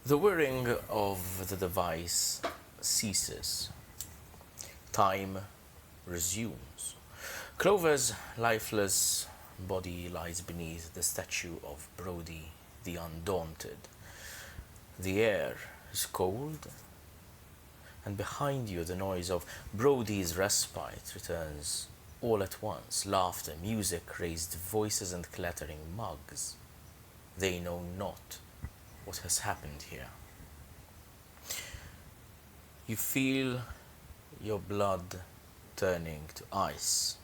The whirring of the device ceases. Time resumes. Clover's lifeless body lies beneath the statue of Brodi the Undaunted. The air is cold, and behind you the noise of Brodi's respite returns all at once. Laughter, music, raised voices, and clattering mugs. They know not what has happened here. You feel your blood turning to ice,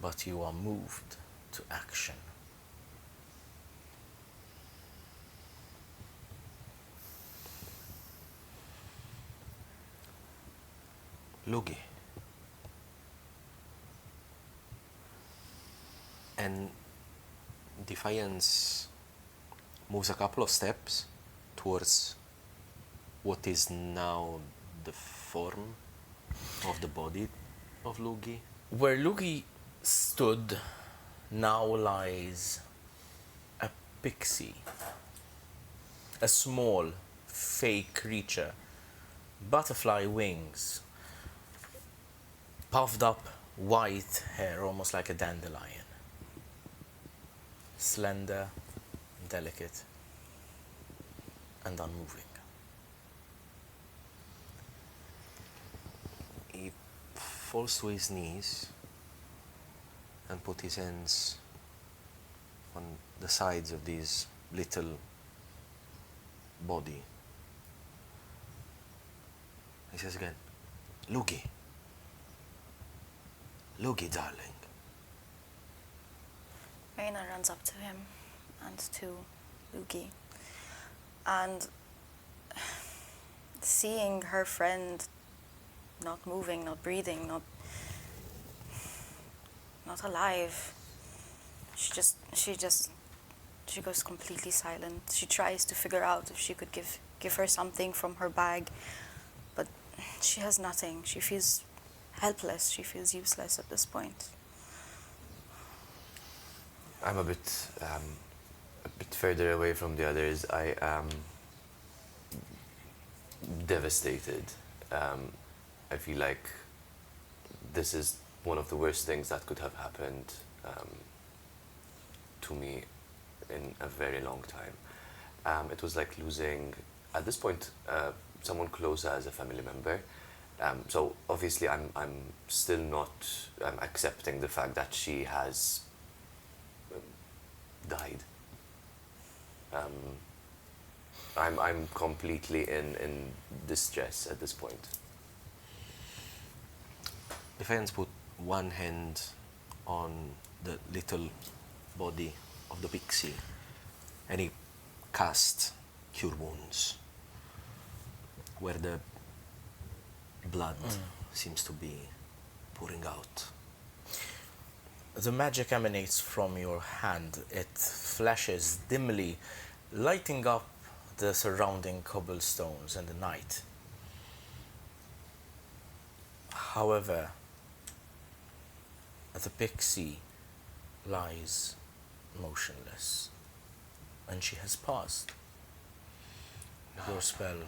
but you are moved to action. Lugii. And Defiance moves a couple of steps towards what is now the form of the body of Lugii. Where Lugii stood now lies a pixie, a small, fake creature, butterfly wings, puffed up white hair, almost like a dandelion, slender, delicate, and unmoving. He falls to his knees and put his hands on the sides of this little body. He says again, Lugii. Lugii, darling. Reyna runs up to him and to Lugii. And seeing her friend not moving, not breathing, not alive, she goes completely silent. She tries to figure out if she could give her something from her bag, but she has nothing. She feels helpless. She feels useless at this point. I'm a bit further away from the others. I am devastated. I feel like this is one of the worst things that could have happened to me in a very long time. It was like losing, at this point, someone close as a family member. So obviously I'm still not accepting the fact that she has died. I'm completely in distress at this point. Defiance put one hand on the little body of the pixie and he cast Cure Wounds where the blood seems to be pouring out. The magic emanates from your hand. It flashes dimly, lighting up the surrounding cobblestones and the night. However, the pixie lies motionless, and she has passed. No. Your spell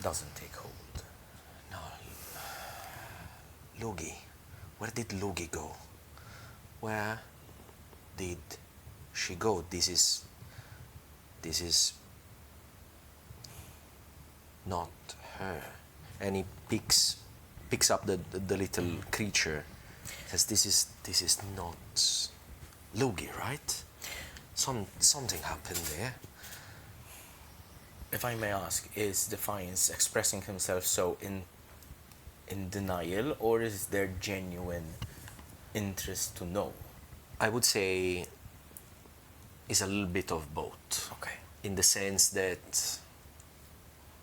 doesn't take hold. No. Lugii. Where did Lugii go? Where did she go? This is not her. And he picks up the little creature. Says, this is not Lugii, right? Something happened there. If I may ask, is Defiance expressing himself so in denial, or is there genuine interest to know? I would say it's a little bit of both. Okay. In the sense that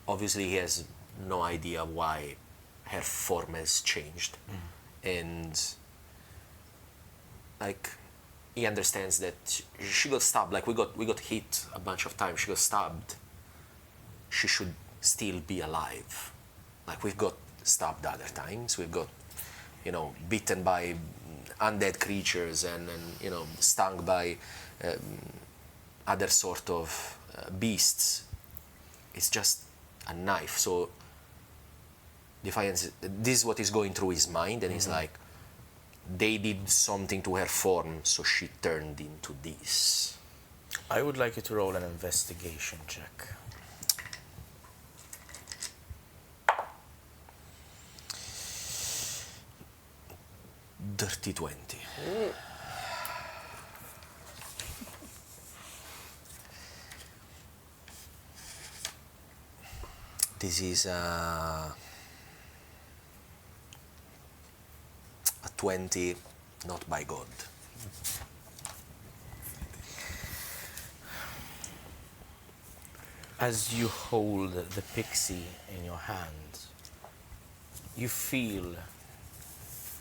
obviously he has no idea why her form has changed. And like he understands that she got stabbed, like we got hit a bunch of times, she got stabbed. She should still be alive. Like we've got stabbed other times, we've got, bitten by undead creatures and stung by other sort of beasts. It's just a knife. So Defiance, this is what is going through his mind, and he's like, they did something to her form, so she turned into this. I would like you to roll an investigation check. Dirty 20. This is a 20, not by God. As you hold the pixie in your hand, you feel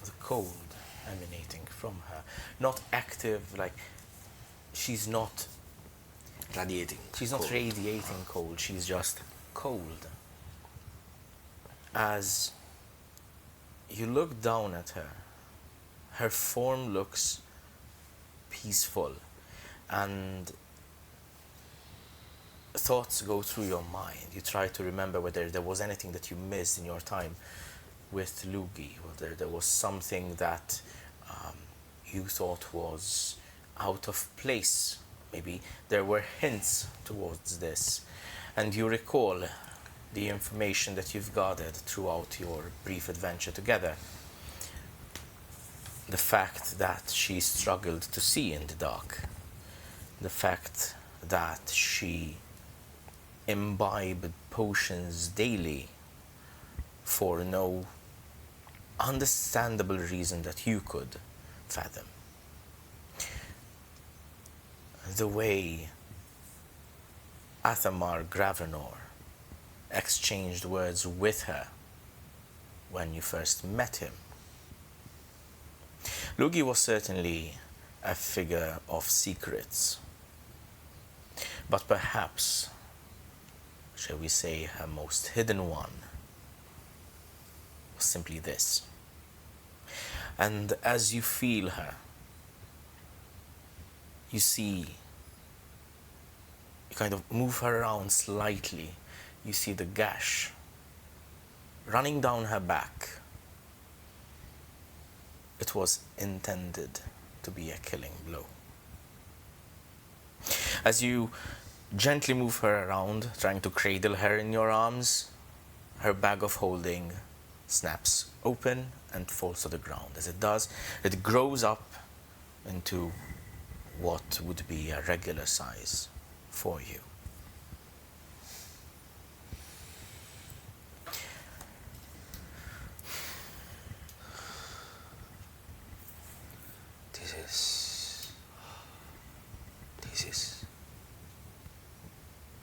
the cold emanating from her. Not active, like she's not Radiating. She's not cold. radiating cold, she's just cold. As you look down at her, her form looks peaceful, and thoughts go through your mind. You try to remember whether there was anything that you missed in your time with Lugii, whether there was something that you thought was out of place. Maybe there were hints towards this, and you recall the information that you've gathered throughout your brief adventure together. The fact that she struggled to see in the dark, the fact that she imbibed potions daily for no understandable reason that you could fathom. The way Athamar Gravenor exchanged words with her when you first met him. Lugii was certainly a figure of secrets, but perhaps, shall we say, her most hidden one was simply this. And as you feel her, you see, you kind of move her around slightly, you see the gash running down her back. It was intended to be a killing blow. As you gently move her around, trying to cradle her in your arms, her bag of holding snaps open and falls to the ground. As it does, it grows up into what would be a regular size for you. This is.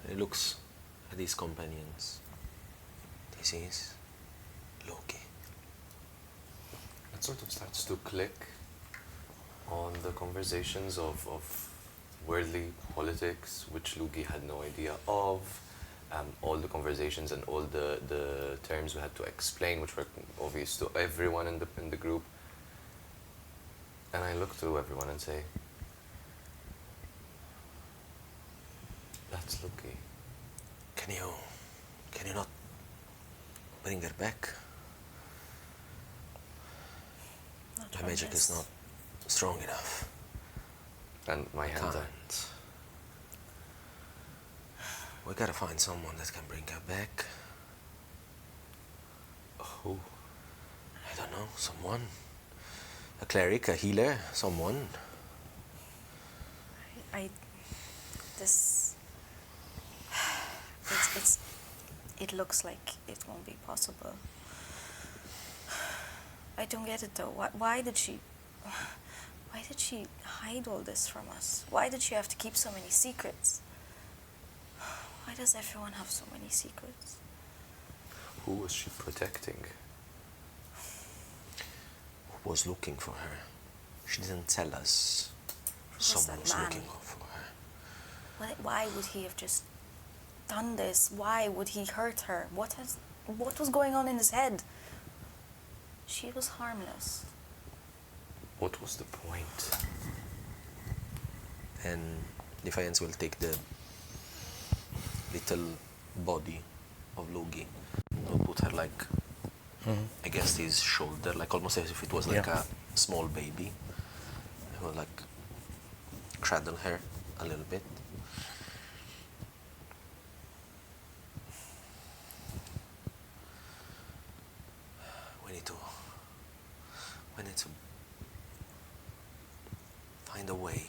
He looks at his companions. This is Lugii. It sort of starts to click on the conversations of worldly politics, which Lugii had no idea of, all the conversations and all the terms we had to explain, which were obvious to everyone in the group. And I look to everyone and say, that's Lugii. Can you not bring her back? Not My magic is not strong enough. And my hands are. Can't. We gotta find someone that can bring her back. Who? I don't know, someone. A cleric, a healer, someone. It looks like it won't be possible. I don't get it though. Why did she hide all this from us? Why did she have to keep so many secrets? Why does everyone have so many secrets? Who was she protecting? Who was looking for her? She didn't tell us. Someone was that man? looking for her. Why would he have just done this? Why would he hurt her? What was going on in his head? She was harmless. What was the point? Then Defiance will take the little body of Lugii. Will put her like against his shoulder, like almost as if it was like a small baby. He will like cradle her a little bit. We need to find a way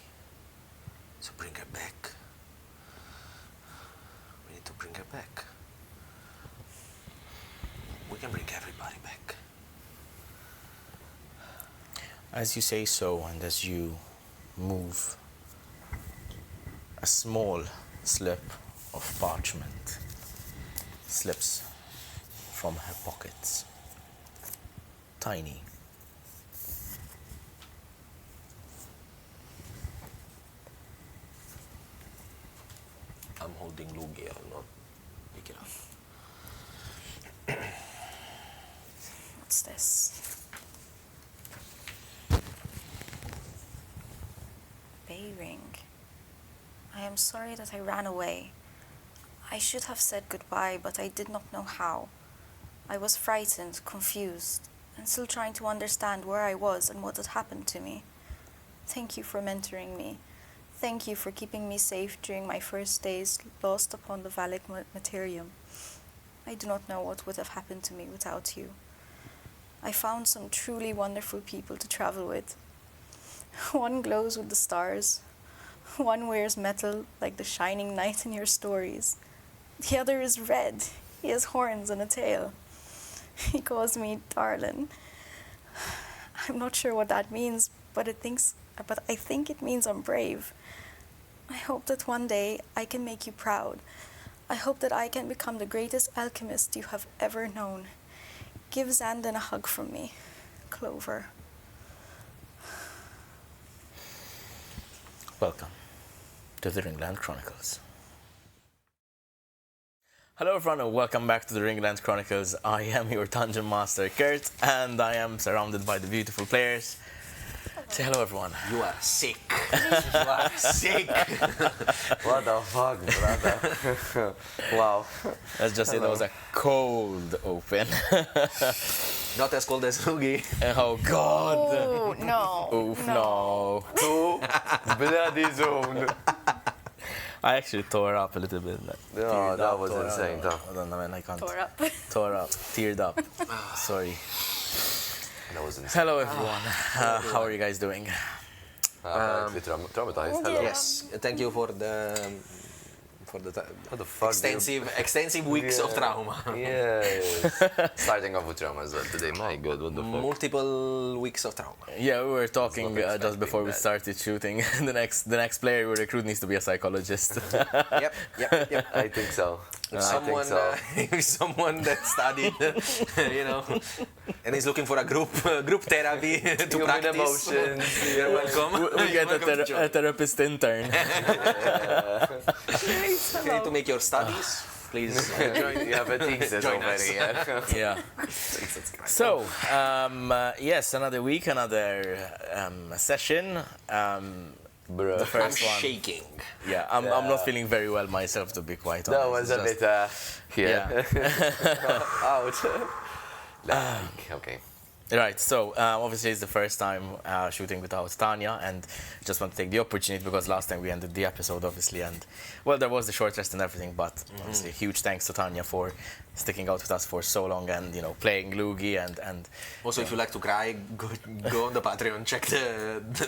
to bring her back. We need to bring her back. We can bring everybody back. As you say so, and as you move, a small slip of parchment slips from her pockets. Tiny. I'm holding Lugii, I'll not pick it up. What's this? Bay ring. I am sorry that I ran away. I should have said goodbye, but I did not know how. I was frightened, confused, and still trying to understand where I was and what had happened to me. Thank you for mentoring me. Thank you for keeping me safe during my first days lost upon the Valak Materium. I do not know what would have happened to me without you. I found some truly wonderful people to travel with. One glows with the stars. One wears metal like the shining knight in your stories. The other is red. He has horns and a tail. He calls me darling. I'm not sure what that means, but I think it means I'm brave. I hope that one day I can make you proud. I hope that I can become the greatest alchemist you have ever known. Give Xandon a hug from me, Clover. Welcome to the Ringland Chronicles. Hello everyone and welcome back to the Ringland Chronicles. I am your Dungeon Master Kurt and I am surrounded by the beautiful players. Say hello everyone. You are sick. You are sick. What the fuck, brother? Wow. Let's just say that was a cold open. Not as cold as Lugii. Oh god. Oh, no. Oof, no. Two bloody zone. I actually tore up a little bit. No, that was insane. Hold on, man, I can't. Tore up. Tore up. Teared up. Sorry. That was insane. Hello everyone. How are you guys doing? Traumatized. Hello. Yes, thank you for the What the fuck? extensive weeks of trauma. Yes. Starting off with trauma as well today. My god, what the fuck? Multiple weeks of trauma. Yeah, we were talking not just before we expecting started shooting. the next player we recruit needs to be a psychologist. Yep. I think so. If someone that studied, and is looking for a group therapy to Human practice, emotions. you're welcome. We get Welcome to a join. therapist intern. If you need to make your studies, please join. You have a thesis Join over us. here. Yeah. So, yes, another week, another session. Bro. The I'm first one. shaking. Yeah, I'm not feeling very well myself, to be quite honest. That was a Just- bit here. Yeah. Ouch. Okay. Right, so obviously it's the first time shooting without Tanya, and just want to take the opportunity because last time we ended the episode, obviously, and well, there was the short rest and everything, but obviously huge thanks to Tanya for sticking out with us for so long and playing Lugii and Also, if you like to cry, go on the Patreon, check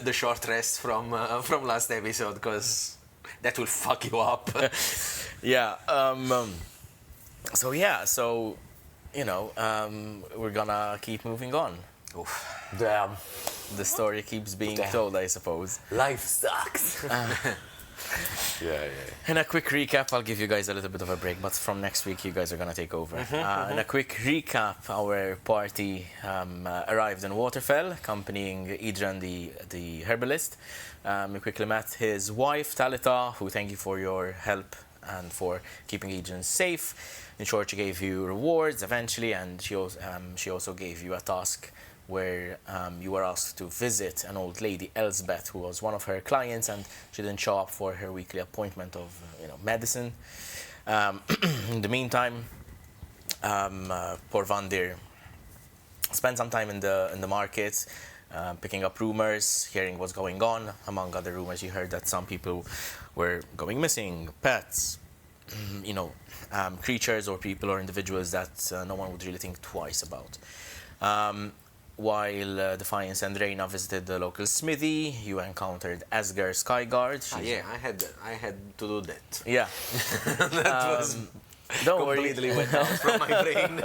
the short rest from last episode, because that will fuck you up. yeah. So we're gonna keep moving on. Oof. Damn. The story keeps being told, I suppose. Life sucks. Yeah. In a quick recap, I'll give you guys a little bit of a break, but from next week you guys are gonna take over. In a quick recap, our party arrived in Waterfell, accompanying Edran the herbalist. We quickly met his wife, Talitha, who thank you for your help and for keeping Edran safe. In short, she gave you rewards eventually, and she also gave you a task where you were asked to visit an old lady, Elsbeth, who was one of her clients, and she didn't show up for her weekly appointment of medicine. In the meantime, Por'Gue spent some time in the market, picking up rumors, hearing what's going on. Among other rumors, you heard that some people were going missing, pets, creatures or people or individuals that no one would really think twice about. While Defiance and Reyna visited the local smithy, you encountered Asger Skyguard. I had to do that. Yeah. That was Don't worry. completely went out from my brain.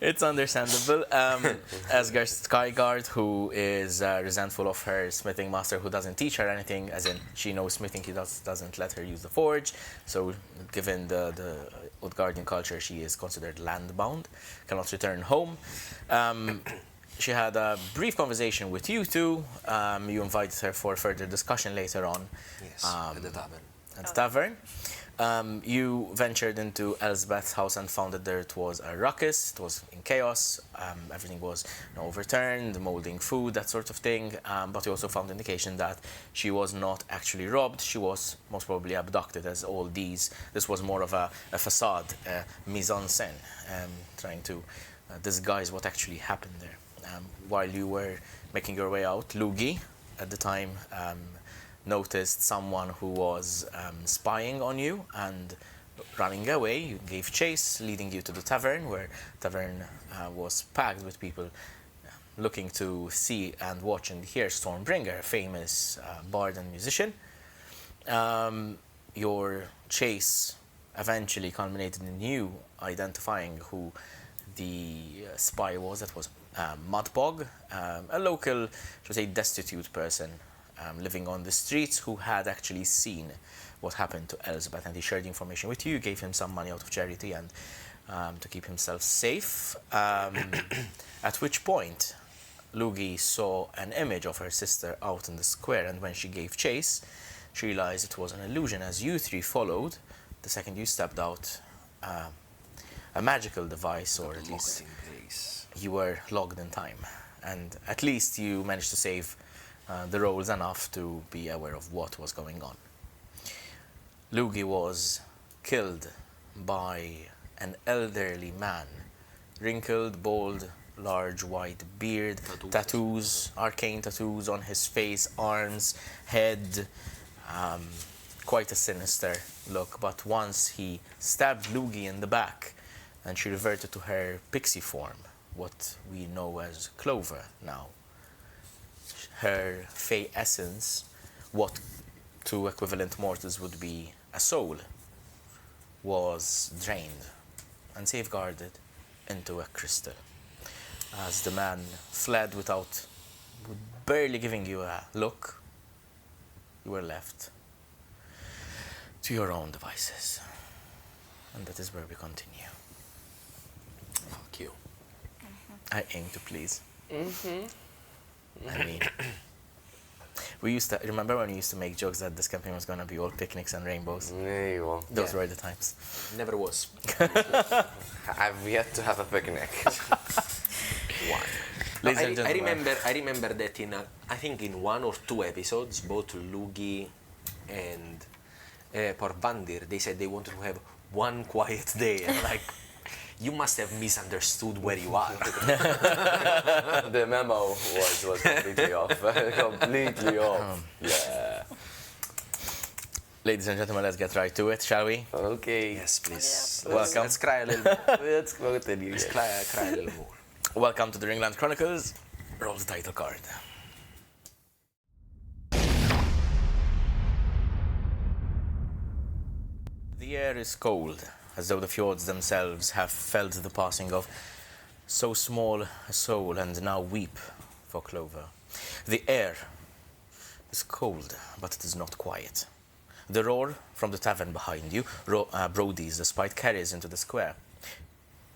It's understandable. Asger Skyguard, who is resentful of her smithing master, who doesn't teach her anything, as in she knows smithing, he doesn't let her use the forge. So, given the Utgardian culture, she is considered landbound, cannot return home. She had a brief conversation with you two. You invited her for further discussion later on. Yes, at the tavern. At the tavern. You ventured into Elsbeth's house and found that there it was a ruckus. It was in chaos. Everything was overturned, molding food, that sort of thing. But you also found indication that she was not actually robbed. She was most probably abducted, as all these. This was more of a facade, mise en scène, trying to disguise what actually happened there. While you were making your way out, Lugii, at the time, noticed someone who was spying on you and running away. You gave chase, leading you to the tavern, where the tavern was packed with people looking to see and watch and hear Stormbringer, a famous bard and musician. Your chase eventually culminated in you identifying who the spy was. That was Mudbog, a local, should say, destitute person living on the streets, who had actually seen what happened to Elsbeth, and he shared information with you. You gave him some money out of charity and to keep himself safe. At which point, Lugii saw an image of her sister out in the square, and when she gave chase, she realized it was an illusion. As you three followed, the second you stepped out, a magical device, or at least you were logged in time, and at least you managed to save the rolls enough to be aware of what was going on. Lugii was killed by an elderly man, wrinkled, bald, large white beard, tattoos, arcane tattoos on his face, arms, head, quite a sinister look. But once he stabbed Lugii in the back, and she reverted to her pixie form, what we know as Clover now. Her fey essence, what to equivalent mortals would be a soul, was drained and safeguarded into a crystal. As the man fled without barely giving you a look, you were left to your own devices. And that is where we continue. Fuck you. I aim to please. I mean, we used to remember when we used to make jokes that this campaign was gonna be all picnics and rainbows. There you go. Those were the times. Never was. I've yet to have a picnic. One. Ladies and gentlemen. I remember that I think in 1 or 2 episodes, both Lugii and Por'Gue, they said they wanted to have one quiet day. And like, you must have misunderstood where you are. The memo was completely off. Completely off. Yeah. Ladies and gentlemen, let's get right to it, shall we? Okay. Yes, please. Welcome. Let's cry a little bit. Let's continue. Let's cry a little more. Welcome to the Ringland Chronicles. Roll the title card. The air is cold, as though the fjords themselves have felt the passing of so small a soul and now weep for Clover. The air is cold, but it is not quiet. The roar from the tavern behind you, Brodi's, despite carries into the square.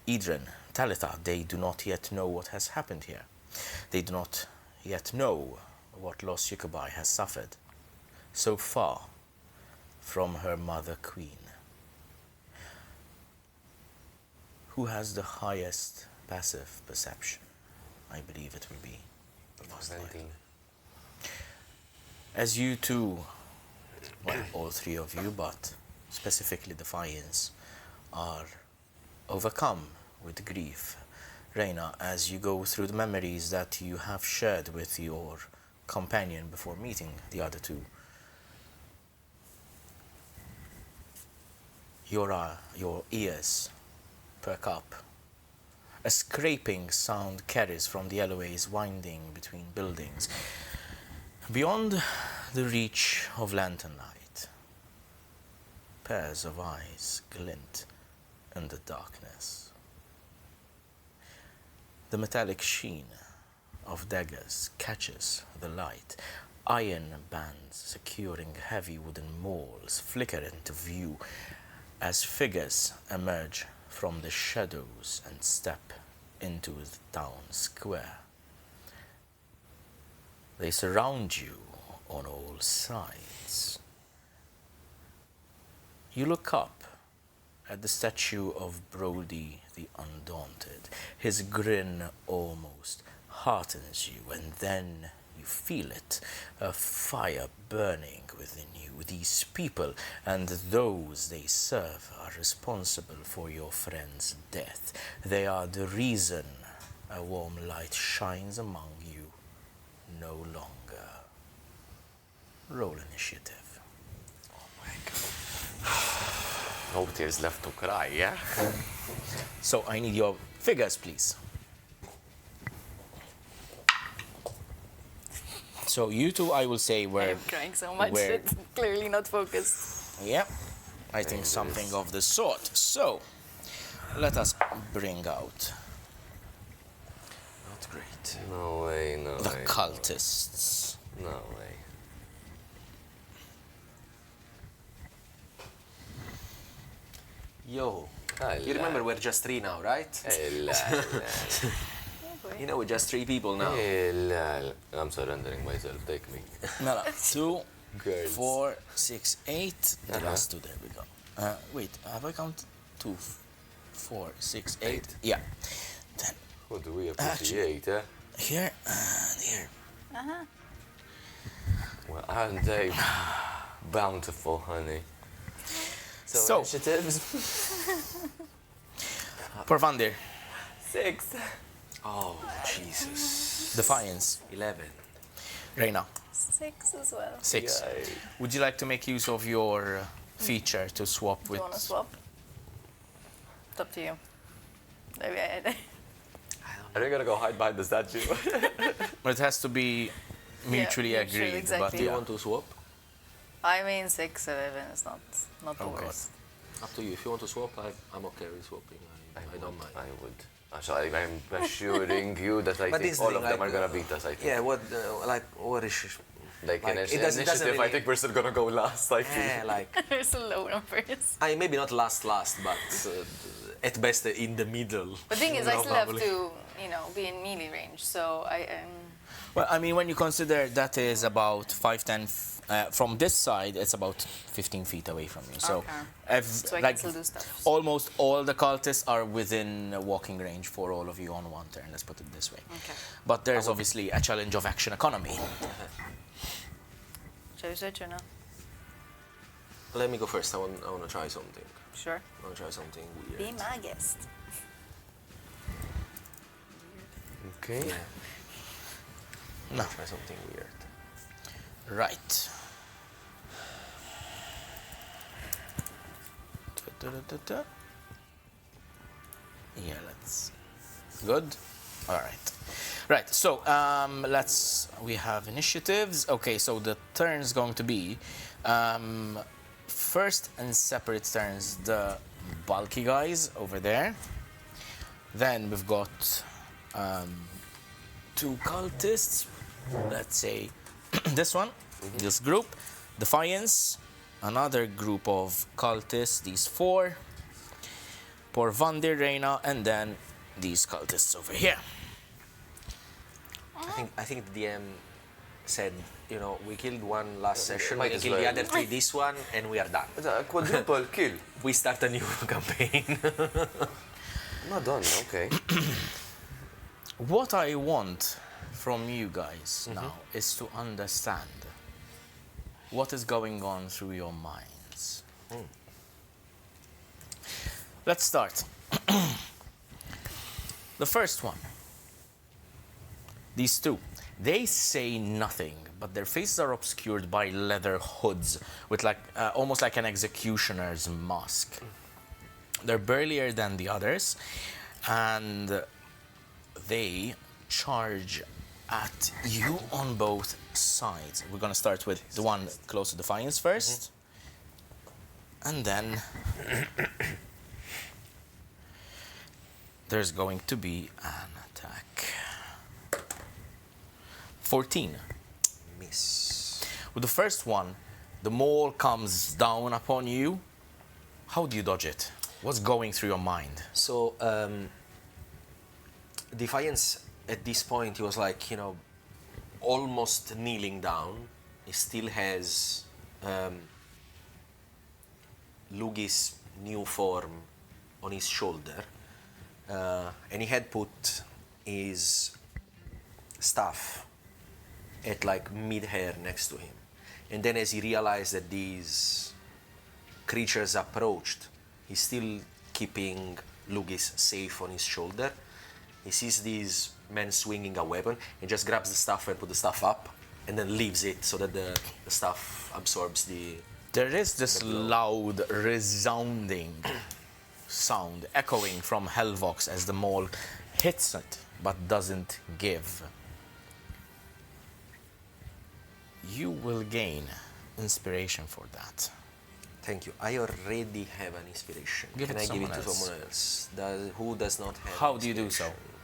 Edran, Talitha, they do not yet know what has happened here. They do not yet know what lost Uqabai has suffered. So far from her mother queen. Who has the highest passive perception? I believe it will be. Most likely. 19. As you two, well, all three of you, but specifically Defiance, are overcome with grief, Reyna, as you go through the memories that you have shared with your companion before meeting the other two, your ears perk up. A scraping sound carries from the alleyways winding between buildings. Beyond the reach of lantern light, pairs of eyes glint in the darkness. The metallic sheen of daggers catches the light. Iron bands securing heavy wooden mauls flicker into view as figures emerge from the shadows and step into the town square. They surround you on all sides. You look up at the statue of Brodi the Undaunted. His grin almost heartens you, and then you feel it, a fire burning within you. These people and those they serve are responsible for your friend's death. They are the reason a warm light shines among you no longer. Roll initiative. No tears left to cry, yeah? So I need your figures, please. So you two, I will say, were... I'm crying so much, where- it's clearly not focused. Yep, I think something of the sort. So, let us bring out Not great. No way, no the way. cultists. No way. Yo, Hello. you remember we're just three now, right? You know, we're just three people now. I'm surrendering myself, take me. No, 2, Girls. 4, 6, 8. The Uh-huh. last two, there we go. Wait, have I counted? 2, 4, 6, 8. Yeah. Then What do we appreciate, eh? here and here. Well, aren't they bountiful, honey? So- initiatives? Por'Gue, 6. Oh, Jesus. Defiance, 11. Reyna, 6 as well. 6. Yay. Would you like to make use of your feature to swap Do with... you want to swap? It's up to you. Maybe Are you gonna go hide behind the statue? It has to be mutually mutual, agreed. exactly. But Do you yeah. want to swap? I mean, 6, 11 is not the Oh, God. worst. Up to you. If you want to swap, I'm okay with swapping. I don't mind. I would. So I'm assuring you that I But think this all thing, of them like, are gonna beat us, I think. Yeah, what is... Like, like, in it doesn't initiative, I really- think we're still gonna go last, I feel. Yeah, like... There's a low numbers. maybe not last, but at best in the middle. The thing is, I still have Probably. to, be in melee range, so I am... Well, I mean, when you consider that is about 5, 10... from this side, it's about 15 feet away from you. So, Okay. So I can still do stuff. almost all the cultists are within walking range for all of you on one turn. Let's put it this way. Okay. But there's obviously a challenge of action economy. Shall we switch or no? Let me go first. I want to try something. Sure. I want to try something weird. Be my guest. Okay. Yeah. No. Try something weird. Right. Da-da-da-da. Yeah, let's... Good? All right. Right, so we have initiatives. Okay, so the turn's going to be first and separate turns, the bulky guys over there. Then we've got 2 cultists. Let's say this one, this group. Defiance, another group of cultists, these 4. Por'Gue, Reyna, and then these cultists over here. I think the DM said, we killed one last session, might we as killed the well. other 3 this one, and we are done. It's a quadruple kill. We start a new campaign. Not done, okay. What I want from you guys now is to understand what is going on through your minds. Let's start. The first one. These two. They say nothing, but their faces are obscured by leather hoods with almost like an executioner's mask. They're burlier than the others, and they charge at you on both sides. We're gonna start with the one close to Defiance first, and then there's going to be an attack. 14. Miss. With the first one, the maul comes down upon you. How do you dodge it? What's going through your mind? So, Defiance, at this point, he was like, you know, almost kneeling down. He still has Lugii's new form on his shoulder. And he had put his staff at like mid-hair next to him. And then as he realized that these creatures approached, he's still keeping Lugii safe on his shoulder. He sees these men swinging a weapon and just grabs the staff and put the staff up and then leaves it so that the staff absorbs the... There is this loud, resounding sound echoing from Helvox as the maul hits it but doesn't give. You will gain inspiration for that. Thank you. I already have an inspiration. Give Can it I give it someone to else. someone else who does not have How do you do so? inspiration?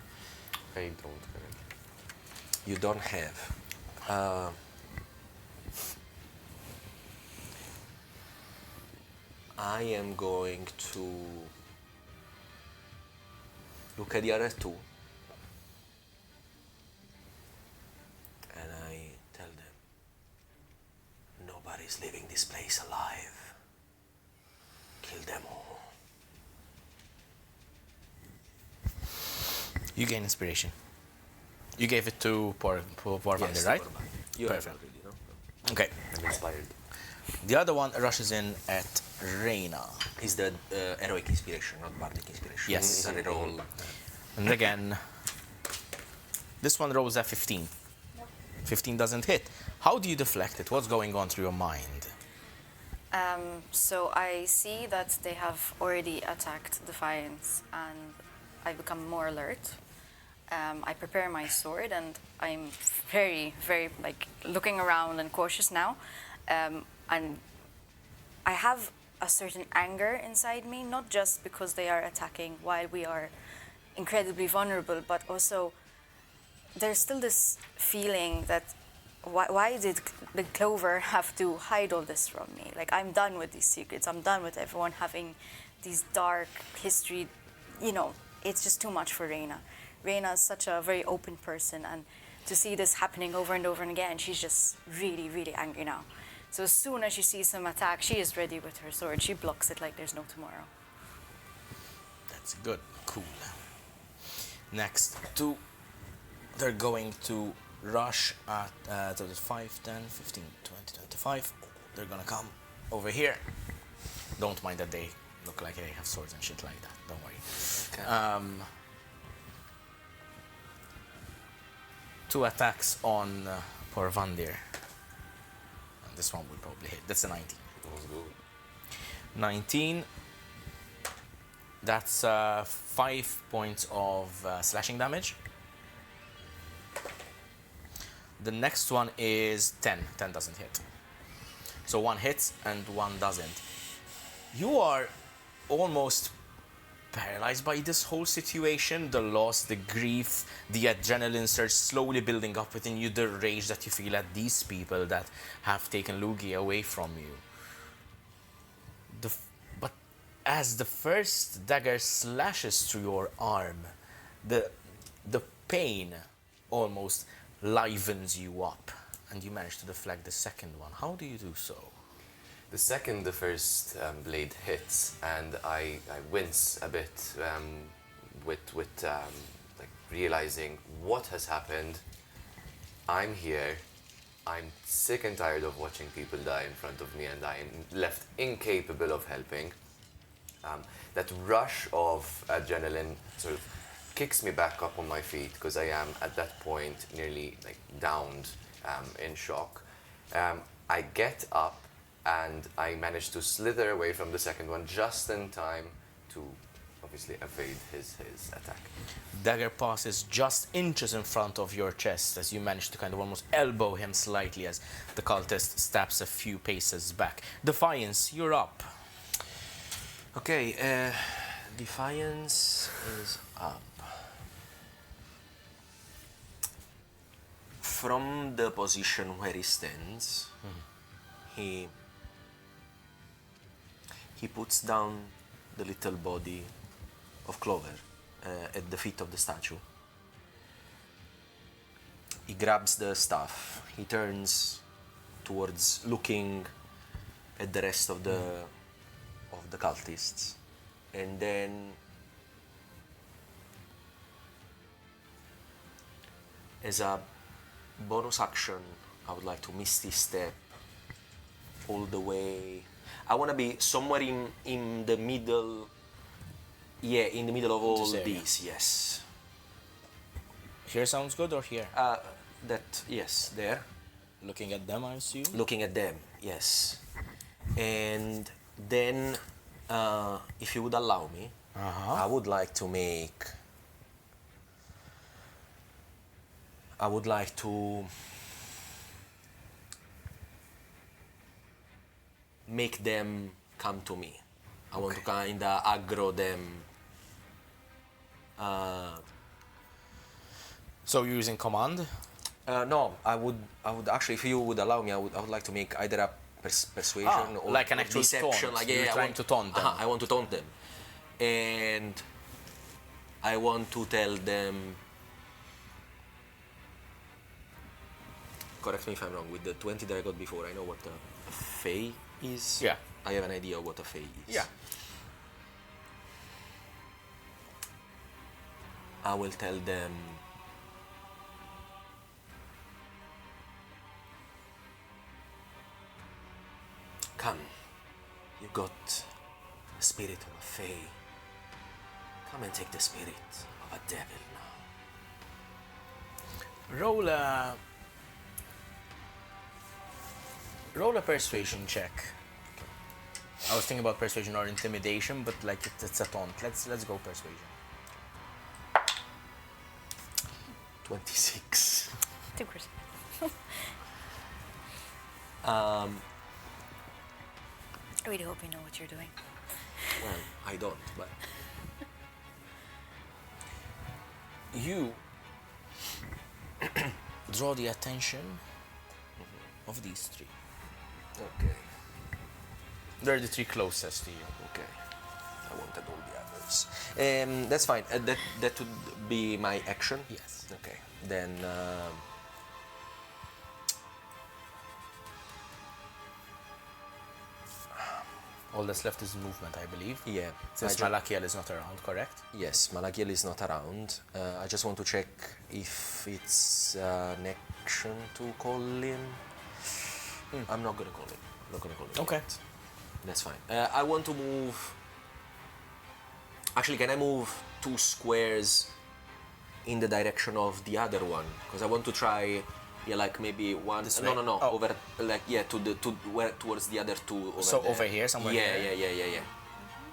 I don't currently. You don't have. I am going to look at the other two and I tell them, nobody's leaving this place alive. Kill them all. You gain inspiration. You gave it to Por'Gue, Yes, right? You Perfect. have already, no? Okay. I'm inspired. The other one rushes in at Reyna. Is that heroic inspiration, not bardic inspiration? Yes. Can I roll? And again, this one rolls at 15. 15 doesn't hit. How do you deflect it? What's going on through your mind? So I see that they have already attacked Defiance, and I become more alert. I prepare my sword, and I'm very, very looking around and cautious now. And I have a certain anger inside me, not just because they are attacking while we are incredibly vulnerable, but also there's still this feeling that why did the Clover have to hide all this from me? Like, I'm done with these secrets. I'm done with everyone having these dark history. You know, it's just too much for Reyna. Reyna is such a very open person, and to see this happening over and over and again, she's just really, really angry now. So as soon as she sees some attack, she is ready with her sword. She blocks it like there's no tomorrow. That's good. Cool. Next two, they're going to rush at 5, 10, 15, 20, 25. They're gonna come over here. Don't mind that they look like they have swords and shit like that. Don't worry. Okay. 2 attacks on Por'Gue. And this one will probably hit. That's a 19. That was good. 19. That's 5 points of slashing damage. The next one is 10. 10 doesn't hit. So 1 hits and 1 doesn't. You are almost paralyzed by this whole situation, the loss, the grief, the adrenaline surge slowly building up within you, the rage that you feel at these people that have taken Lugii away from you. But as the first dagger slashes through your arm, the pain almost livens you up, and you manage to deflect the second one. How do you do so? The first blade hits, and I wince a bit with like realizing what has happened. I'm here. I'm sick and tired of watching people die in front of me, and I'm left incapable of helping. That rush of adrenaline sort of kicks me back up on my feet because I am at that point nearly like downed in shock. I get up and I manage to slither away from the second one just in time to obviously evade his attack. Dagger passes just inches in front of your chest as you manage to kind of almost elbow him slightly as the cultist steps a few paces back. Defiance, you're up. Okay, Defiance is up. From the position where he stands, he puts down the little body of Clover at the feet of the statue. He grabs the staff. He turns towards looking at the rest of the cultists, and then as a bonus action, I would like to Misty Step all the way. I want to be somewhere in the middle. Yeah, in the middle of all This area. these. Yes. Here sounds good, or here? Yes, there. Looking at them, I assume? Looking at them. Yes. And then, if you would allow me, I would like to make. I would like to make them come to me. I want to kind of aggro them. So you're using command? No, I would actually, if you would allow me, I would like to make either a persuasion or like an or actual deception. taunt. Like, You're I trying want to taunt them. I want to taunt them, and I want to tell them. Correct me if I'm wrong. With the 20 that I got before, I know what a fey is. Yeah. I have an idea of what a fey is. Yeah. I will tell them. Come, you got the spirit of a fey. Come and take the spirit of a devil now. Roll a persuasion check. I was thinking about persuasion or intimidation, but like it's a taunt. Let's go persuasion. 26. 2%. I really hope you know what you're doing. Well, I don't, but You draw the attention of these three. okay, They're the three closest to you. okay. I wanted all the others. That's fine. That would be my action. Yes. Okay. Then All that's left is movement, I believe. yeah. Since Malachiel is not around, correct? Yes, Malachiel is not around. I just want to check if it's an action to call him. I'm not gonna call him. Not gonna call him. Okay. yet. That's fine. I want to move. Actually, can I move 2 squares in the direction of the other one? Because I want to try. Yeah, like maybe one. This No, way? no, no. Oh. Over, like yeah, towards the other two. Over So there. over here, somewhere Yeah, here? yeah.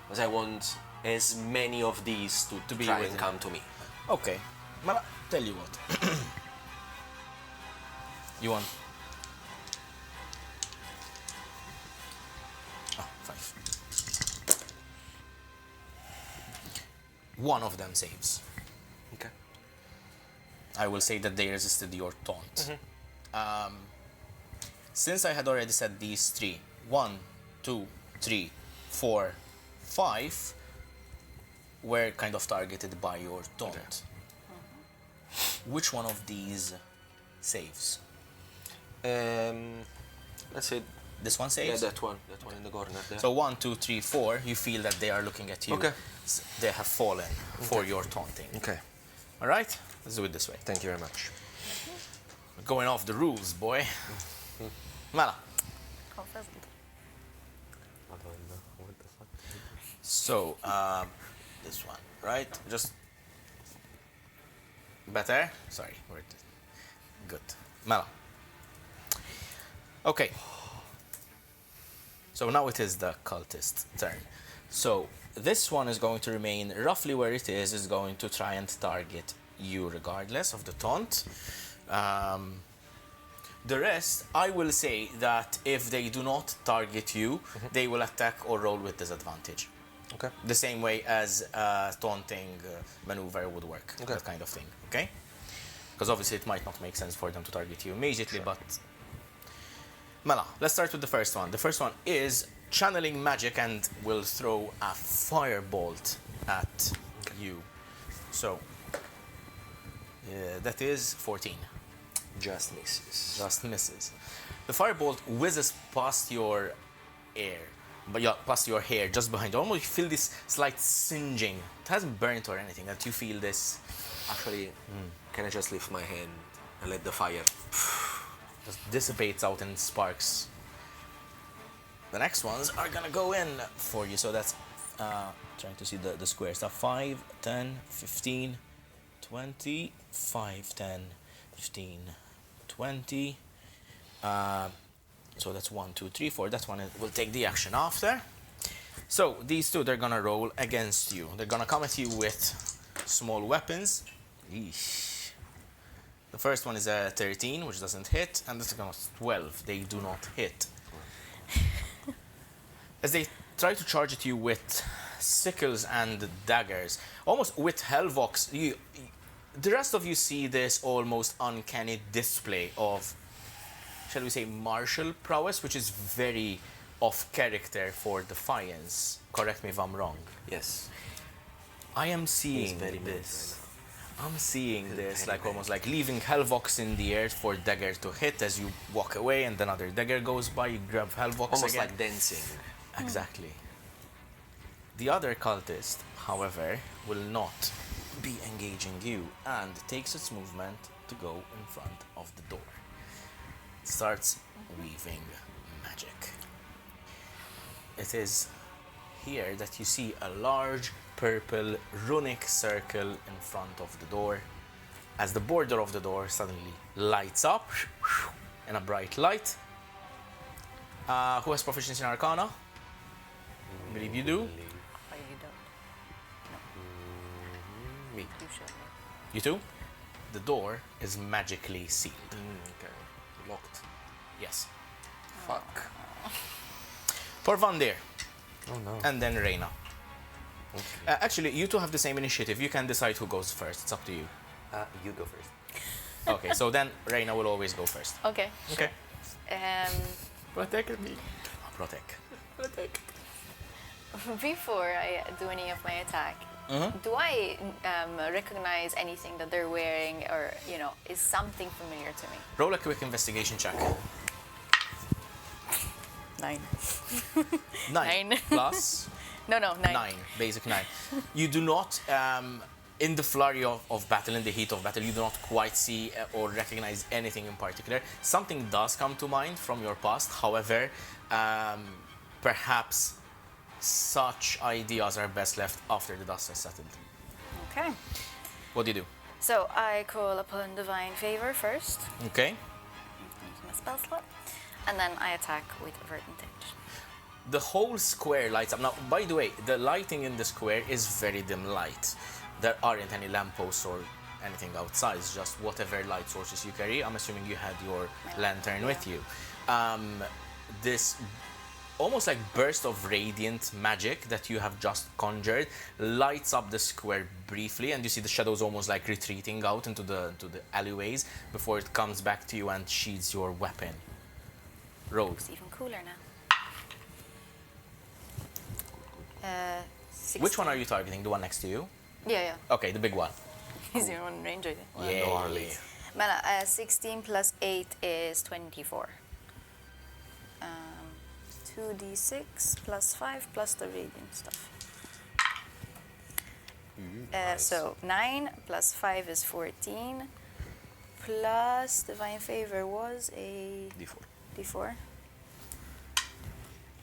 Because I want as many of these to be try with and him. come to me. Okay. Tell you what. You want? Oh, 5. One of them saves. Okay. I will say that they resisted your taunt. Since I had already said these 3, 1, 2, 3, 4, 5 were kind of targeted by your taunt. Which one of these saves? Let's say This one yeah, saves? that one in the corner there. So 1, 2, 3, 4, you feel that they are looking at you. Okay. They have fallen for your taunting. Okay. All right, let's do it this way. Thank you very much. We're going off the rules, boy. Mala. Go first. I don't know. What the fuck? So, this one, right? Just better. Sorry, we're good. Mala. Okay. So now it is the cultist's turn. So this one is going to remain roughly where it is going to try and target you regardless of the taunt. The rest, I will say that if they do not target you, they will attack or roll with disadvantage. Okay. The same way as taunting maneuver would work, that kind of thing, okay? Because obviously it might not make sense for them to target you immediately, but... Mala, let's start with the first one. The first one is channeling magic and will throw a firebolt at you. So, that is 14. Just misses. Just misses. The firebolt whizzes past your air, but yeah, past your hair, just behind. Almost you feel this slight singeing. It hasn't burnt or anything. That you feel this. Actually, can I just lift my hand and let the fire? Just dissipates out in sparks. The next ones are gonna go in for you. So that's trying to see the square stuff. 5, 10, 15, 20, 5, 10, 15, 20. So that's 1, 2, 3, 4. That one will take the action after. So these two, they're gonna roll against you. They're gonna come at you with small weapons. Eesh. The first one is a 13, which doesn't hit, and the second one is 12. They do not hit. As they try to charge at you with sickles and daggers, almost with hellvox, the rest of you see this almost uncanny display of, shall we say, martial prowess, which is very off character for Defiance. Correct me if I'm wrong. Yes. I am seeing very this. I'm seeing this, like almost like leaving Hellvox in the air for dagger to hit as you walk away, and another dagger goes by, you grab Hellvox Almost again. like dancing. Exactly. The other cultist, however, will not be engaging you and takes its movement to go in front of the door. Starts weaving magic. It is here that you see a large purple runic circle in front of the door as the border of the door suddenly lights up in a bright light. Who has proficiency in Arcana? I believe you do. Oh, you don't. No. Me. You should. You too? The door is magically sealed. Okay. Locked. Yes. Fuck. Por'Gue, Oh no. and then Reyna. Okay. Actually, you two have the same initiative. You can decide who goes first. It's up to you. You go first. Okay, so then Reyna will always go first. Okay. Okay. Protect me. Protect. Protect. Before I do any of my attack, do I recognize anything that they're wearing, or is something familiar to me? Roll a quick investigation check. 9. 9 9. plus No, 9. 9, basic 9. You do not, in the flurry of battle, in the heat of battle, you do not quite see or recognize anything in particular. Something does come to mind from your past, however, perhaps such ideas are best left after the dust has settled. Okay. What do you do? So I call upon Divine Favor first. Okay. Use my spell slot. And then I attack with advantage. The whole square lights up. Now, by the way, the lighting in the square is very dim light. There aren't any lampposts or anything outside. It's just whatever light sources you carry. I'm assuming you had your lantern with you. This almost like burst of radiant magic that you have just conjured lights up the square briefly, and you see the shadows almost like retreating out into the alleyways before it comes back to you and sheathes your weapon. Roll. It's even cooler now. 16. Which one are you targeting? The one next to you? Yeah. Okay, the big one. He's the one in range, I think. Yeah. Mela, 16 plus 8 is 24. 2d6 plus 5 plus the radiant stuff. So 9 plus 5 is 14. Plus Divine Favor was a D4. D4.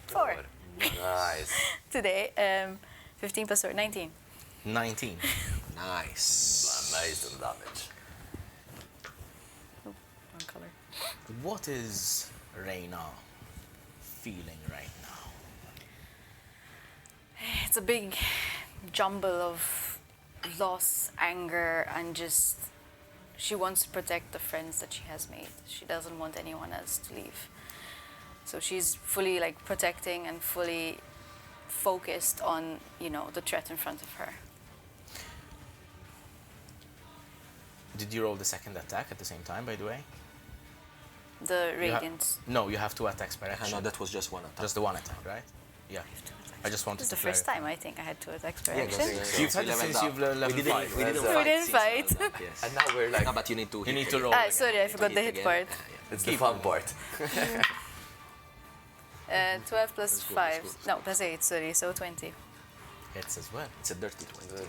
4. Nice. Today, 15 plus 4, 19. 19. Nice. Nice on damage. Wrong color. What is Reyna feeling right now? It's a big jumble of loss, anger, and just she wants to protect the friends that she has made. She doesn't want anyone else to leave. So she's fully like protecting and fully focused on, you know, the threat in front of her. Did you roll the second attack at the same time, by the way? The You ha- radiant. No, you have two attacks per action. No, that was just one attack. Just the one attack, right? Yeah. I just wanted This is to the first clarify. time I think I had 2 attacks per Yeah, action. because You've had it since you've level we didn't, 5. we didn't So fight. we didn't since fight. level up, yes. And now we're like, No, but you need to You hit need to again. roll. Ah, again. sorry, I forgot the Hit hit again. part. it's the fun part. 12 plus That's good, 5. that's good. No, plus 8, sorry, so 20. Hits as well. It's a dirty 20.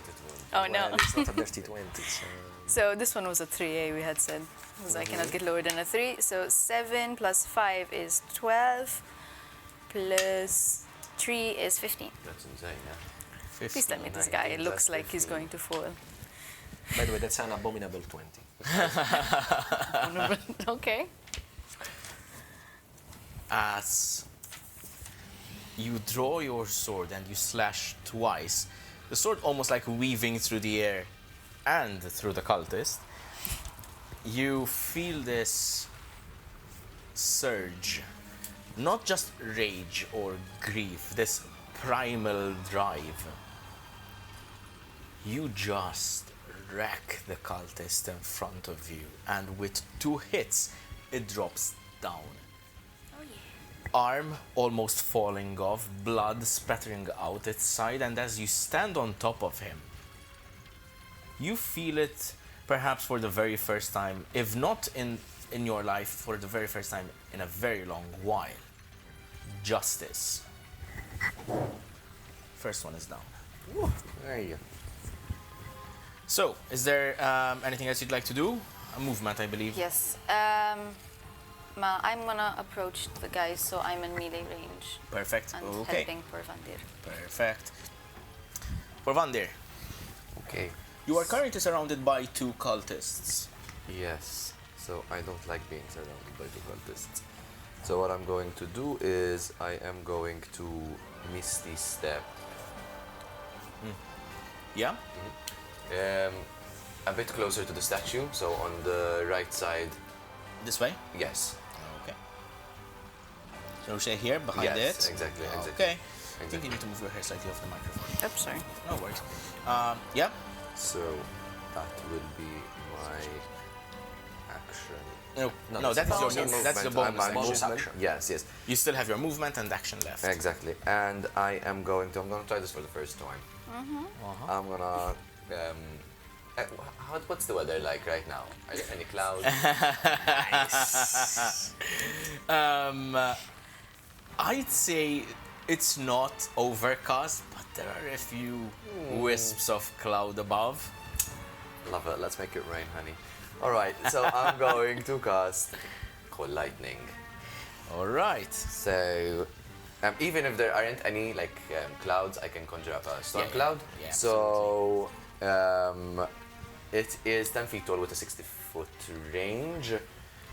Oh no. Well, it's not a dirty 20. It's, So this one was a 3A, we had said. Because I cannot get lower than a 3. So 7 plus 5 is 12. Plus 3 is 15. That's insane, yeah. 15. Please tell me this guy 19 looks plus like he's 15. going to fall. by the way, that's an abominable 20. Okay. As you draw your sword and you slash twice, the sword almost like weaving through the air and through the cultist, you feel this surge, not just rage or grief, this primal drive. You just wreck the cultist in front of you, and with 2 hits, it drops down. Arm almost falling off, blood spattering out its side, and as you stand on top of him, you feel it perhaps for the very first time, if not in your life, for the very first time in a very long while. Justice. First one is down. There you go. So, is there anything else you'd like to do? A movement, I believe. Yes. I'm gonna approach the guys so I'm in melee range Perfect. and Okay. helping Porvandir. Perfect. Porvandir, Okay. you are currently surrounded by 2 cultists. Yes. So I don't like being surrounded by the cultists. So what I'm going to do is I am going to Misty Step. Yeah? A bit closer to the statue, so on the right side. This way? Yes. Okay. So say here, behind Yes, it? exactly, exactly. Okay. I think you need to move your hair slightly off the microphone. Oops, sorry. No worries. Yeah? So that will be my action. No, that's your bonus. move. That's the Movement. bonus. My action. bonus movement. action. Yes, yes. You still have your movement and action left. Exactly. And I'm going to try this for the first time. I'm gonna what's the weather like right now? Are there any clouds? I'd say it's not overcast, but there are a few wisps of cloud above. Love it. Let's make it rain, honey. All right. So I'm going to cast Cold Lightning. All right. So even if there aren't any clouds, I can conjure up a storm Yeah, cloud. yeah, So it is 10 feet tall with a 60-foot range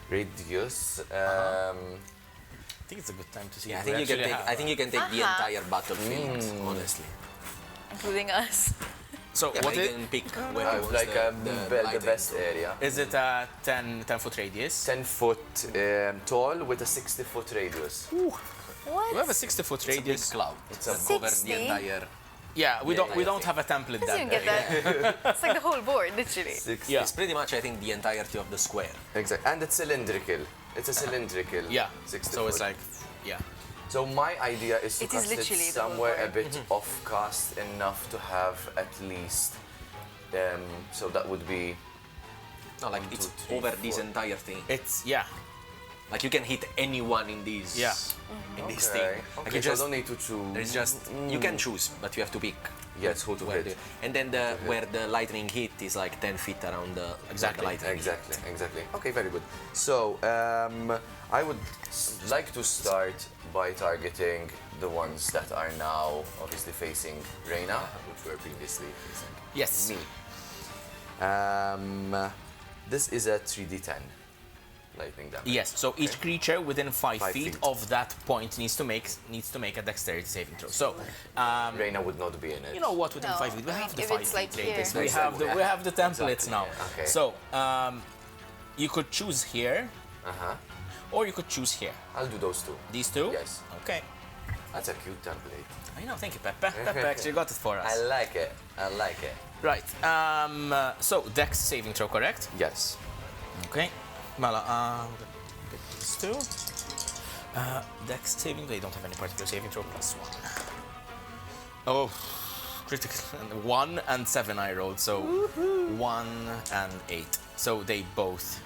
radius. I think it's a good time to see. Yeah, I if think we you can actually take. have I think you can take the Uh-huh. entire battlefield. Honestly, Including us. So yeah, what you is can pick where I you would want like the the best area. is it a 10-foot radius? 10 foot tall with a 60-foot radius. What? We have a 60-foot It's a big radius. cloud. It's a that covers 60? the entire. Yeah, we Yeah, don't have a template Doesn't that even get that. It's like the whole board, literally. 60. Yeah. It's pretty much, I think, the entirety of the square. Exactly. And it's cylindrical. It's a cylindrical. Yeah. 60 So it's foot. like, yeah. So my idea is to It is cast it literally the whole somewhere a board. bit off cast enough to have at least. So that would be. No, like 1, it's 2, 3, over this 4. entire thing. It's yeah. Like you can hit anyone in this. Yeah. In this Okay. thing. Like Okay, you so I just. don't need to choose. There's just. You can choose, but you have to pick. Yes, who to where hit. and then where the lightning hit is like 10 feet around the Exactly, where the lightning hit. Exactly. Okay, very good. So, I would like to start by targeting the ones that are now obviously facing Reyna, which were previously facing Yes. me. This is a 3d10 lightning damage. Yes, so each creature within 5 5 feet feet. of that point needs to make a dexterity saving throw. So, Reyna would not be in it. you know what? Within No, 5 feet, we I have mean, the if 5 it's feet like radius. here. We have the templates now. Okay. So, you could choose here, Uh-huh. or you could choose here. I'll do those two. These two. Yes. Okay. That's a cute template. I know. Thank you, Pepe. Pepe actually got it for us. I like it. Right. So Dex saving throw, correct? Yes. Okay. Mala, get these two. Dex saving. They don't have any particular saving throw. +1. Oh, critical. 1 and 7 I rolled. So 1 and 8. So they both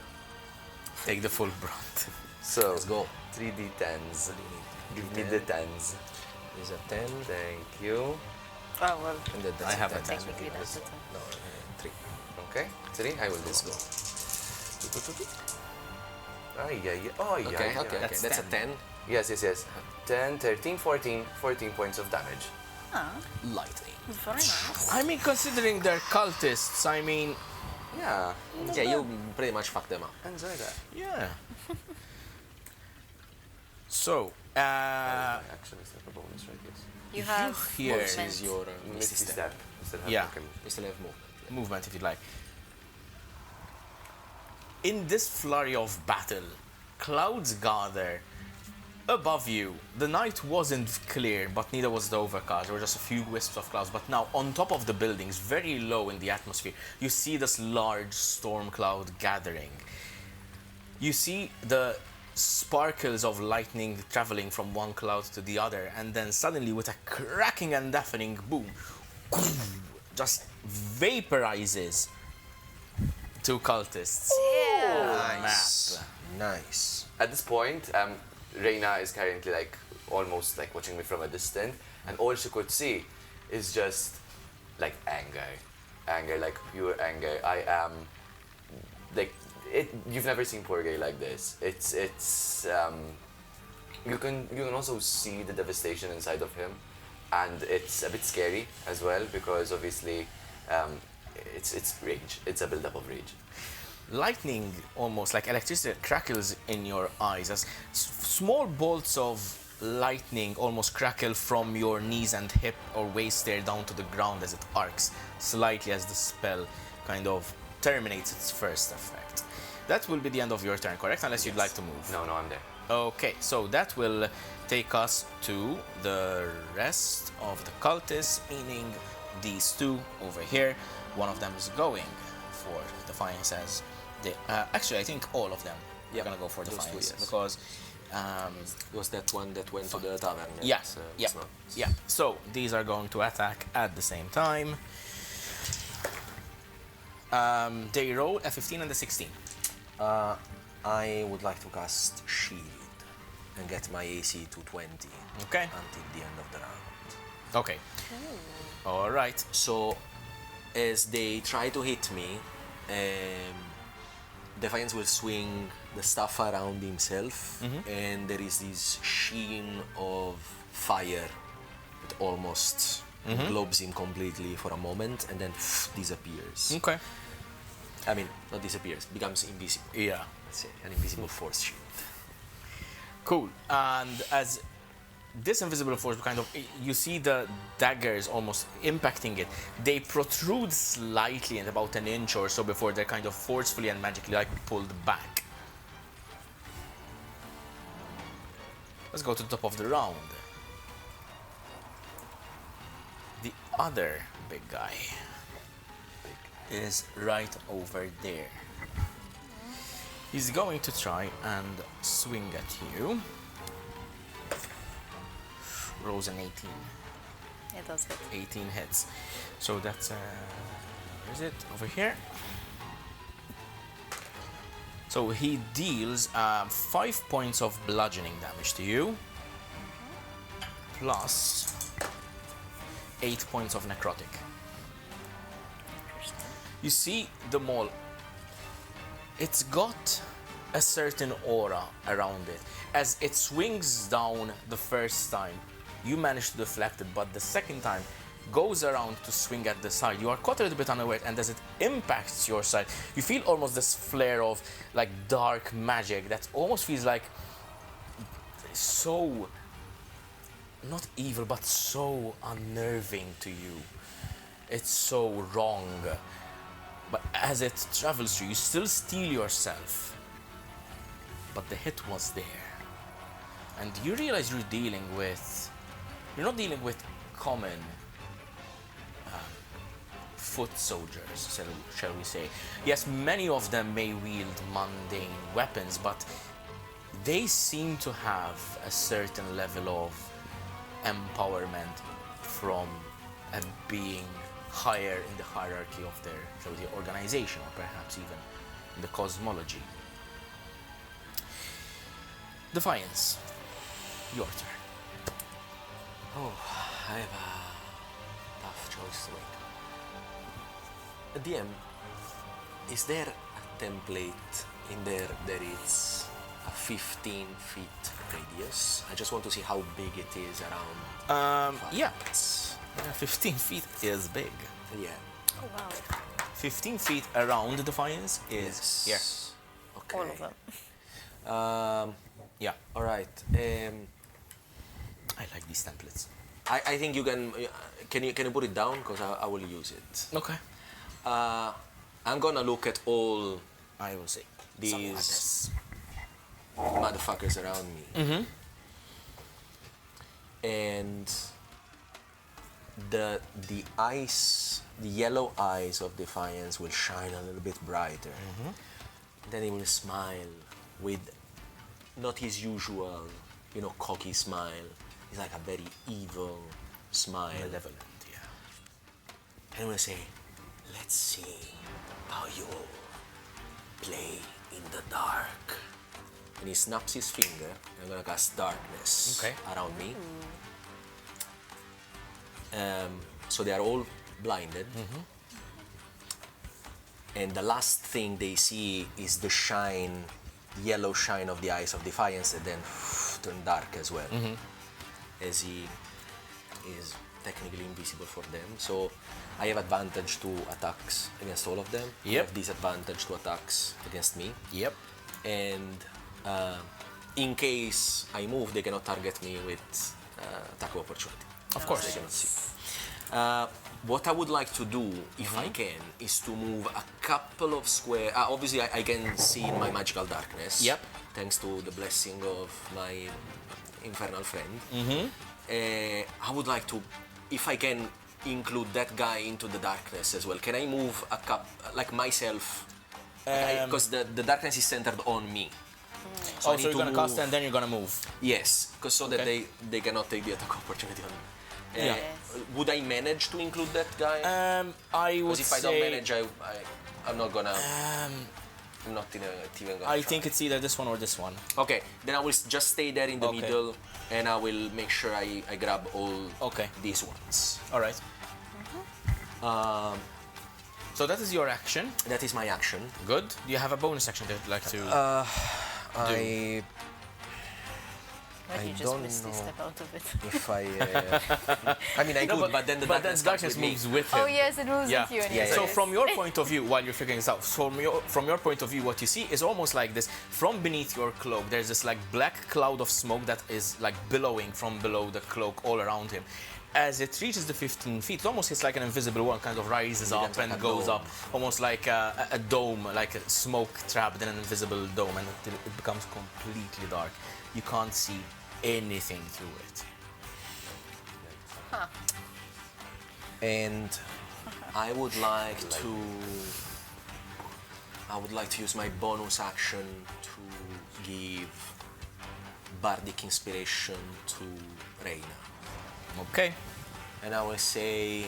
take the full brunt. So, Let's go. 3d10s. Give me the 10s. Is a 10 Thank you. Oh, well, and then I have a 10. technically that's a 10. No, 3. Okay. 3. I will Let's go. Okay. That's a 10. Yes. 10, 13, 14. 14 points of damage. Lightning. Very nice. I mean, considering they're cultists, I mean, Yeah. Yeah, you pretty much fucked them up. Enjoy that. yeah. So, Actually, it's like a bonus, right? Yes. You have here movement. Is your Misty step. Still have Yeah. like a- You still have movement. movement if you'd like. In this flurry of battle, clouds gather above you. The night wasn't clear, but neither was the overcast. There were just a few wisps of clouds. But now, on top of the buildings, very low in the atmosphere, you see this large storm cloud gathering. You see the sparkles of lightning traveling from one cloud to the other, and then suddenly, with a cracking and deafening boom, just vaporizes two cultists. Nice. Nice. At this point, Reyna is currently like almost like watching me from a distance, and all she could see is just like anger, like pure anger. I am like it. You've never seen Por'Gue like this. It's you can also see the devastation inside of him, and it's a bit scary as well because obviously it's rage. It's a build-up of rage. Lightning, almost like electricity, crackles in your eyes as small bolts of lightning almost crackle from your knees and hip or waist there down to the ground as it arcs slightly as the spell kind of terminates its first effect. That will be the end of your turn, correct? Unless you'd like to move. No, I'm there. Okay, so that will take us to the rest of the cultists, meaning these two over here. One of them is going for Defiance as they, actually I think all of them are gonna go for those two, Defiance yes. because Was that one that went to the tavern? yeah, It's, yeah, it's not- yeah. So these are going to attack at the same time. They roll a 15 and a 16. I would like to cast Shield and get my AC to 20 Okay. until the end of the round. Okay. All right. So, as they try to hit me, Defiance will swing the stuff around himself, and there is this sheen of fire that almost globes him completely for a moment and then disappears. Okay. I mean, not disappears, becomes invisible. Yeah. Let's say an invisible force shield. Cool. And as this invisible force kind of, you see the daggers almost impacting it. They protrude slightly in about an inch or so before they're kind of forcefully and magically like pulled back. Let's go to the top of the round. The other big guy is right over there. He's going to try and swing at you. Rolls an 18. It does hit. 18 hits. So that's, where is it? Over here. So he deals 5 points of bludgeoning damage to you. Plus 8 points of necrotic. You see the maul. It's got a certain aura around it. As it swings down the first time, you manage to deflect it, but the second time goes around to swing at the side. You are caught a little bit unaware, and as it impacts your side, you feel almost this flare of like dark magic that almost feels like so, not evil, but so unnerving to you. It's so wrong. But as it travels through, you still steel yourself. But the hit was there. And you realize you're not dealing with common foot soldiers, shall we say. Yes, many of them may wield mundane weapons, but they seem to have a certain level of empowerment from a being higher in the hierarchy of their, shall we say, organization, or perhaps even in the cosmology. Defiance, your turn. Oh, I have a tough choice to make. DM, is there a template in there that is a 15 feet radius? I just want to see how big it is around. Yeah, 15 feet is big. Yeah. Oh wow. 15 feet around Defiance is here. Okay. All of them. Yeah, All right. I like these templates. I think you can. Can you put it down, because I will use it. Okay. I'm gonna look at all I will say these motherfuckers around me. Mm-hmm. And the eyes, the yellow eyes of Defiance will shine a little bit brighter. Mm-hmm. Then he will smile with not his usual, cocky smile. It's like a very evil smile. Malevolent, yeah. And he will say, "Let's see how you play in the dark." And he snaps his finger, and I'm gonna cast darkness around me. So they are all blinded. Mm-hmm. And the last thing they see is the shine, yellow shine of the eyes of Defiance, and then turn dark as well. Mm-hmm. As he is technically invisible for them. So I have advantage to attacks against all of them. Yep. I have disadvantage to attacks against me. Yep. And in case I move, they cannot target me with attack of opportunity. Of course. They cannot see. What I would like to do, if I can, is to move a couple of square. Obviously, I can see in my magical darkness. Yep. Thanks to the blessing of my infernal friend. Mm-hmm. I would like to, if I can, include that guy into the darkness as well. Can I move a like myself? Because the darkness is centered on me. So you're gonna cast and then you're gonna move. Yes, because so that they cannot take the attack opportunity on me. Would I manage to include that guy? I would Because if I don't manage, I'm not gonna. I'm not even gonna. I think it's either this one or this one. Okay, then I will just stay there in the middle, and I will make sure I grab all these ones. All right. So that is your action. That is my action. Good. Do you have a bonus action that you'd like to? But you just misty step out of it. If I mean, I could, but then the darkness moves with him. Oh yes, it moves with you. Yeah. So from your point of view, while you're figuring this out, from your point of view, what you see is almost like this. From beneath your cloak, there's this like black cloud of smoke that is like billowing from below the cloak all around him. As it reaches the 15 feet, it almost hits like an invisible one, kind of rises up and goes up, almost like a dome, like a smoke trapped in an invisible dome, and until it becomes completely dark. You can't see anything through it. Huh. And I would like to use my bonus action to give bardic inspiration to Reyna. Okay. And I will say,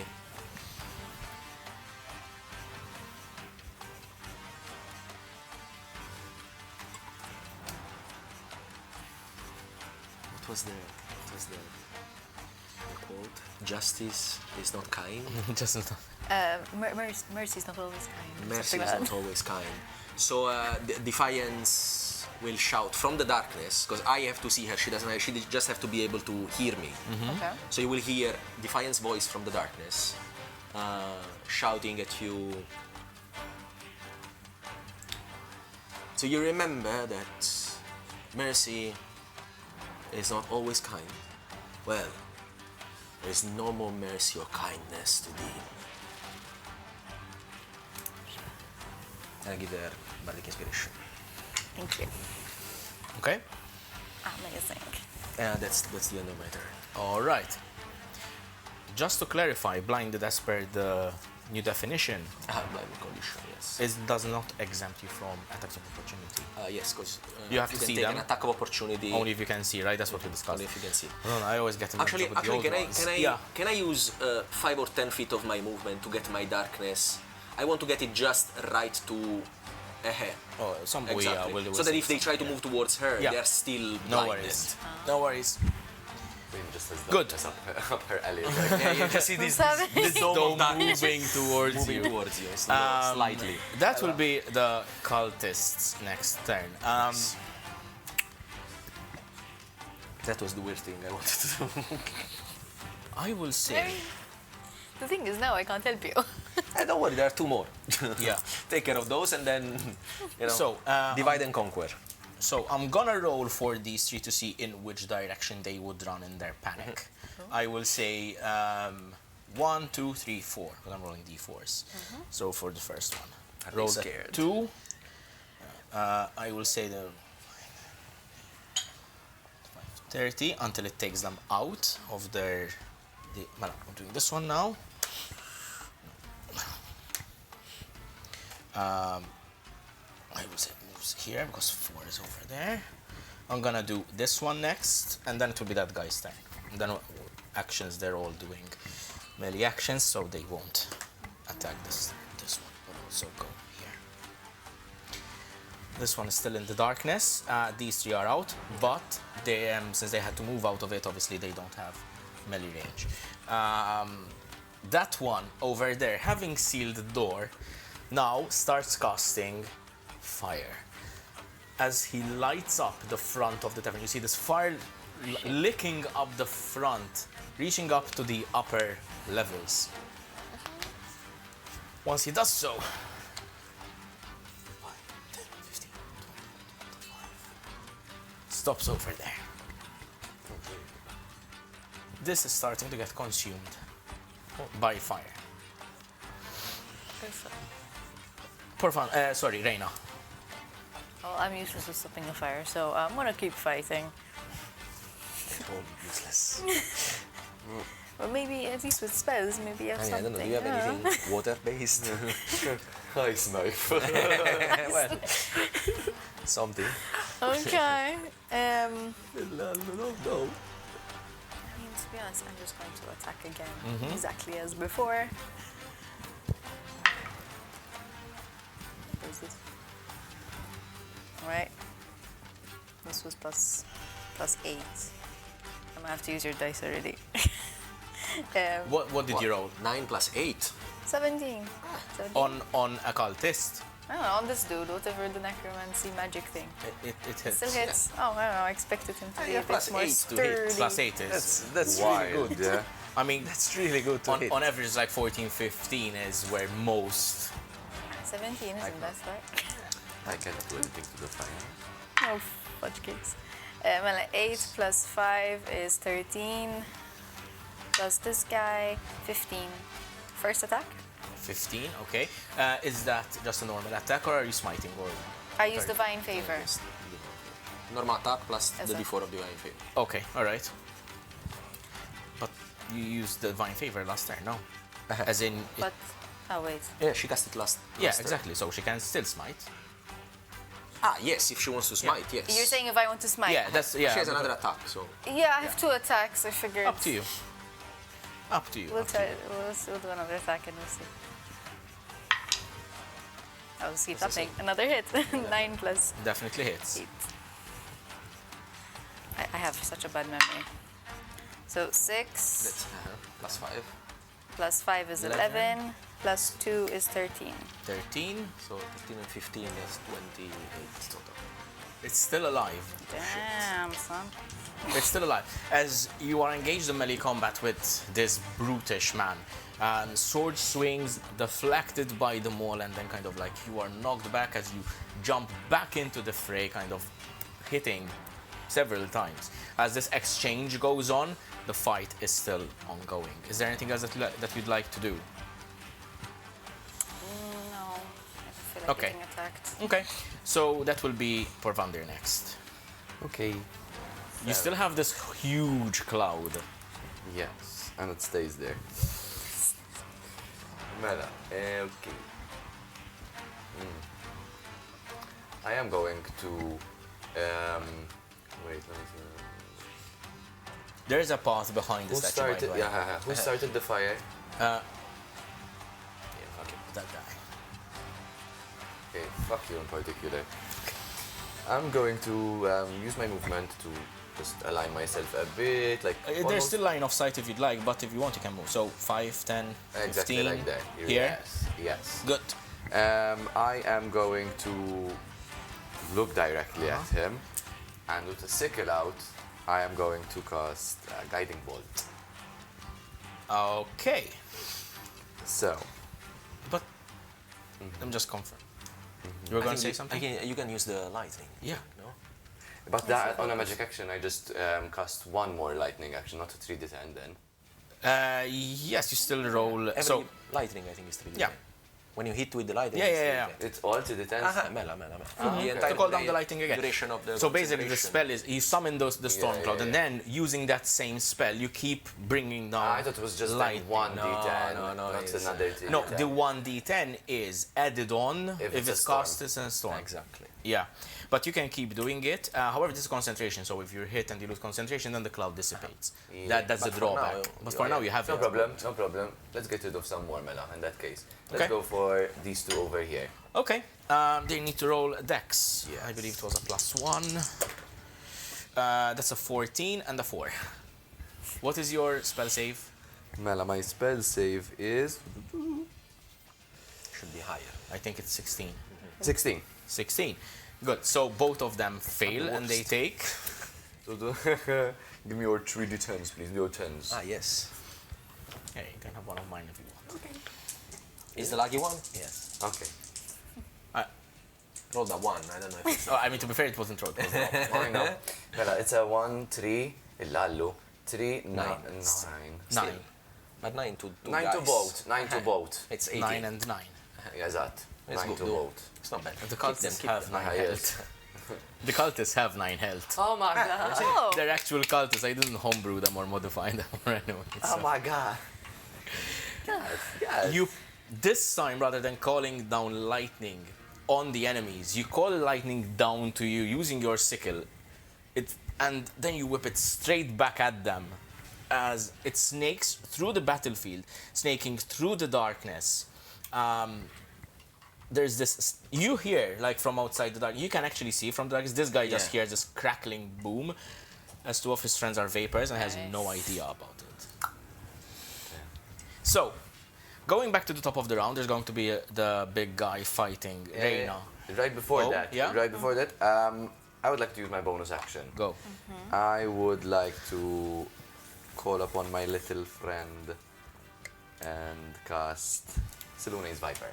what was the quote, justice is not kind. Just Mercy is not always kind. Mercy Something is like not that. always kind. So Defiance will shout from the darkness, because I have to see her. She doesn't. She just have to be able to hear me. Okay. So you will hear Defiance voice from the darkness, shouting at you. So you remember that mercy is not always kind. Well, there is no more mercy or kindness to thee. And I give her bardic inspiration. Thank you. Okay. Amazing. And that's the end of my turn. All right. Just to clarify, blinded as per the new definition, Blind condition, yes. it does not exempt you from attacks of opportunity. Yes, because You have to can see take them. an attack of opportunity. Only if you can see, right? That's what we discussed. Only if you can see. No, I always get in Actually, with the old ones. Yeah. can I use 5 or 10 feet of my movement to get my darkness? I want to get it just right to her. Oh, some way, Exactly. we'll So that if they try to move towards her, Yeah. they're still blinded. No worries. No worries. Queen just has Good. darkness up her alley. Yeah, you just see this This Dome darkness moving towards moving you. towards you Um, slightly. That will be the cultists' next turn. That was the weird thing I wanted to do. I will say, The thing is, now I can't help you. Don't worry, there are 2 more. yeah. Take care of those and then, So, divide and conquer. So I'm gonna roll for these 3 to see in which direction they would run in their panic. I will say 1, 2, 3, 4. Because I'm rolling d4s. So for the first one, Are they roll the scared? 2. I will say the 30 until it takes them out of their. Well, I'm doing this one now. I will say moves here because 4 is over there. I'm gonna do this one next, and then it will be that guy's turn. And then actions, they're all doing melee actions, so they won't attack this one. But also go here. This one is still in the darkness. These 3 are out, but they, since they had to move out of it, obviously they don't have melee range. That one over there, having sealed the door, now starts casting fire. As he lights up the front of the tavern, you see this fire licking up the front, reaching up to the upper levels. Once he does so, 5, 10, 15, 20, 25, stops over there. This is starting to get consumed by fire. Sorry, Reyna. Well, I'm useless with stopping the fire, so I'm gonna keep fighting. Totally useless. Or maybe at least with spells, maybe you have I something. don't know, do you have anything water-based? Nice knife. Well, something. Okay. No. I mean, to be honest, I'm just going to attack again, exactly as before. What is this? Alright. This was plus 8. I'm gonna have to use your dice already. What did you roll? 9 plus 8. 17. 17. On a cultist? I don't know, on this dude, whatever the necromancy magic thing. It It hits. still hits. Oh, I don't know, I expected him to be yeah, a bit plus more 8 to sturdy. hit. Plus 8 is. That's Wild, really good. yeah. I mean, That's really good to hit. on average, like 14, 15 is where most. 17, isn't that right? I cannot do anything to the fire. No fudge cakes. Well, 8 plus 5 is 13. Plus this guy, 15. First attack. 15, okay. Is that just a normal attack or are you smiting? Or I use Divine Favor. Normal attack plus As the a- d4 of divine favor. Okay, alright. But you used the Divine Favor last turn, no? As in. But, oh wait. Yeah, she cast it last. Yeah, last turn. exactly. So she can still smite. Yes, if she wants to smite, yes. You're saying if I want to smite? Yeah, that's. Yeah. She has another attack, so. Yeah, I have 2 attacks. I figured. Up to you. Up to you. We'll up to try. you. We'll do another attack and we'll see. I'll see something. Another hit. 9 plus Definitely hits. 8. I have such a bad memory. So 6 That's plus 5. plus 5 is 11, plus 2 is 13. 13. So 15 and 15, that's 28 total. It's still alive. Damn, son. It's still alive. As you are engaged in melee combat with this brutish man, sword swings deflected by the maul, and then kind of like you are knocked back as you jump back into the fray, kind of hitting several times. As this exchange goes on, the fight is still ongoing. Is there anything else that you'd like to do? No, I don't feel like Okay. getting attacked. Okay, so that will be Porvander next. Okay. You still have this huge cloud. Yes, and it stays there. Mela, okay. I am going to. Wait, let me see. There is a path behind Who this statue, by the started? way. Yeah, who started the fire? Yeah, fuck it, that guy. Okay, fuck you in particular. I'm going to use my movement to just align myself a bit, like. There's almost- still line of sight if you'd like, but if you want, you can move. So 5, 10, 15. Exactly like that. Here? Yes, yes. Good. I am going to look directly at him, and with the sickle out, I am going to cast Guiding Bolt. Okay. So, But let me just confirm. You were going to say something? You can use the lightning. Yeah. No? but that on a magic action, I just cast one more lightning action, not a 3d10 then. Yes, you still roll. Every So, lightning, I think, is 3D10. Yeah. When you hit with the lightning, Yeah, it's yeah, 3D10. It's all 3d10. Mela. to call down the lighting again. Duration of the So basically, the concentration. spell is you summon the storm Yeah, cloud, yeah, and yeah. then using that same spell, you keep bringing down. I thought it was just light. like one No, d10, no, not it's, another d10. No, the 1d10 is added on If if it's a it's storm. cast as a storm. Exactly. Yeah, but you can keep doing it. However, this is concentration, so if you're hit and you lose concentration, then the cloud dissipates. Yeah. That's the But for drawback. now, But for now, you have no it. problem, no problem. Let's get rid of some more Mela in that case. Let's Okay. go for these two over here. Okay, they need to roll Dex. Yeah, I believe it was a +1. That's a 14 and a 4. What is your spell save? Mela, my spell save is Should be higher. I think it's 16. 16. 16. Good. So both of them fail and they take. So give me your 3d10s, please. Your 10s. Ah, yes. Yeah, you can have one of mine if you want. Is the lucky one? Yes. Okay. Roll the 1. I don't know if it's... Oh, I mean, to be fair, it wasn't rolled. It was rolled. I know. Mela, it's a 1, 3, Lallo, 3, 9, 9. 9. But 9 to 2 9 guys. to both. 9 to both. It's 18. 9 and 9. Yeah, that. It's 9 good. to Do. both. It's not bad. The Keep cultists them, have keep 9 Ah, health. The cultists have 9 health. Oh my god. Oh, They're actual cultists. I didn't homebrew them or modify them or anything. Oh my god. Yes. You, this time, rather than calling down lightning on the enemies, you call lightning down to you using your sickle, and then you whip it straight back at them as it snakes through the battlefield, snaking through the darkness. There's this, you hear, like from outside the dark, you can actually see from the darkness, this guy just hears this crackling boom, as two of his friends are vapors and has no idea about it. So, going back to the top of the round, there's going to be the big guy fighting Reyna. Right before Oh, that. yeah? Right before that. I would like to use my bonus action. Go. I would like to call upon my little friend and cast Selune's Viper.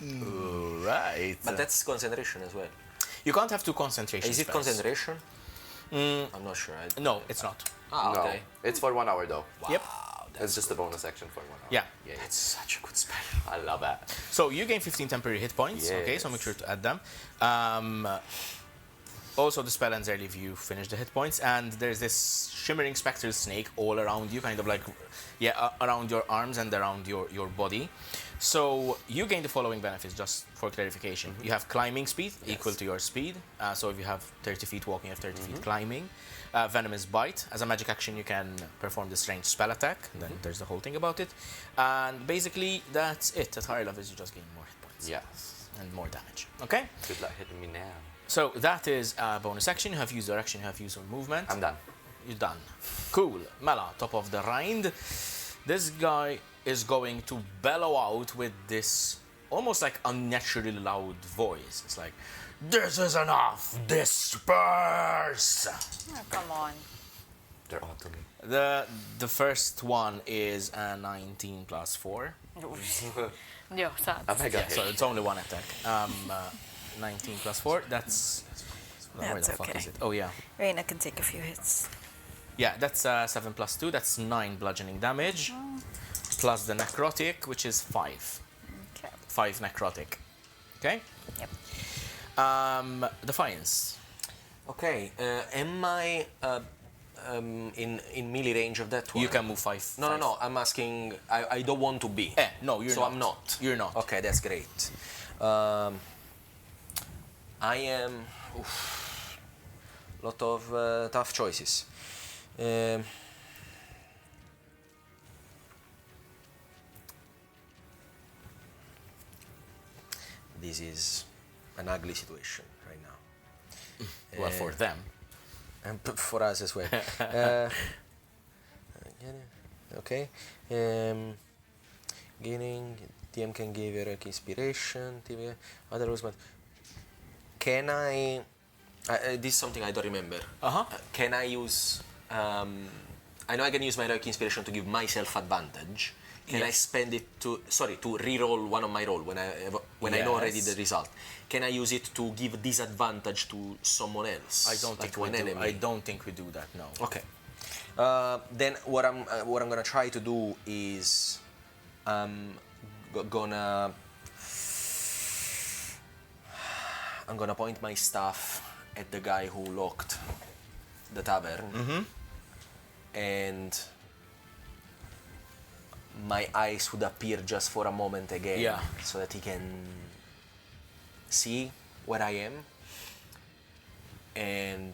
Right. But that's concentration as well. You can't have two concentration Is it spells. concentration? I'm not sure. No, it's not. Ah, okay. No, it's for 1 hour though. Yep. It's just a bonus action for 1 hour. Yeah. That's such a good spell. I love it. So you gain 15 temporary hit points. Okay, so Yes. make sure to add them. Also, the spell ends early if you finish the hit points, and there's this shimmering spectral snake all around you, kind of like, around your arms and around your body. So you gain the following benefits, just for clarification. You have climbing speed equal to your speed. So if you have 30 feet walking, you have 30 feet climbing. Venomous bite. As a magic action, you can perform this ranged spell attack. Then there's the whole thing about it. And basically, that's it. At higher levels, you just gain more hit points. Yes. And more damage. Okay? Good luck hitting me now. So that is a bonus action. You have used your action, you have used your movement. I'm done. you're done. Cool. Mela, top of the rind. This guy is going to bellow out with this almost like unnaturally loud voice. It's like, this is enough! Disperse! Oh, come on. They're odd to me. The first one is a 19 plus 4. Yo, sad. A mega Yeah, so it's only one attack. 19 plus 4, that's... where That's the fuck okay. is it? Oh, yeah. Reyna can take a few hits. Yeah, that's 7 plus 2, that's 9 bludgeoning damage. Plus the necrotic, which is 5. Okay. 5 necrotic. Okay? Yep. Defiance. Okay, am I in melee range of that one? You can move 5. No. I'm asking. I don't want to be. No, you're so not. I'm not. You're not. Okay, that's great. I am. Lot of tough choices. This is an ugly situation right now. Well, for them. And for us as well. Okay. Gaining. DM can give you inspiration. Other rules, but can I? This is something I don't remember. Can I use? I know I can use my heroic inspiration to give myself advantage. Can I spend it to re-roll one of my roll when I know already the result? Can I use it to give disadvantage to someone else? I don't think we do. I don't think we do that. No. Okay. Then what I'm gonna try to do is I'm gonna point my staff at the guy who locked the tavern, and my eyes would appear just for a moment again, Yeah. so that he can see where I am, and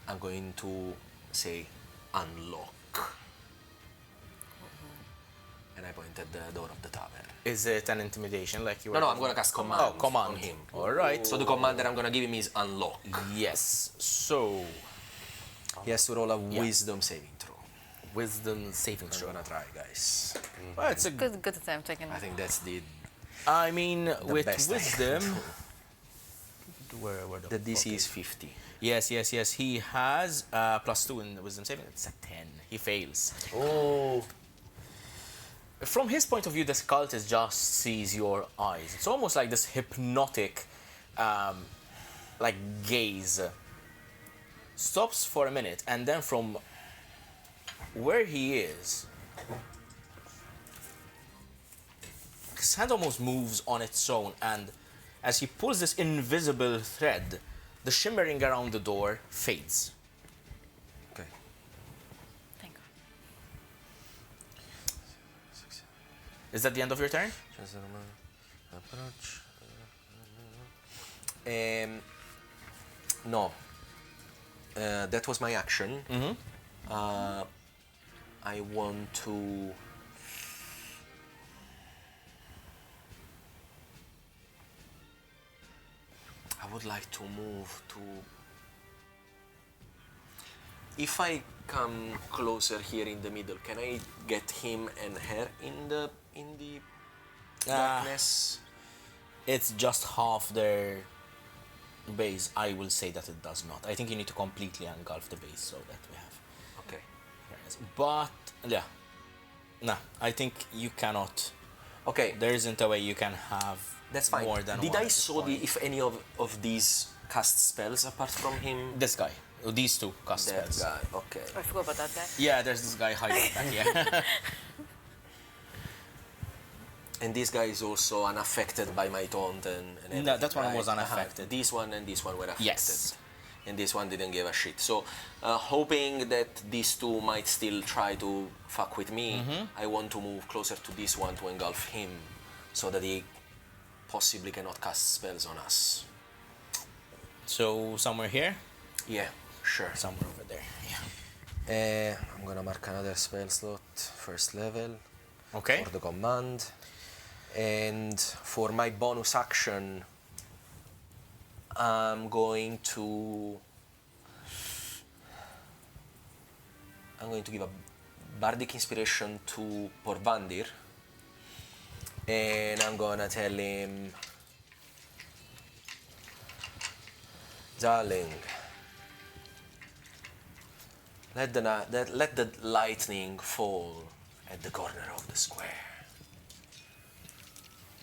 I'm going to say unlock, and I point at the door of the tavern. Is it an intimidation like you were? No, I'm gonna cast command. Oh, command on him. All right. So the command that I'm gonna give him is unlock. Yes. So, He has to roll a wisdom saving throw. wisdom saving I'm throw. gonna try, guys. Well, it's a Good attempt. I I think that's the I mean, with best I can wisdom. do. Where The fuck DC is- is 50. Yes. He has +2 in the wisdom saving. It's a 10. He fails. Oh. From his point of view, this cultist just sees your eyes. It's almost like this hypnotic, like gaze. Stops for a minute, and then from where he is, his hand almost moves on its own, and as he pulls this invisible thread, the shimmering around the door fades. Okay. Thank God. Is that the end of your turn? Approach. No. That was my action. I want to. I would like to move to. If I come closer here in the middle, can I get him and her in the darkness? It's just half their base. I will say that it does not. I think you need to completely engulf the base so that we have. Okay. But yeah, no, I think you cannot. Okay. There isn't a way you can have. That's fine. More than Did one I at this saw point. if any of these cast spells apart from him? This guy, these two cast That spells. guy. Okay. I forgot about that guy. Yeah, there's this guy hiding back here. And this guy is also unaffected by my taunt and everything, No, that one right? was unaffected. This one and this one were affected. Yes. And this one didn't give a shit. So, hoping that these two might still try to fuck with me, I want to move closer to this one to engulf him, so that he possibly cannot cast spells on us. So somewhere here, Yeah, sure. somewhere over there. Yeah. I'm gonna mark another spell slot, first level, Okay. for the command. And for my bonus action, I'm going to I'm going to give a bardic inspiration to Porvandir. And I'm gonna tell him, darling, let the lightning fall at the corner of the square.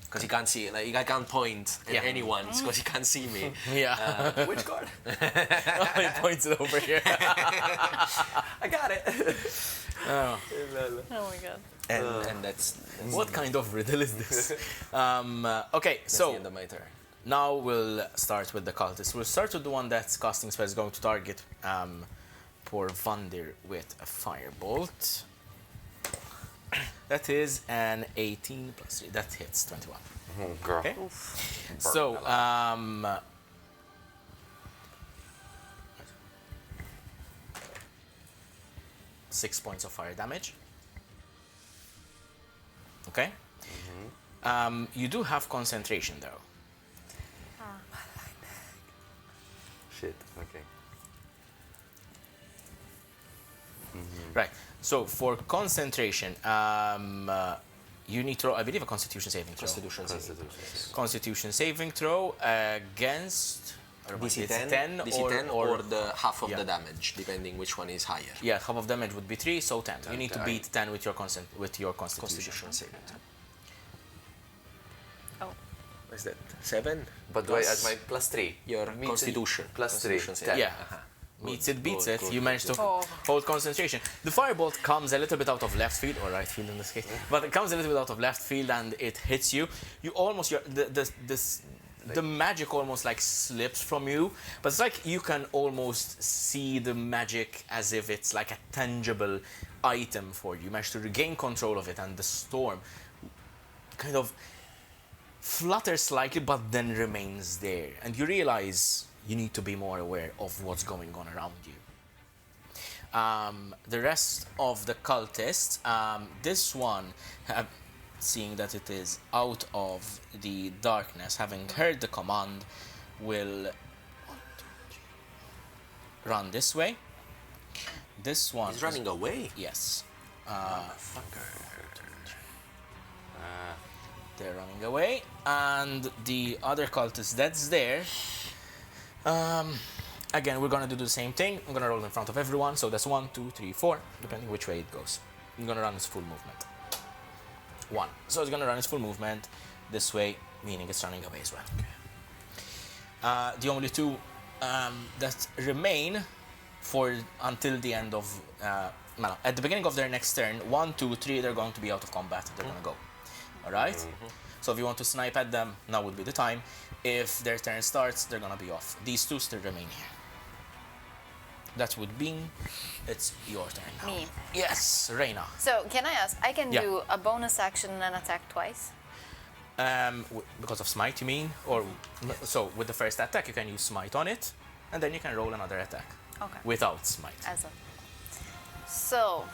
Because he can't see, like I can't point at anyone because he can't see me. Yeah. Which card? He points it over here. I got it. Oh. Oh my god. And that's What kind of riddle is this? Okay, the so end of my turn. now we'll start with the cultist. We'll start with the one that's casting spell is going to target Porvandir with a firebolt. That is an 18 plus 3. That hits 21. Girl. Okay. So, 6 points of fire damage. Okay. You do have concentration though. Shit, okay. Right. So for concentration, you need to roll, I believe, a Constitution saving throw. Constitution saving throw against DC 10, 10 DC 10 or the half of yeah. the damage, depending which one is higher. Yeah, half of damage would be 3, so 10. You need to 10. beat 10 with your Constitution. Constitution saving throw. Oh. What is that? 7? But do I add my +3? Your Meets it- Constitution. +3. Constitution 10. Yeah. Uh-huh. Meets it, beats good, it. good, You managed to Oh. hold concentration. The firebolt comes a little bit out of left field, or right field in this case, but it comes a little bit out of left field and it hits you. You almost, the magic almost like slips from you, but it's like you can almost see the magic as if it's like a tangible item for you. You manage to regain control of it, and the storm kind of flutters slightly, but then remains there. And you realize you need to be more aware of what's going on around you. The rest of the cultists, this one, seeing that it is out of the darkness, having heard the command, will run this way. This one He's running away. Yes. Motherfucker. They're running away, and the other cultist that's there. Again, we're gonna do the same thing. I'm gonna roll in front of everyone, so that's 1, 2, 3, 4, depending which way it goes. I'm gonna run its full movement. 1. So it's gonna run its full movement this way, meaning it's running away as well. The only two that remain until the end of at the beginning of their next turn, 1, 2, 3, they're going to be out of combat. They're gonna go. All right. So if you want to snipe at them, now would be the time. If their turn starts, they're gonna be off. These two still remain here. That would be. It's your turn now. Me. Yes, Reyna. So can I ask? I can Yeah. do a bonus action and attack twice. Because of smite, you mean? Or so with the first attack, you can use smite on it, and then you can roll another attack Okay. without smite. As a. So.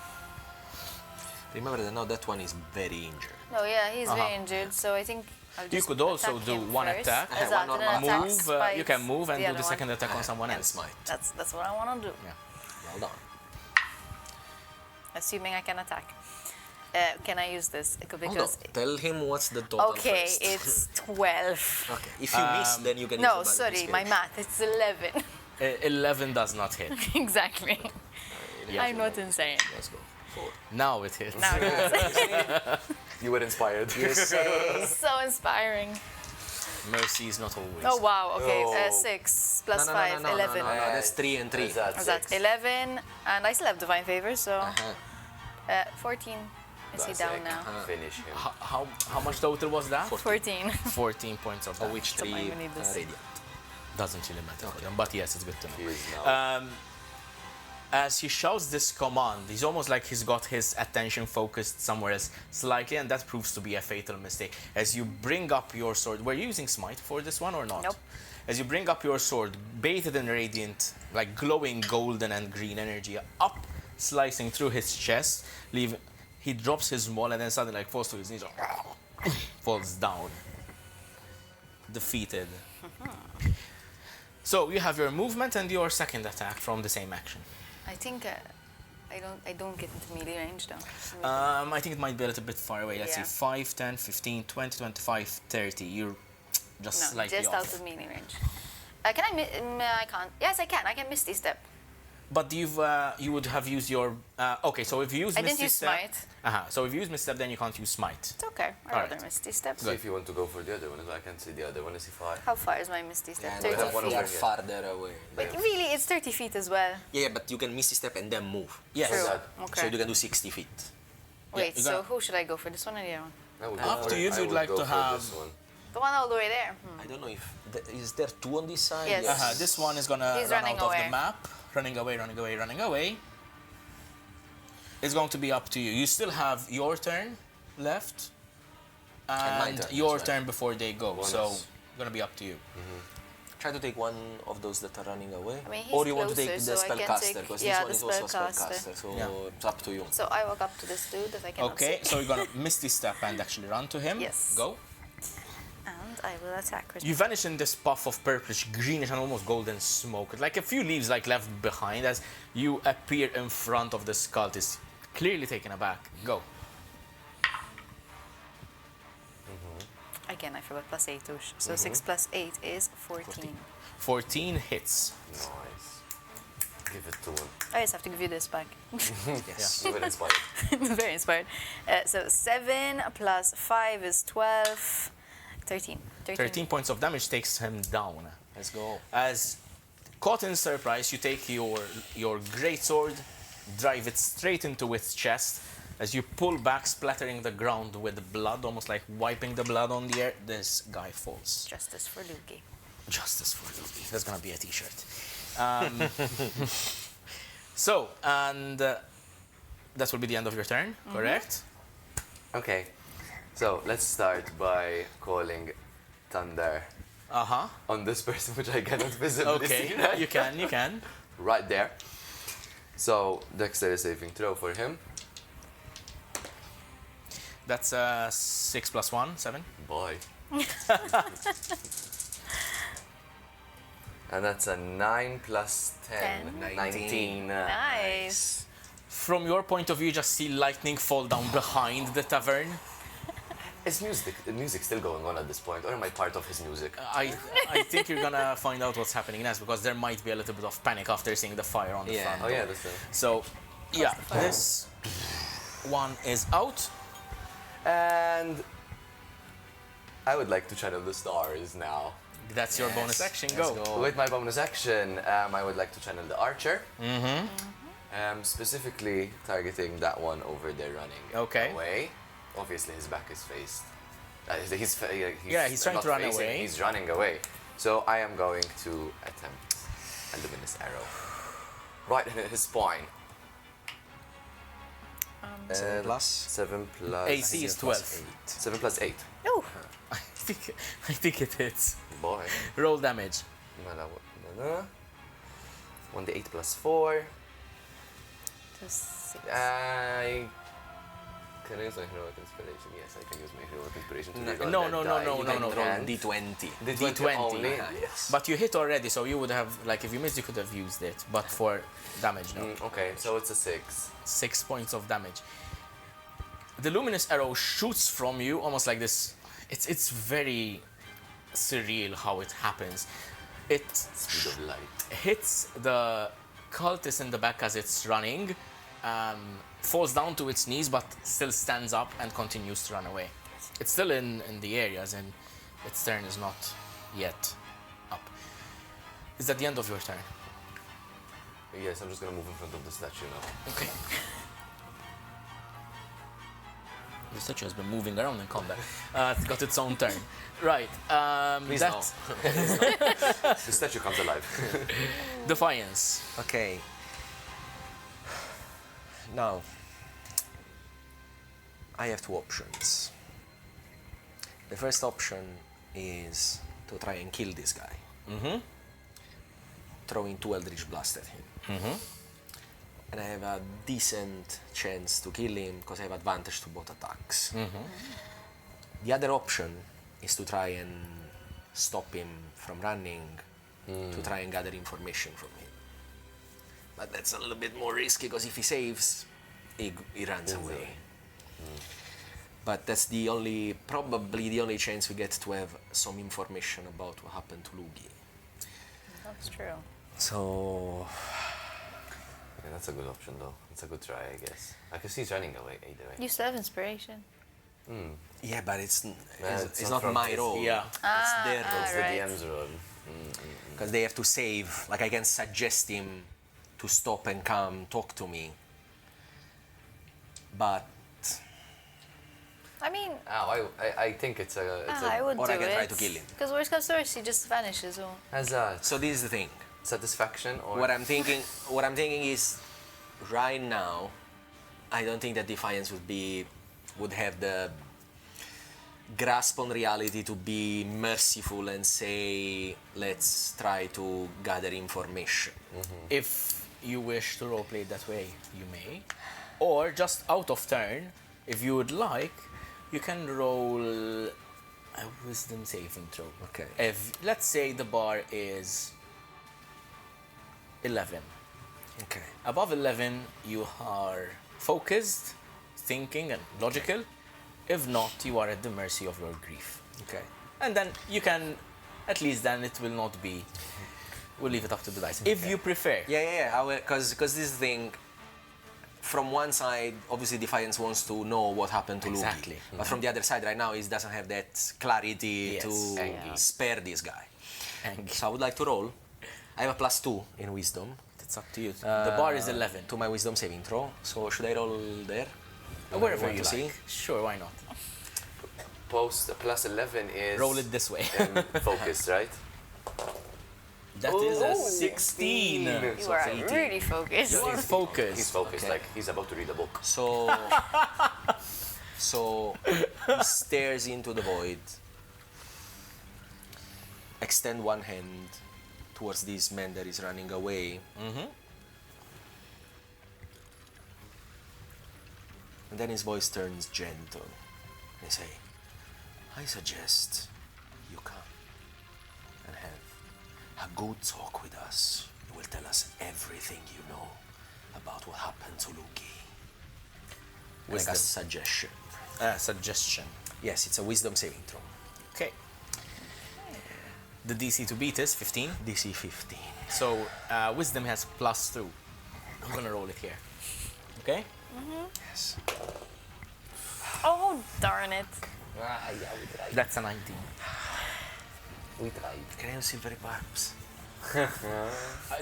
Remember that now that one is very injured. No, yeah, he's Uh-huh. very injured. So I think I'll You just could also attack do him one first. attack, Exactly, one and normal then attack move. You spite can move and do other the second one. attack on someone And else. smite. That's what I want to do. Yeah. Well done. Assuming I can attack. Can I use this? Hold Because on. Tell him what's the total okay, first. it's 12. Okay. If you miss, then you can use No, the bardic sorry, my inspiration. math. It's 11. 11 does not hit. Exactly. Yeah. I'm not insane. Let's go. 4. Now it hits. Now it's You were inspired. so inspiring. Mercy is not always. Oh wow. Okay, Oh. 6 plus 5, 11. No, that's 3 and 3. Is that 11? And I still have divine favor, so Uh-huh. 14. Is he That's down it. now? Finish him. How much total was that? 14. 14 points of Of damage. which So 3 I'm gonna need this. radiant. Doesn't really matter for them, but yes, it's good to know. He is now. As he shouts this command, he's almost like he's got his attention focused somewhere else slightly, and that proves to be a fatal mistake. As you bring up your sword, were you using smite for this one or not? Nope. As you bring up your sword, bathed in radiant, like glowing golden and green energy, up, slicing through his chest, he drops his maul and then suddenly like falls to his knees, falls down, defeated. So you have your movement and your second attack from the same action. I think I don't get into melee range though. I think it might be a little bit far away. Let's see, Yeah. 5, 10, 15, 20, 25, 30. You're just No, slightly just off. out of melee range. Can I can't. Yes, I can. I can Misty Step. But you would have used your... okay, so if you use I didn't Misty use Step... Smite. So if you use Misty Step, then you can't use Smite. It's okay. I'd All rather right. Misty Step. See if you want to go for the other one. I can't see the other one. Is he far? How far is my Misty Step? And 30 we have one feet. they over are here. farther away. But really, it's 30 feet as well. Yeah, but you can Misty Step and then move. Yes. True. that? Okay. So you can do 60 feet. Wait, you so gotta- who should I go for? This one or the other one? I would Up go to for you it. if I you'd would like go to for have- this one. The one all the way there. I don't know if... Is there two on this side? Yes. This one is gonna He's run running out of the away. map. Running away, running away, running away. It's going to be up to you. You still have your turn left. my And turn as your well. turn before they go. Bonus. So, it's gonna be up to you. Try to take one of those that are running away. I mean, he's or you want to take closer, the so I can spellcaster, take- because yeah, this the one is also a spellcaster. spellcaster, so Yeah. it's up to you. So I walk up to this dude that I cannot Okay, see. so you're gonna Misty Step and actually run to him. Yes. Go. And I will attack with You vanish in this puff of purplish, greenish, and almost golden smoke. Like a few leaves like left behind as you appear in front of this cultist, clearly taken aback. Go. Again, I forgot plus 8 too. So 6 plus 8 is 14. 14 hits. Nice. Give it to him. I just have to give you this back. Yes. You will inspire. Very inspired. So 7 plus 5 is 12. 13. 13 points of damage takes him down. Let's go. As caught in surprise, you take your greatsword, drive it straight into its chest. As you pull back, splattering the ground with blood, almost like wiping the blood on the air, this guy falls. Justice for Lugii. Justice for Lugii. That's gonna be a t-shirt. So, and that will be the end of your turn, correct? Okay. So let's start by calling thunder Uh-huh. on this person, which I cannot visibly Okay, see. you can, you can. Right there. So dexterity saving throw for him. That's 6 plus 1, 7. Boy. And that's a 9 plus 10. 10. 19. Nice. From your point of view, you just see lightning fall down behind the tavern. Is the music still going on at this point, or am I part of his music? I think you're gonna find out what's happening next because there might be a little bit of panic after seeing the fire on the Yeah. front Oh door. yeah, that's it. So, yeah, this one is out. And I would like to channel the stars now. That's your Yes, bonus action. let's Go. go. With my bonus action, I would like to channel the archer. Specifically targeting that one over there running Okay. away. Obviously, his back is faced. He's trying not to run facing, away. He's running away. So I am going to attempt a luminous arrow right in his spine. 7 plus? 7 plus AC is 12. 7 plus 8. Oh, I think it hits. Boy. Roll damage. 1d8 plus 4. just 6. Can I use my heroic inspiration? Yes, I can use my heroic inspiration to No, reroll no, that no, die. no, You no, can no, Roll grant D20. D20. only. Yes. But you hit already, so you would have, like, if you missed, you could have used it. But for damage, no. Okay, so it's a 6. 6 points of damage. The luminous arrow shoots from you, almost like this. It's very surreal how it happens. It Speed of light. hits the cultist in the back as it's running, falls down to its knees, but still stands up and continues to run away. It's still in the areas, and its turn is not yet up. Is that the end of your turn? Yes, I'm just gonna move in front of the statue now. Okay. The statue has been moving around in combat. It's got its own turn. Right. Please that The statue comes alive. Defiance. Okay. Now, I have two options. The first option is to try and kill this guy. Throwing 2 Eldritch Blast at him. And I have a decent chance to kill him because I have advantage to both attacks. The other option is to try and stop him from running, to try and gather information from him. But that's a little bit more risky because if he saves, he runs away. But that's probably the only chance we get to have some information about what happened to Lugii. That's true. So, Yeah, that's a good option though. It's a good try, I guess. I can see he's running away either way. You still have inspiration. yeah, but it's it's not not my from role. Yeah. It's their role. It's right. the DM's role. Because they have to save. Like, I can suggest him to stop and come talk to me. But, I mean, I think it's a. I would or do I can it. try to kill him. Because worst comes to worst, he just vanishes. Or Has a so this is the thing. satisfaction or. What I'm thinking is, right now, I don't think that Defiance would have the grasp on reality to be merciful and say, let's try to gather information. If you wish to roleplay it that way, you may. Or just out of turn, if you would like, you can roll a wisdom saving throw. Okay. If, let's say the bar is 11. Okay. Above 11, you are focused, thinking, and logical. If not, you are at the mercy of your grief. Okay. And then you can, at least then it will not be, we'll leave it up to the dice. If you prefer. Yeah. Because this is the thing. From one side, obviously Defiance wants to know what happened to Exactly. Lugii. But from the other side, right now, he doesn't have that clarity Yes. to Angry. spare this guy. And So I would like to roll. I have a +2 in wisdom. it's up to you. The bar is 11. To my wisdom saving throw. So should I roll there? Wherever want you to like. Sure, why not? Post +11 is. Roll it this way. Focus, right? That is a Oh, 16. you are really focused. You are focused. He's focused, Okay. like he's about to read a book. So he stares into the void. Extend one hand towards this man that is running away. And then his voice turns gentle. They say, I suggest you come and have a good talk with us. You will tell us everything you know about what happened to Lugii. Like a Wisdom. suggestion. Suggestion. Yes, it's a wisdom saving throw. Okay. The DC to beat is 15. DC 15. So wisdom has +2. I'm gonna roll it here. Okay? Yes. Oh, darn it. That's a 19. We tried. Can I have silvery barbs?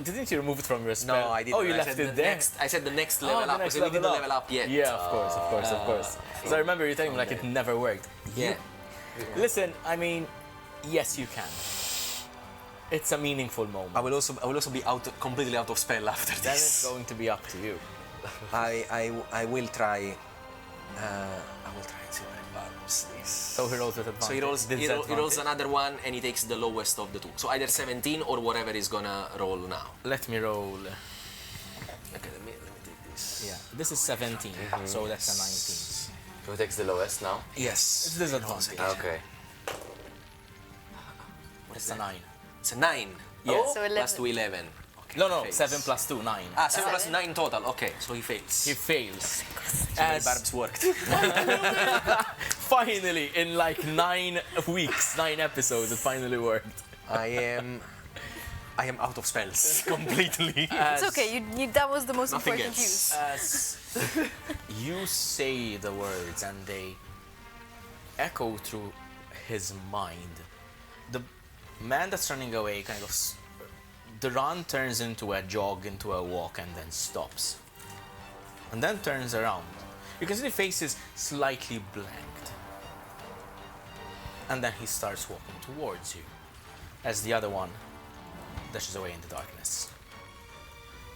Didn't you remove it from your spell? No, I didn't. Oh, you I left said it the there. I said the next level Oh, the up next because we didn't level level up yet. Yeah, of course. So I remember you telling me like it never worked. Yeah. Listen, I mean, yes, you can. It's a meaningful moment. I will also be completely out of spell after Then it's this. going to be up to you. I will try. I will try silvery barbs. This. So he rolls with advantage. So he rolls Disadvantage. another one and he takes the lowest of the two. So either 17 or whatever he's gonna roll now. Let me roll. Okay, let me take this. Yeah, this is 17, so that's a 19. Who takes the lowest now? Yes. It's disadvantage. Okay. It's a 9. It's a 9. Yeah. So Plus 11. 2, 11. Okay, No, fails. 7 plus 2, 9. 7 plus 9 total. Okay, so he fails. He fails. Silvery As barbs worked. finally, in like 9 weeks, 9 episodes, it finally worked. I am out of spells completely. It's okay. That was the most Nothing important else. use. As you say the words and they echo through his mind, the man that's running away kind of the run turns into a jog, into a walk, and then stops, and then turns around. You can see the face is slightly blanked, and then he starts walking towards you as the other one dashes away in the darkness.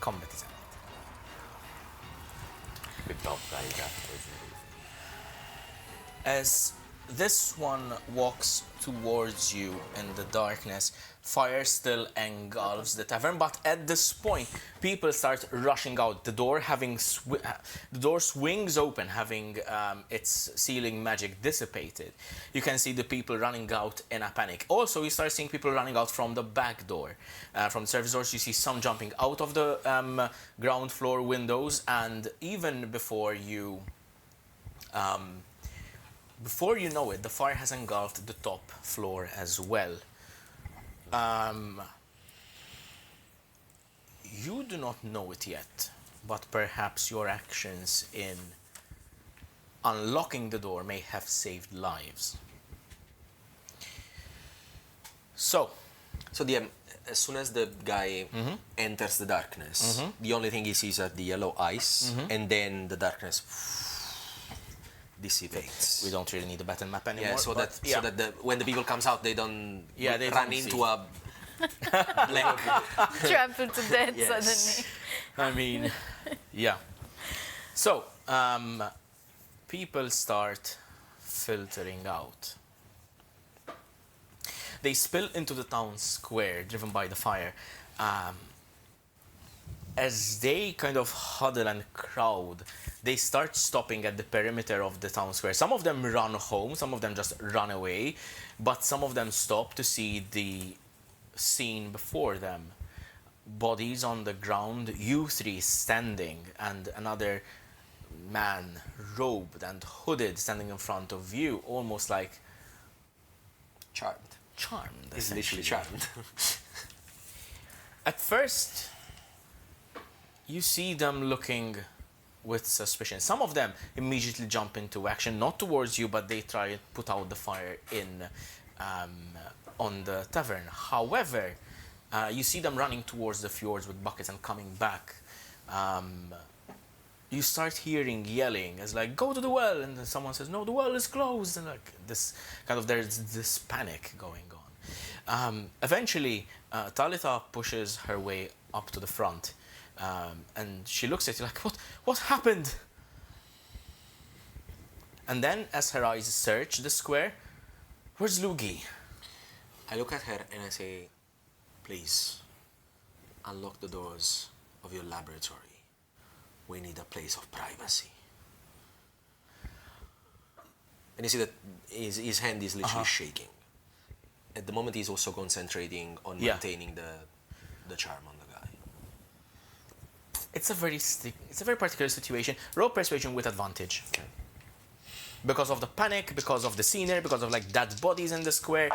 Combat is ended. Good job, guys. As This one walks towards you in the darkness. Fire still engulfs the tavern, but at this point, people start rushing out. The door swings open, having its sealing magic dissipated. You can see the people running out in a panic. Also, you start seeing people running out from the back door. From the service doors, you see some jumping out of the ground floor windows, and even before you know it, the fire has engulfed the top floor as well. You do not know it yet, but perhaps your actions in unlocking the door may have saved lives. So, as soon as the guy enters the darkness, the only thing he sees are the yellow eyes, and then the darkness dissipates. we don't really need a battle map anymore. Yeah, so that when the people comes out, they don't they run don't into see. a black. Trampled to death Yes. suddenly. I mean, yeah. So, people start filtering out. They spill into the town square, driven by the fire. As they kind of huddle and crowd, they start stopping at the perimeter of the town square. Some of them run home, some of them just run away, but some of them stop to see the scene before them. Bodies on the ground, you three standing, and another man, robed and hooded, standing in front of you, almost like Charmed. charmed. He's literally essentially. charmed. At first, you see them looking with suspicion. Some of them immediately jump into action, not towards you, but they try to put out the fire on the tavern. However, you see them running towards the fjords with buckets and coming back. You start hearing yelling as like, go to the well, and then someone says, no, the well is closed, and like this kind of, there's this panic going on. Eventually, Talitha pushes her way up to the front, and she looks at you like, what happened? And then, as her eyes search the square, where's Lugii? I look at her and I say, please, unlock the doors of your laboratory. We need a place of privacy. And you see that his hand is literally shaking. At the moment, he's also concentrating on maintaining the charm on the guy. It's a very particular situation. Roll persuasion with advantage. Okay. Because of the panic, because of the scenery, because of like dead bodies in the square,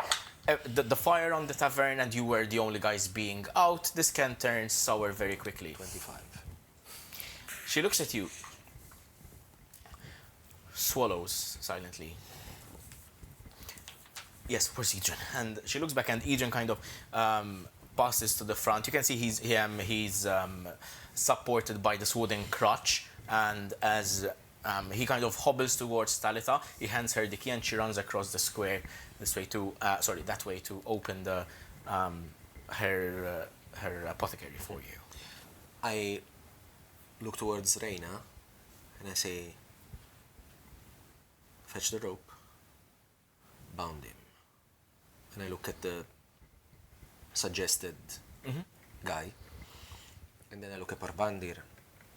the fire on the tavern, and you were the only guys being out. This can turn sour very quickly. 25. She looks at you, swallows silently. Yes, where's Edran? And she looks back, and Edran kind of passes to the front. You can see he's supported by this wooden crutch, and as he kind of hobbles towards Talitha, he hands her the key, and she runs across the square that way to open the her apothecary for you. I look towards Reyna and I say, fetch the rope, bound him. And I look at the suggested guy, and then I look at Parvandir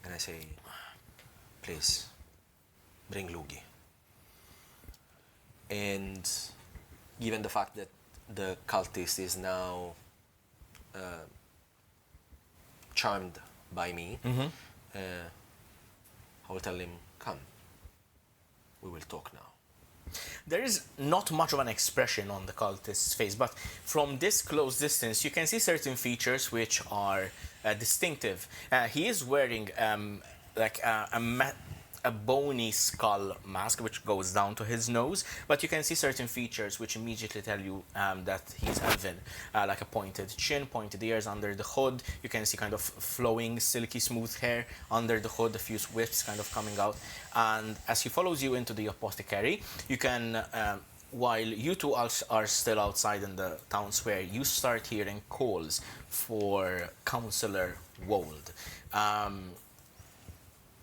and I say, please, bring Lugii. And given the fact that the cultist is now charmed by me, I will tell him, come, we will talk now. There is not much of an expression on the cultist's face, but from this close distance, you can see certain features which are distinctive. He is wearing a bony skull mask which goes down to his nose, but you can see certain features which immediately tell you that he's elven, like a pointed chin, pointed ears under the hood. You can see kind of flowing, silky smooth hair under the hood, a few wisps kind of coming out. And as he follows you into the apothecary, you can, while you two are still outside in the town square, you start hearing calls for Councillor Wold.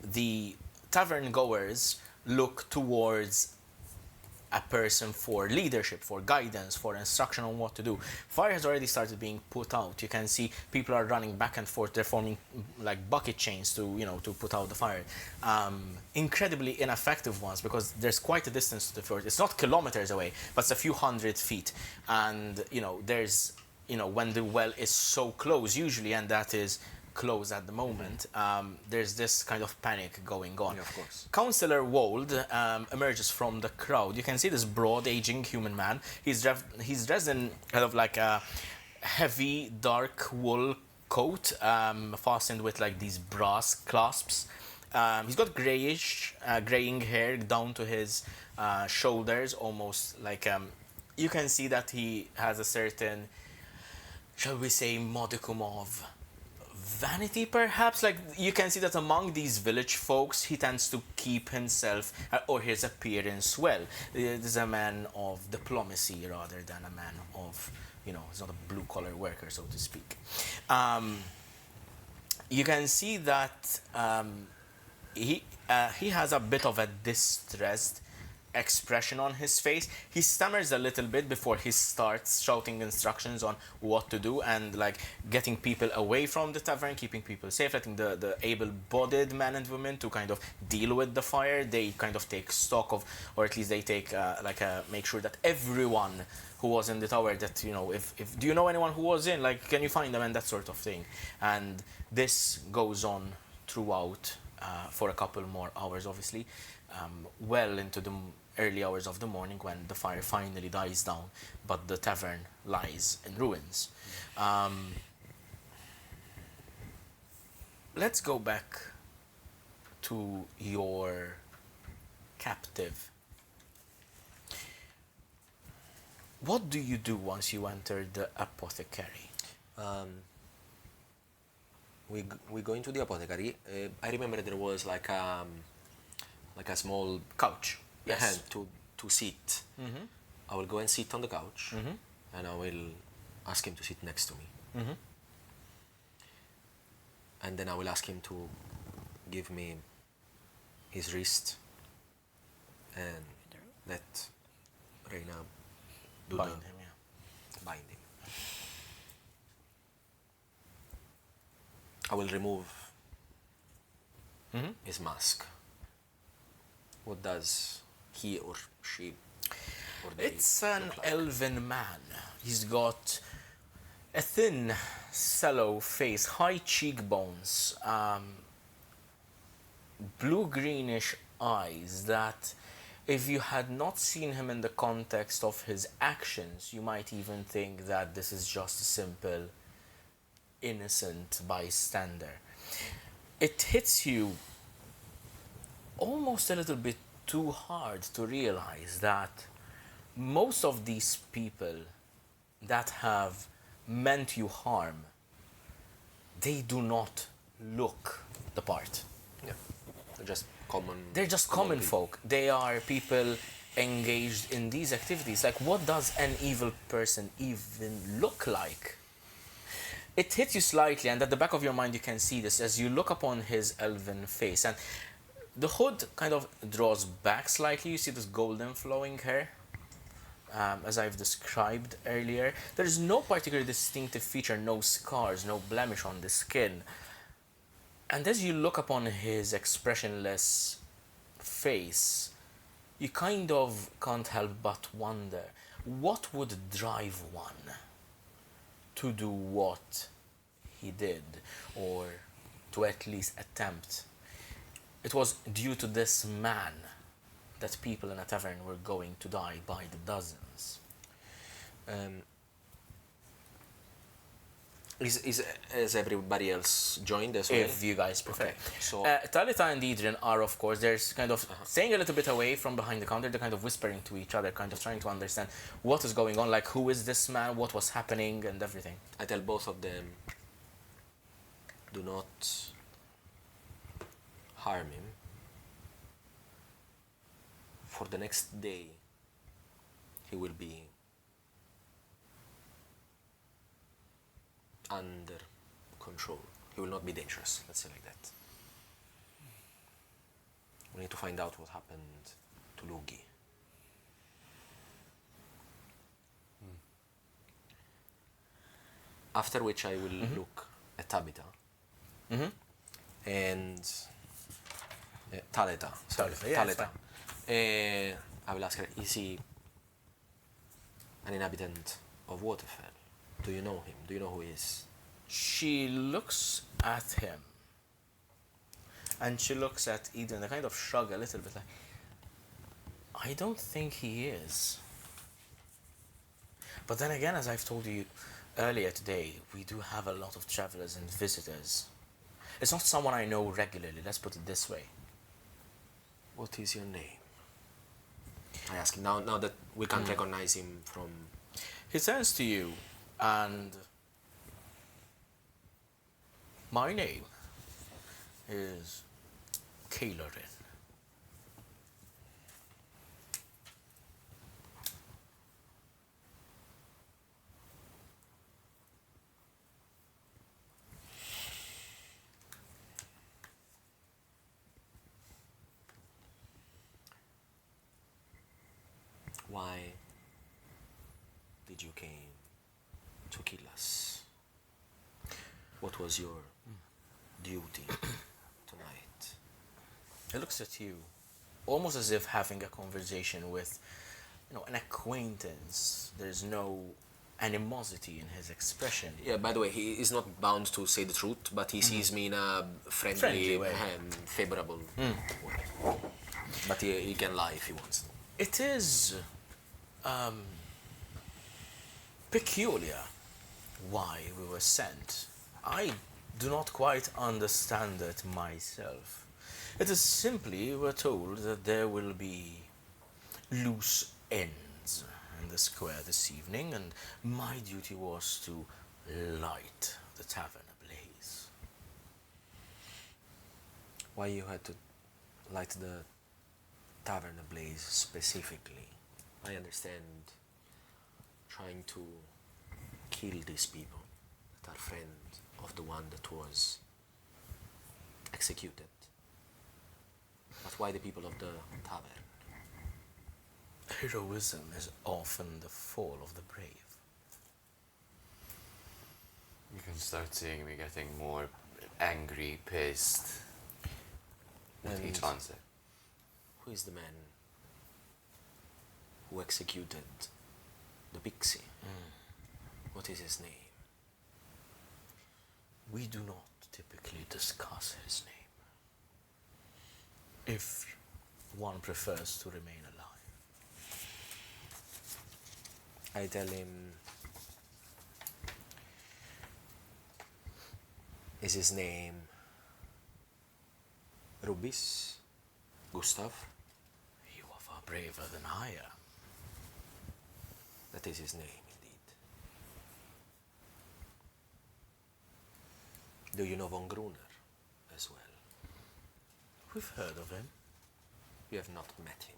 The tavern goers look towards a person for leadership, for guidance, for instruction on what to do. Fire has already started being put out. You can see people are running back and forth. They're forming like bucket chains to, you know, to put out the fire. Incredibly ineffective ones, because there's quite a distance to the fjord. It's not kilometers away, but it's a few hundred feet. And, you know, there's, you know, when the well is so close usually, and that is close at the moment, there's this kind of panic going on. Yeah, of course. Councillor Wold emerges from the crowd. You can see this broad, aging human man. He's dressed in kind of like a heavy, dark wool coat, fastened with like these brass clasps. He's got graying hair down to his shoulders, almost like you can see that he has a certain, shall we say, modicum of vanity, perhaps. Like, you can see that among these village folks, he tends to keep himself or his appearance well. He's a man of diplomacy rather than a man of, you know, he's not a blue-collar worker, so to speak. You can see that he has a bit of a distressed expression on his face. He stammers a little bit before he starts shouting instructions on what to do and like getting people away from the tavern, keeping people safe, letting the able-bodied men and women to kind of deal with the fire. They kind of take stock of, or at least they take make sure that everyone who was in the tower, that, you know, if do you know anyone who was in, like, can you find them, and that sort of thing. And this goes on throughout for a couple more hours, obviously, well into the early hours of the morning, when the fire finally dies down, but the tavern lies in ruins. Let's go back to your captive. What do you do once you enter the apothecary? We go into the apothecary. I remember there was like a small Couch. Yes. hand to sit. I will go and sit on the couch, and I will ask him to sit next to me. And then I will ask him to give me his wrist and let Reyna do Bind the him, yeah. binding. I will remove his mask. What does he or she or they It's an look like? elven man. He's got a thin, sallow face, high cheekbones, blue-greenish eyes that, if you had not seen him in the context of his actions, you might even think that this is just a simple, innocent bystander. It hits you almost a little bit too hard to realize that most of these people that have meant you harm, they do not look the part. Yeah, they're just common. They're just common people. folk. They are people engaged in these activities. Like, what does an evil person even look like? It hits you slightly, and at the back of your mind you can see this as you look upon his elven face. And the hood kind of draws back slightly. You see this golden flowing hair, as I've described earlier. There is no particular distinctive feature, no scars, no blemish on the skin. And as you look upon his expressionless face, you kind of can't help but wonder, what would drive one to do what he did, or to at least attempt? It was due to this man that people in a tavern were going to die by the dozens. Is everybody else joined as well? If you guys prefer. Okay, so Talita and Edran are, of course, there's kind of staying a little bit away from behind the counter. They're kind of whispering to each other, kind of trying to understand what is going on, like, who is this man, what was happening, and everything. I tell both of them, do not harm him. For the next day, he will be under control. He will not be dangerous, let's say like that. We need to find out what happened to Lugii. After which I will look at Tabitha. And Taleta. Sorry, Talitha, yeah, it's Taleta. I will ask her, is he an inhabitant of Waterfell? Do you know him? Do you know who he is? She looks at him. And she looks at Eden, and kind of shrug a little bit like, I don't think he is. But then again, as I've told you earlier today, we do have a lot of travelers and visitors. It's not someone I know regularly, let's put it this way. What is your name? I ask him, now that we can't recognize him from... He turns to you, and my name is Caeleren. Why did you came to kill us? What was your duty tonight? He looks at you, almost as if having a conversation with, an acquaintance. There's no animosity in his expression. Yeah, by the way, he is not bound to say the truth, but he sees me in a Friendly way. favorable way. But he can lie if he wants to. It is peculiar why we were sent. I do not quite understand it myself. It is simply we're told that there will be loose ends in the square this evening, and my duty was to light the tavern ablaze. Why you had to light the tavern ablaze specifically? I understand trying to kill these people that are friends of the one that was executed. But why the people of the tavern? Heroism is often the fall of the brave. You can start seeing me getting more angry, pissed with And each answer. who is the man who executed the pixie? What is his name? We do not typically discuss his name. If one prefers to remain alive. I tell him, is his name Rubis? Gustav? You are far braver than I am. That is his name, indeed. Do you know von Gruner as well? We've heard of him. You have not met him.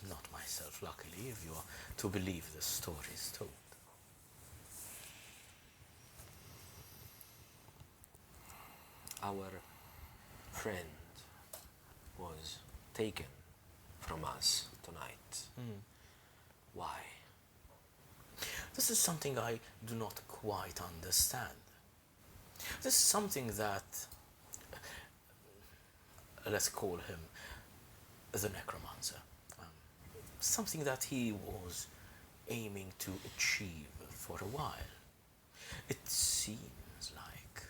Not myself, luckily, if you are to believe the stories told. Our friend was taken from us tonight. Why? This is something I do not quite understand. This is something that, let's call him the necromancer. Something that he was aiming to achieve for a while. It seems like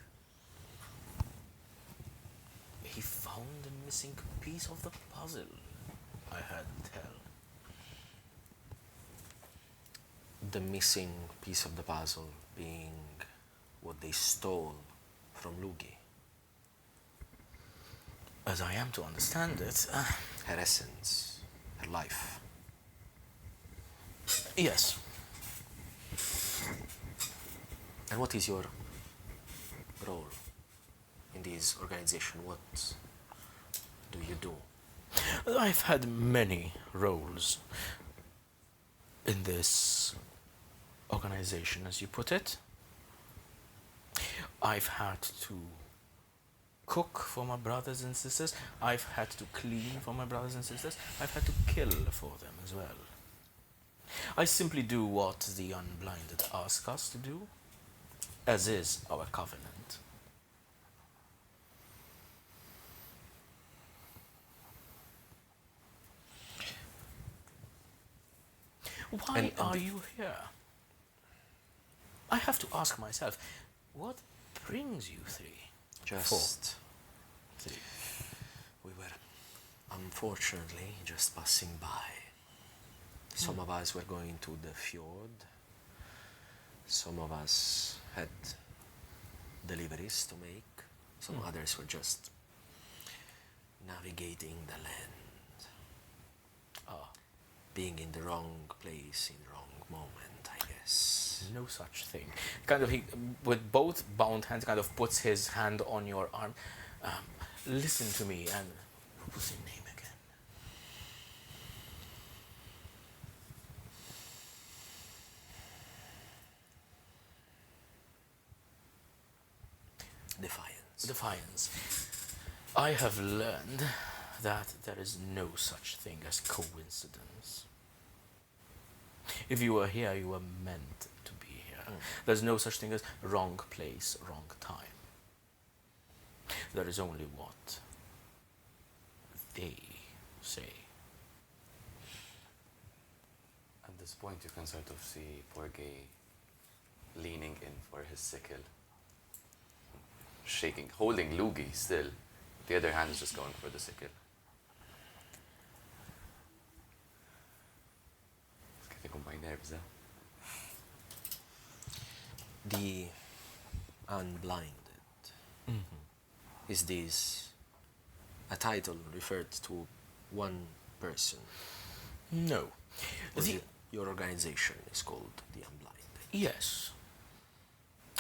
he found a missing piece of the puzzle, I heard tell. The missing piece of the puzzle being what they stole from Lugii. As I am to understand it, Her essence, her life. yes. And what is your role in this organization? What do you do? I've had many roles in this organization, as you put it. I've had to cook for my brothers and sisters. I've had to clean for my brothers and sisters. I've had to kill for them as well. I simply do what the unblinded ask us to do. as is our covenant. Why are you here? I have to ask myself, what brings you three? Just... Three. We were, unfortunately, just passing by. Some of us were going to the fjord. Some of us had deliveries to make. Some others were just navigating the land. Being in the wrong place in the wrong moment, I guess. No such thing. Kind of, he, with both bound hands, kind of puts his hand on your arm. Listen to me, and what's your name again? Defiance. Defiance. I have learned that there is no such thing as coincidence. If you were here, you were meant to be here. There's no such thing as wrong place, wrong time. There is only what they say. At this point, you can sort of see Por'Gue leaning in for his sickle, shaking, holding Lugii still. The other hand is just going for the sickle. It's getting on my nerves, huh? The Unblinded. Is this a title referred to one person? No. Or your organization is called the Unblinded? Yes.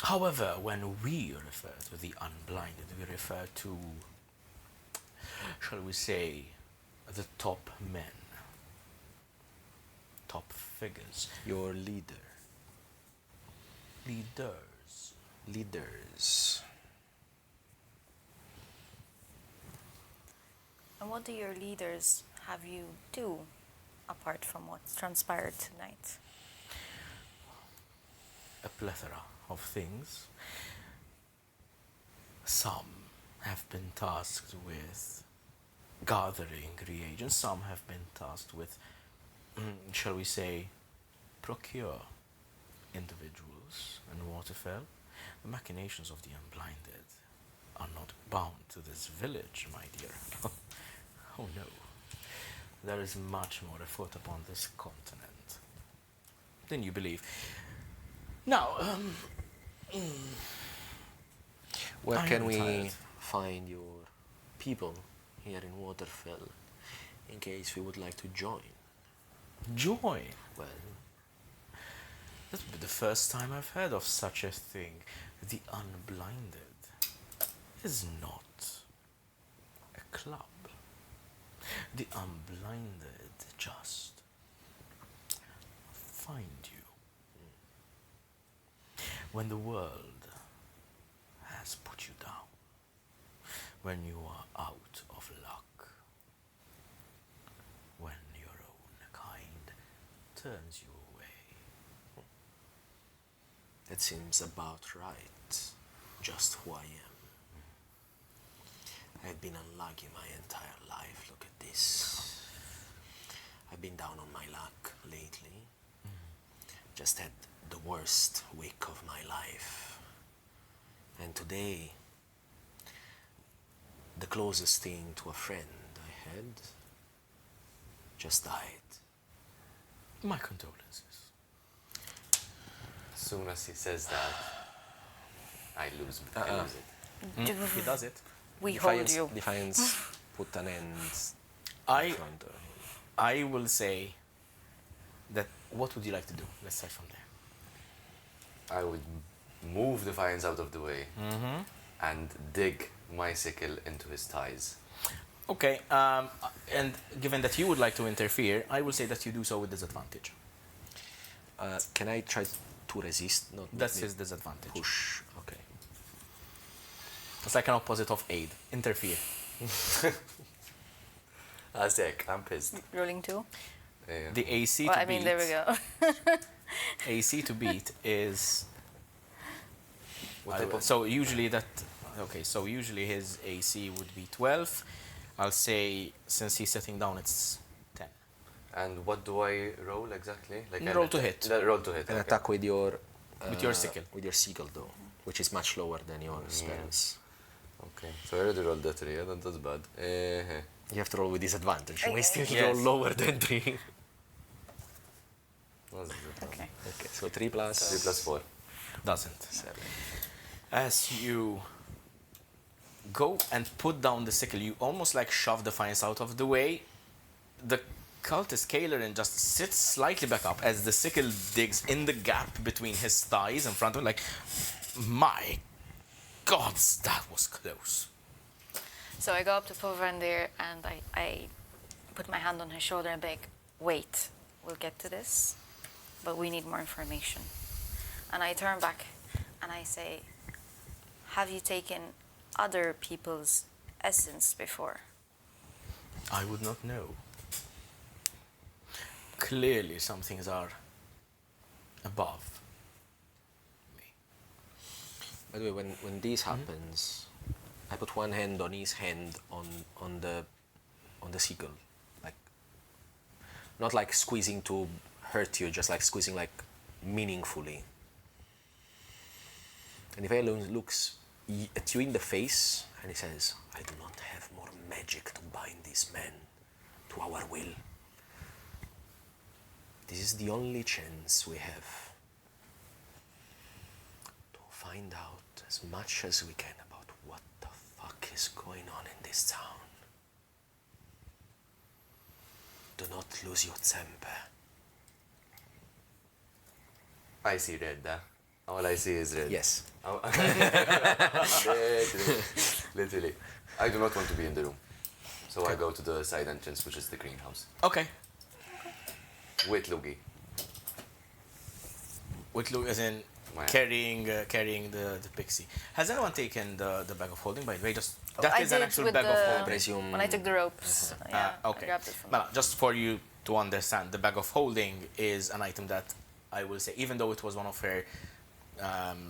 However, when we refer to the Unblinded, we refer to, shall we say, the top men, top figures, Your leader. leaders. Leaders. And what do your leaders have you do, apart from what transpired tonight? A plethora of things. Some have been tasked with gathering reagents, some have been tasked with, shall we say, procure individuals in Waterfell. The machinations of the Unblinded are not bound to this village, my dear. Oh no. There is much more afoot upon this continent than you believe. Now, Where I can am we tired. find your people here in Waterfell in case we would like to join? joy. Well, This will be the first time I've heard of such a thing. The Unblinded is not a club. The Unblinded just find you. When the world has put you down, when you are out of luck, when your own kind turns you away. that seems about right. Just who I am. I've been unlucky my entire life. Look at this. I've been down on my luck lately. Just had the worst week of my life. And today, the closest thing to a friend I had just died. My condolences. As soon as he says that, I lose it. He does it. We hold Defiance, you. Defiance put an end I in front of him. I will say that. What would you like to do? Let's start from there. I would move Defiance out of the way and dig my sickle into his thighs. Okay, and given that you would like to interfere, I will say that you do so with disadvantage. Can I try to resist? Not That's me his disadvantage. push. Okay. It's like an opposite of aid. Interfere. Sick, I'm pissed. Rolling 2? Yeah. The AC Well, to I mean, beat. there we go. AC to beat is What type of- So usually that. Okay, so usually his AC would be 12. I'll say since he's sitting down, it's 10. And what do I roll exactly? Like Roll to hit. Roll to hit. An Okay. attack with your sickle. With your sickle, though, which is much lower than your spells. Okay. So I already rolled that 3. Yeah, that's bad. You have to roll with disadvantage. You may still Yes. roll lower than 3. What's it? Okay. Okay, so 3 plus 3 plus 4. Doesn't. 7. As you go and put down the sickle, you almost like shove Defiance out of the way. The cultist Caeleren just sits slightly back up as the sickle digs in the gap between his thighs in front of him, like, my gods, that was close. So I go up to Povrandir and I put my hand on his shoulder and be like, wait, we'll get to this, but we need more information. And I turn back and I say, have you taken other people's essence before? I would not know. Clearly, some things are above me. By the way, when this happens, I put one hand on his hand on the sickle, like not like squeezing to hurt you, just like squeezing like meaningfully. And if Elon looks at you in the face and he says, "I do not have more magic to bind these men to our will. This is the only chance we have to find out as much as we can about what the fuck is going on in this town. Do not lose your temper." I see red, all I see is red. Yes. Oh, literally. I do not want to be in the room. So I go to the side entrance, which is the greenhouse. Okay. With Lugii. With Luke, as in Wow. carrying the pixie. Has anyone taken the bag of holding? By the way, just Oh, that I is an did actual with bag of the- holding. Presume- When I took the ropes, yeah, Okay. I grabbed it from Well, just for you to understand, the bag of holding is an item that I will say, even though it was one of her,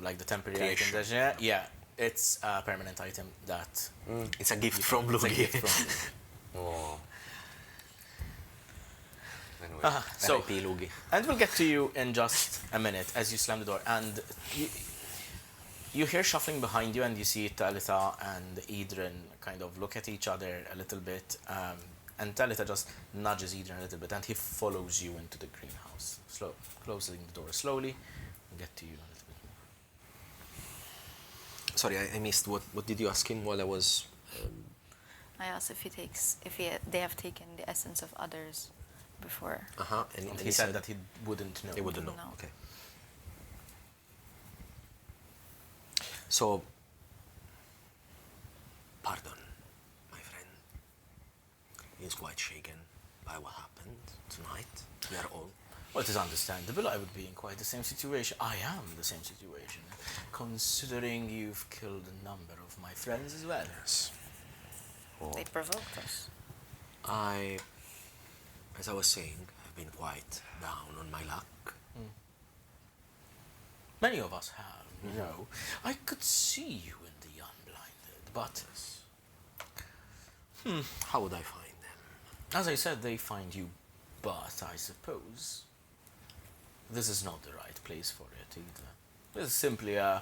like the temporary Creation. item, that, yeah, it's a permanent item that It's a gift from it's a Lugii. gift from Luke. Oh. Anyway. So, R.I.P. Lugii. and we'll get to you in just a minute as you slam the door, and you hear shuffling behind you, and you see Talitha and Edran kind of look at each other a little bit, and Talitha just nudges Edran a little bit, and he follows you into the greenhouse, closing the door slowly. We'll get to you a little bit more. Sorry, I missed. What did you ask him while I was... I asked if they have taken the essence of others before. Uh-huh. And he said that he wouldn't know. He wouldn't know. No. Okay. So, pardon, my friend. He is quite shaken by what happened tonight. We are all. Well, it is understandable. I would be in quite the same situation. I am the same situation, considering you've killed a number of my friends as well. Yes. They provoked us. As I was saying, I've been quite down on my luck. Many of us have, you know. I could see you in the Unblinded, but How would I find them? as I said, they find you. But I suppose this is not the right place for it either. This is simply a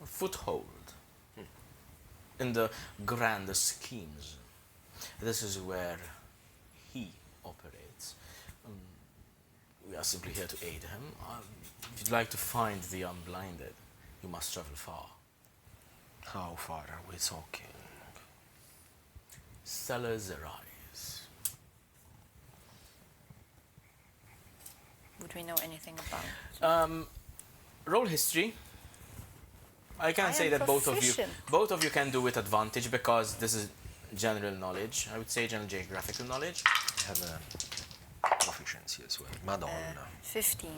foothold in the grander schemes. This is where he operates. We are simply here to aid him. If you'd like to find the Unblinded, you must travel far. How far are we talking? Sellers arise. Would we know anything about? Roll history. I can I say am that proficient. both of you can do with advantage because this is general knowledge. I would say general geographical knowledge. I have a proficiency as well. Madonna. 15.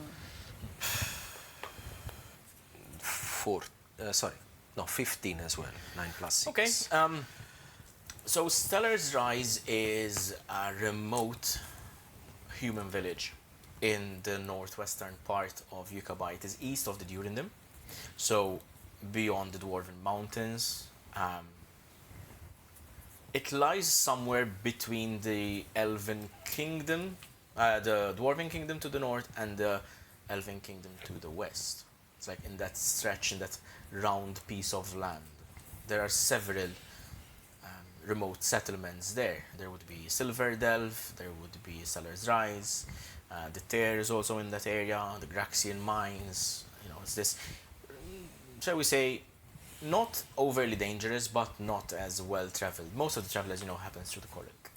15 as well. 9 plus 6. Okay. So Stellar's Rise is a remote human village in the northwestern part of Uqabai. It is east of the Durindam. So beyond the Dwarven Mountains, it lies somewhere between the Elven Kingdom, the Dwarven Kingdom to the north, and the Elven Kingdom to the west. It's like in that stretch, in that round piece of land. There are several remote settlements there. There would be Silverdelve, there would be Seller's Rise, the Tear is also in that area, the Graxian Mines. You know, it's this, shall we say, not overly dangerous, but not as well traveled. Most of the travel, as you know, happens through the Corric.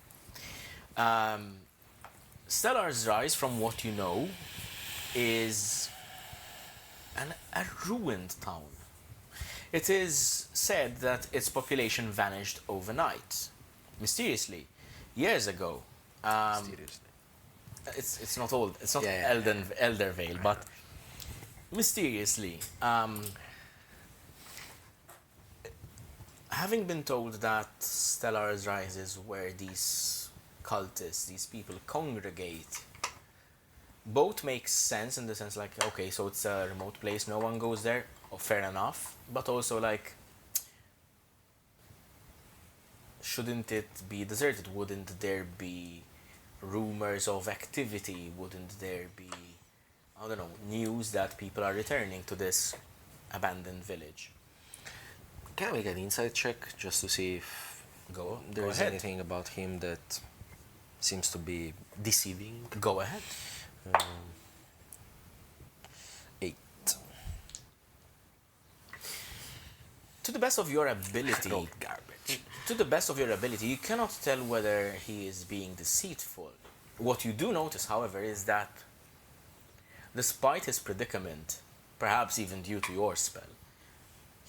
Stellar's Rise, from what you know, is a ruined town. It is said that its population vanished overnight, mysteriously, years ago. Mysteriously. It's not old. It's not Yeah, yeah, Eldervale, but mysteriously. Having been told that Stellar's Rise is where these cultists, these people congregate, both makes sense in the sense like, okay, so it's a remote place, no one goes there, oh, fair enough, but also like, shouldn't it be deserted? Wouldn't there be rumors of activity? Wouldn't there be, I don't know, news that people are returning to this abandoned village? Can I make an insight check just to see if Go there's ahead. anything about him that seems to be deceiving? Go ahead. 8. To the best of your ability, Rolled garbage. to the best of your ability, you cannot tell whether he is being deceitful. What you do notice, however, is that despite his predicament, perhaps even due to your spell,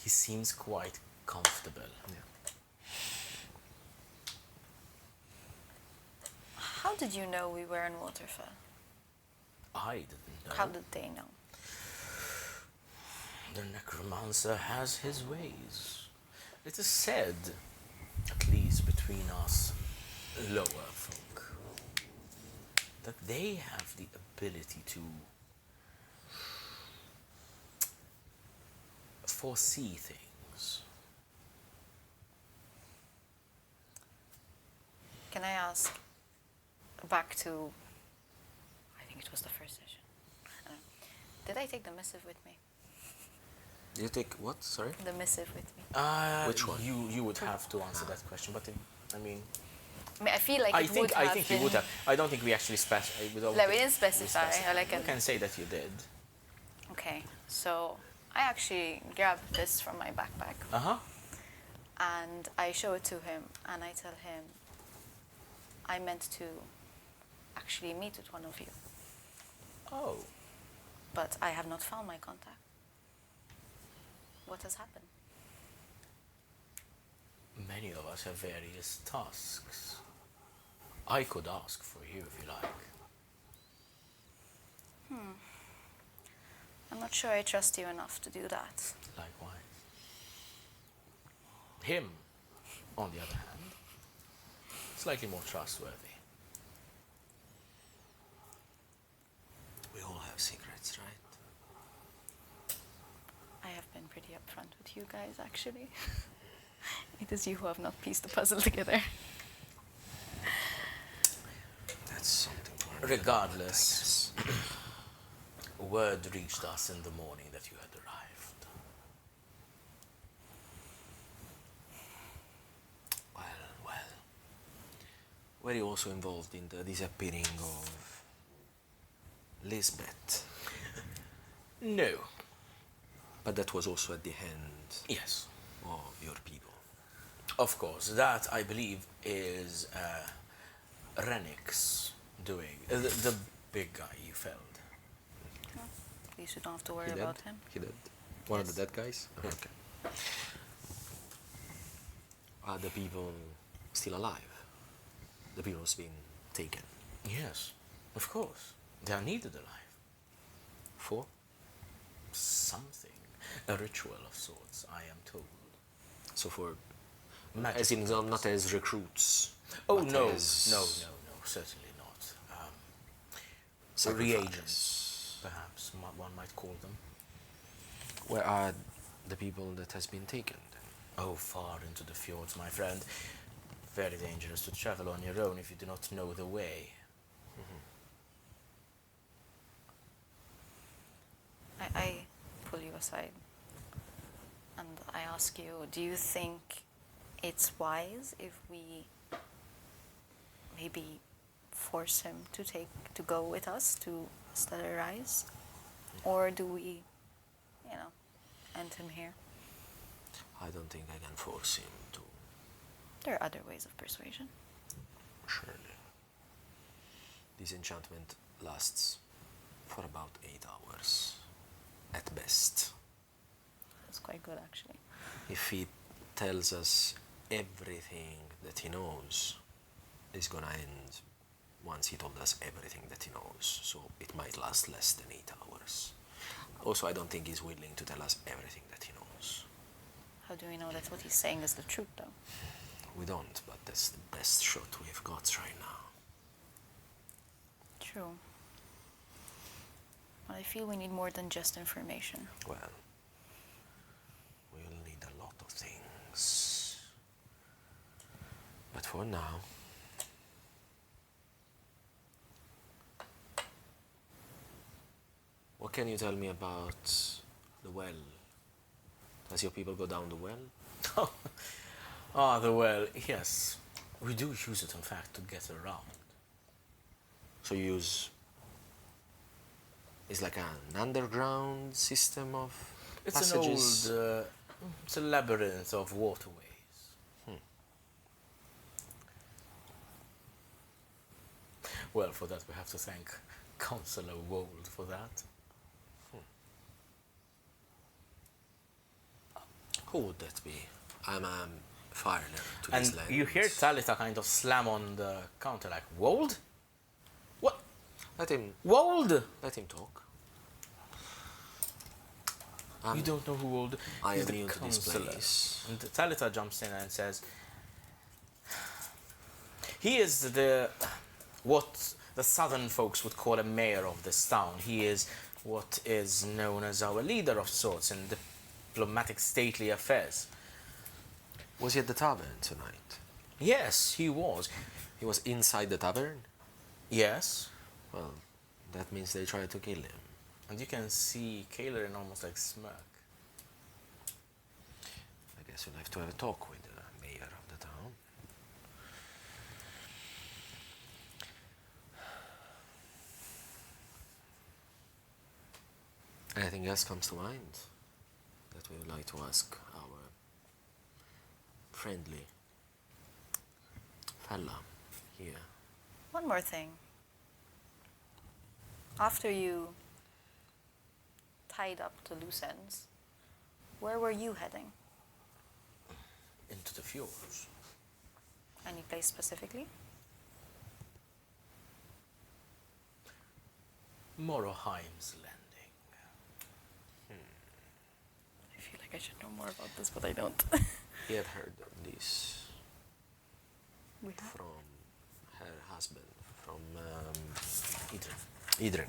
he seems quite comfortable. How did you know we were in Waterfell? I didn't know. How did they know? The necromancer has his ways. It is said, at least between us lower folk, that they have the ability to foresee things. Can I ask, back to, I think it was the first session. Did I take the missive with me? You take what? Sorry? The missive with me. Which one? You would have to answer that question, but I mean, I mean, I feel like I it think would have you been. would have. I don't think we actually specify. Like, we didn't specify. Like, You can say that you did. okay, so I actually grabbed this from my backpack and I show it to him and I tell him I meant to actually meet with one of you, Oh. but I have not found my contact. What has happened? Many of us have various tasks. I could ask for you if you like. I'm not sure I trust you enough to do that. Likewise. Him, on the other hand, slightly more trustworthy. We all have secrets, right? I have been pretty upfront with you guys, actually. It is you who have not pieced the puzzle together. That's something for another Regardless, word reached us in the morning that you had arrived. Well. Were you also involved in the disappearing of Lisbeth? No. But that was also at the hand Yes. of your people. Of course, that I believe is Rennick's doing. The big guy you felled. At least you don't have to worry He dead? about him. He dead? One of Yes. the dead guys? Okay. Are the people still alive? The people who's been taken? Yes, of course. They are needed alive. For? Something. A ritual of sorts, I am told. So for... Magic As in, not as recruits. Oh, but no. as No, certainly not. sacrifice. Reagents, perhaps one might call them. Where are the people that has been taken then? Oh, far into the fjords, my friend. Very dangerous to travel on your own if you do not know the way. I pull you aside and I ask you, do you think it's wise if we maybe force him to go with us to Stellar Rise? Or do we, end him here? I don't think I can force him to. There are other ways of persuasion. Surely. This enchantment lasts for about 8 hours, at best. That's quite good, actually. If he tells us everything that he knows, it's gonna end once he told us everything that he knows. So it might last less than 8 hours. Also, I don't think he's willing to tell us everything that he knows. How do we know that what he's saying is the truth, though? We don't, but that's the best shot we've got right now. True. But I feel we need more than just information. Well, we'll need a lot of things. But for now, what can you tell me about the well? Does your people go down the well? The well, yes. We do use it, in fact, to get around. So you use... It's like an underground system of passages? An old... it's a labyrinth of waterways. Well, for that we have to thank Councillor Wold for that. Who would that be? I'm a foreigner to And this land. you hear Talita kind of slam on the counter like, Wold? What? Let him Wold? talk. You don't know who Wold is? I He's am the new to this councillor. place. And Talita jumps in and says, he is what the southern folks would call a mayor of this town. He is what is known as our leader of sorts in diplomatic stately affairs. Was he at the tavern tonight? Yes, he was. He was inside the tavern? Yes. Well, that means they tried to kill him. And you can see Caeleren almost like smirk. I guess we'll have to have a talk with the mayor of the town. Anything else comes to mind that we would like to ask our friendly fella here? One more thing. After you tied up the loose ends, where were you heading? Into the fjords. Any place specifically? Moroheim's Landing. I feel like I should know more about this, but I don't. We have heard of this We have. from her husband, from Edran. Edran.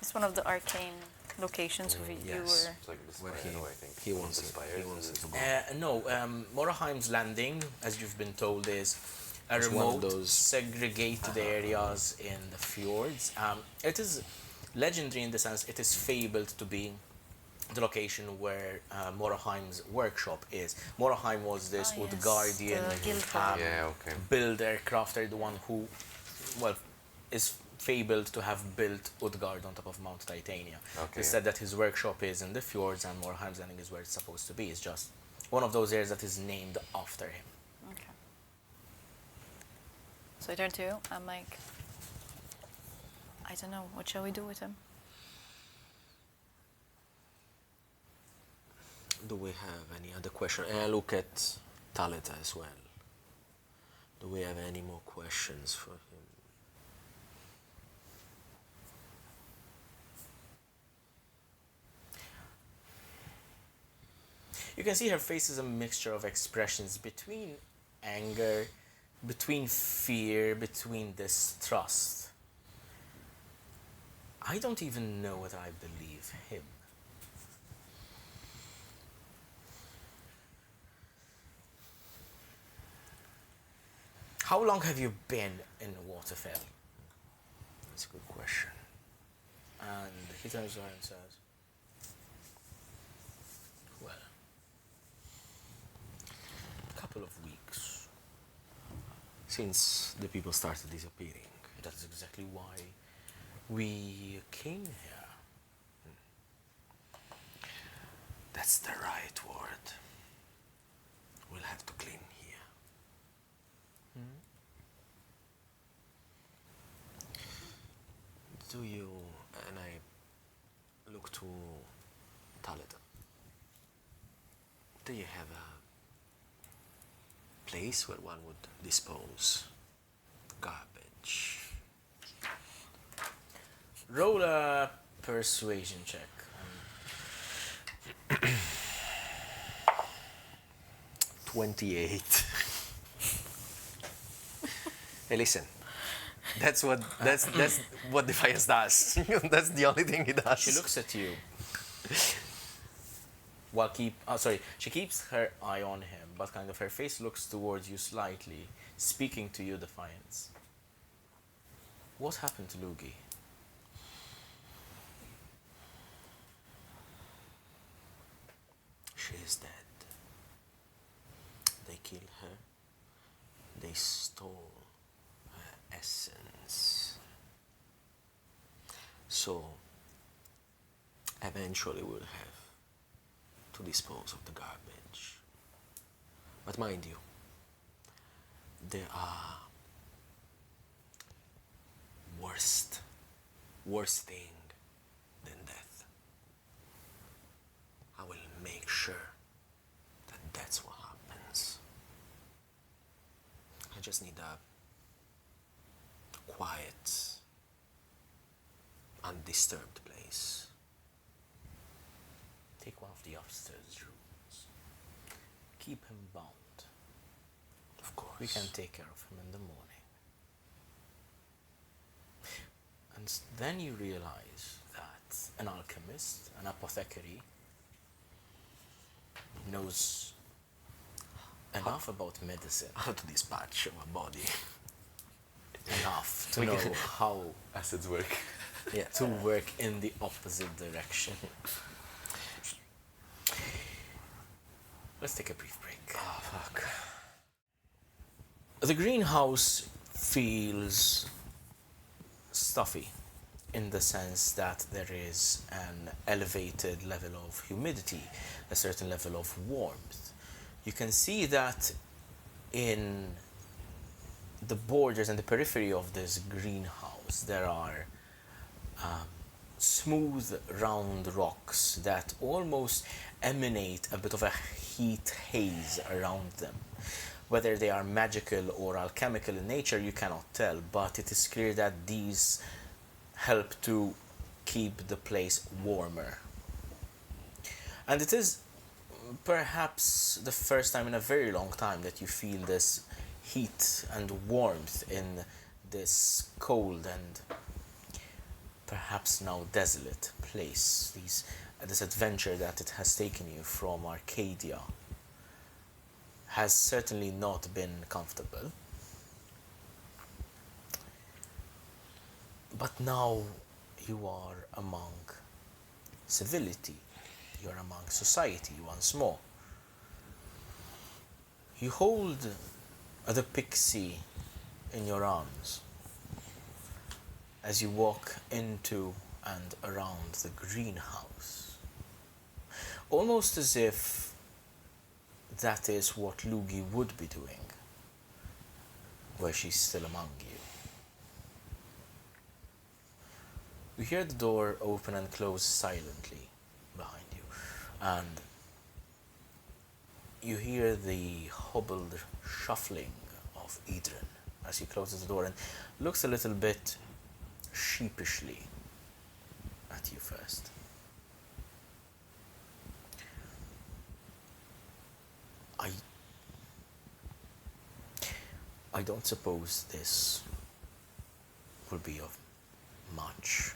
It's one of the arcane locations where you yes. were. It's like the Where spire, I think. he wants the it. spire. He wants it to go. No, Moroheim's Landing, as you've been told, is a It's one of remote, those- segregated areas in the fjords. It is legendary in the sense it is fabled to be the location where Moroheim's workshop is. Moroheim was this Ah, yes, Utgardian the guild hall. Yeah, okay. builder, crafter, the one who, well, is fabled to have built Utgard on top of Mount Titania. Okay, They said that his workshop is in the fjords and Moroheim's Landing is where it's supposed to be. It's just one of those areas that is named after him. Okay. So I turn to you. I'm like, I don't know. What shall we do with him? Do we have any other question? And I look at Talita as well. Do we have any more questions for him? You can see her face is a mixture of expressions between anger, between fear, between distrust. I don't even know whether I believe him. How long have you been in Waterfell? That's a good question. And he turns to her and says, well, a couple of weeks. Since the people started disappearing. That is exactly why we came here. That's the right word. We'll have to clean here. Do you, and I look to Taliesin, do you have a place where one would dispose garbage? Roll a persuasion check. 28. Hey, listen. That's what Defiance does. That's the only thing he does. She looks at you. She keeps her eye on him, but kind of her face looks towards you slightly, speaking to you, Defiance. What happened to Lugii? She is dead. They killed her. They stole her essence. So, eventually we'll have to dispose of the garbage. But mind you, there are worse thing than death. I will make sure that that's what happens. I just need a quiet, undisturbed place. Take one of the upstairs rooms. Keep him bound. Of course. We can take care of him in the morning. And then you realize that an alchemist, an apothecary, knows enough about medicine. How to dispatch of a body. Enough to know how Acids work. to work in the opposite direction. Let's take a brief break. Oh, fuck. The greenhouse feels stuffy in the sense that there is an elevated level of humidity, a certain level of warmth. You can see that in the borders and the periphery of this greenhouse there are smooth round rocks that almost emanate a bit of a heat haze around them. Whether they are magical or alchemical in nature, you cannot tell, but it is clear that these help to keep the place warmer. And it is perhaps the first time in a very long time that you feel this heat and warmth in this cold and perhaps now desolate place. This adventure that it has taken you from Arcadia has certainly not been comfortable. But now you are among civility, you are among society once more. You hold the pixie in your arms as you walk into and around the greenhouse, almost as if that is what Lugii would be doing were she still among you. You hear the door open and close silently behind you, and you hear the hobbled shuffling of Edran as he closes the door and looks a little bit sheepishly at you first. I don't suppose this will be of much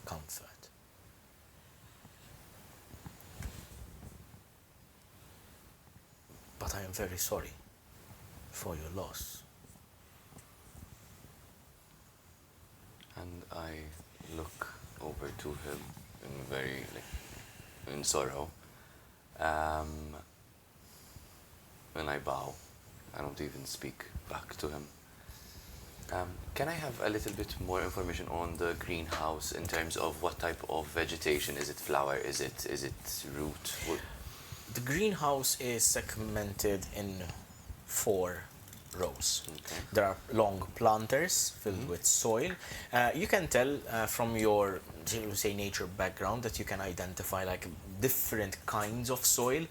comfort. But I am very sorry for your loss. I look over to him in sorrow. And I bow. I don't even speak back to him. Can I have a little bit more information on the greenhouse in terms of what type of vegetation? Is it flower? Is it root? The greenhouse is segmented in 4 rows. Okay. There are long planters filled with soil. You can tell from your, say, nature background that you can identify like different kinds of soil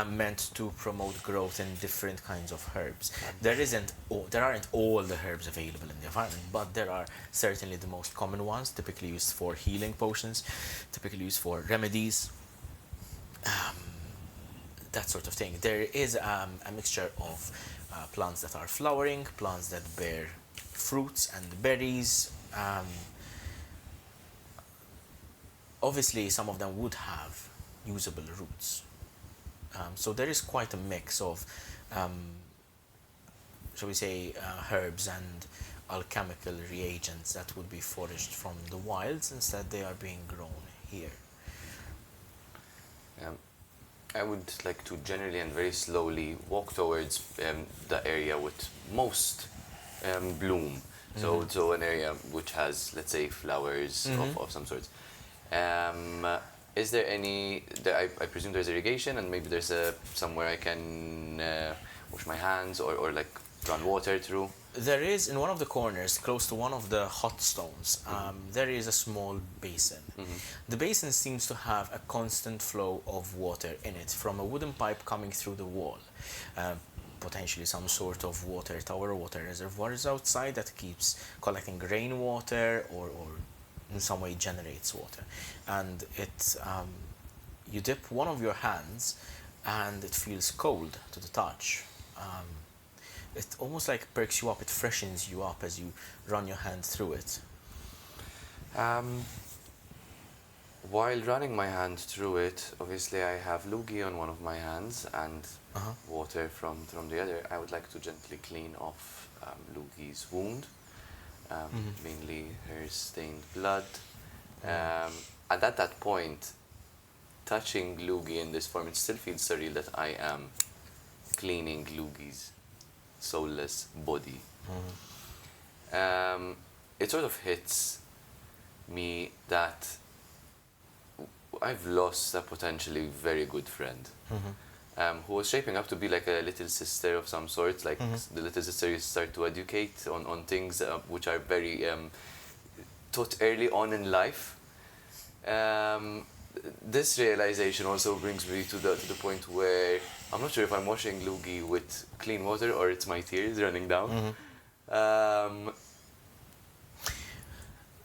meant to promote growth in different kinds of herbs. There aren't all the herbs available in the environment, but there are certainly the most common ones, typically used for healing potions, typically used for remedies, that sort of thing. There is a mixture of plants that are flowering, plants that bear fruits and berries. Obviously, some of them would have usable roots. So there is quite a mix of, shall we say, herbs and alchemical reagents that would be foraged from the wilds. Instead, they are being grown here. I would like to generally and very slowly walk towards the area with most bloom. So an area which has, let's say, flowers of some sort. Is there any? I presume there's irrigation, and maybe there's somewhere I can wash my hands or like run water through. There is, in one of the corners, close to one of the hot stones, there is a small basin. The basin seems to have a constant flow of water in it from a wooden pipe coming through the wall. Potentially some sort of water tower, water reservoir is outside that keeps collecting rainwater or in some way generates water. And you dip one of your hands and it feels cold to the touch. It almost like perks you up, it freshens you up as you run your hand through it. While running my hand through it, obviously I have Lugii on one of my hands and water from the other. I would like to gently clean off Lugii's wound, mainly her stained blood. And at that point, touching Lugii in this form, it still feels surreal that I am cleaning Lugii's soulless body. It sort of hits me that I've lost a potentially very good friend who was shaping up to be like a little sister of some sort, like the little sister you start to educate on things which are very taught early on in life. This realization also brings me to the point where I'm not sure if I'm washing Lugii with clean water or it's my tears running down.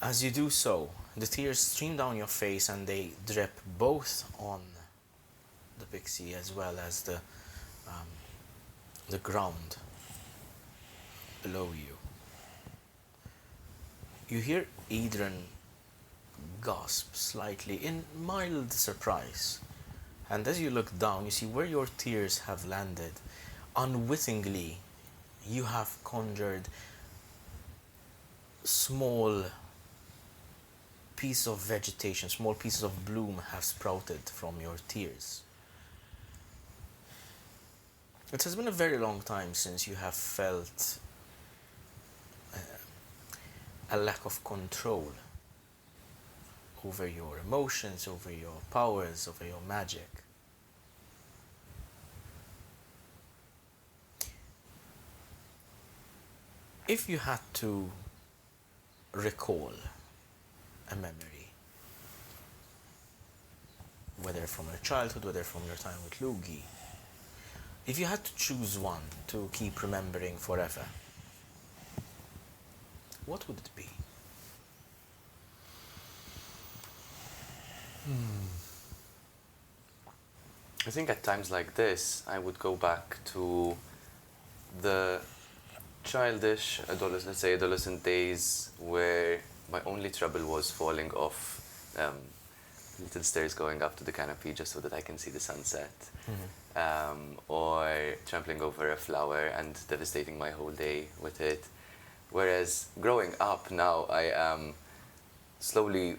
As you do so, the tears stream down your face and they drip both on the pixie as well as the ground below you. You hear Edran gasp slightly in mild surprise. And as you look down, you see where your tears have landed. Unwittingly, you have conjured small pieces of vegetation, small pieces of bloom have sprouted from your tears. It has been a very long time since you have felt a lack of control over your emotions, over your powers, over your magic. If you had to recall a memory, whether from your childhood, whether from your time with Lugii, if you had to choose one to keep remembering forever, what would it be? I think at times like this, I would go back to the childish, adolescent days where my only trouble was falling off little stairs going up to the canopy just so that I can see the sunset, or trampling over a flower and devastating my whole day with it. Whereas growing up now, I am slowly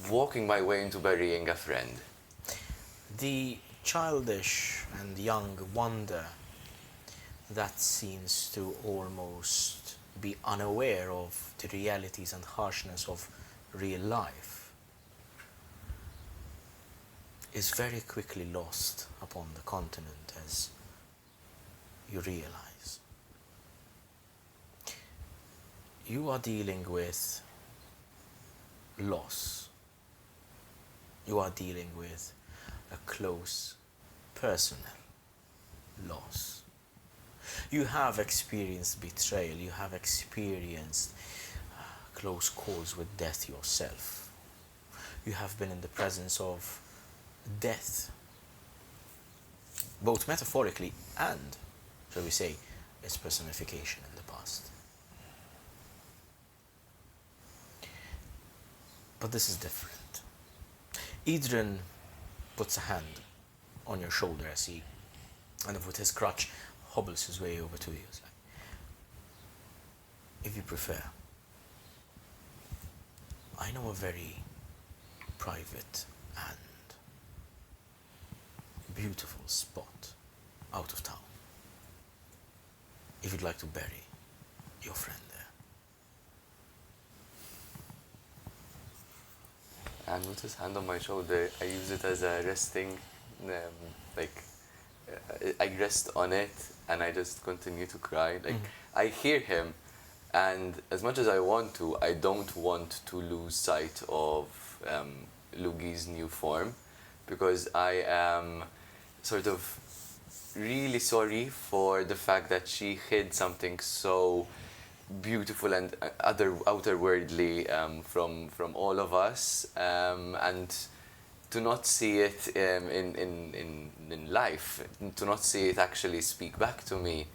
walking my way into burying a friend. The childish and young wonder that seems to almost be unaware of the realities and harshness of real life is very quickly lost upon the continent as you realize. You are dealing with loss. You are dealing with a close personal loss. You have experienced betrayal. You have experienced close calls with death yourself. You have been in the presence of death, both metaphorically and, shall we say, its personification in the past. But this is different. Edran puts a hand on your shoulder as he, kind of with his crutch, hobbles his way over to you. He's like, if you prefer, I know a very private and beautiful spot out of town. If you'd like to bury your friend there. And with his hand on my shoulder, I use it as a resting, I rest on it and I just continue to cry. I hear him, and as much as I want to, I don't want to lose sight of Lugii's new form, because I am sort of really sorry for the fact that she hid something so beautiful and outerworldly from all of us, and to not see it in life, to not see it actually speak back to me,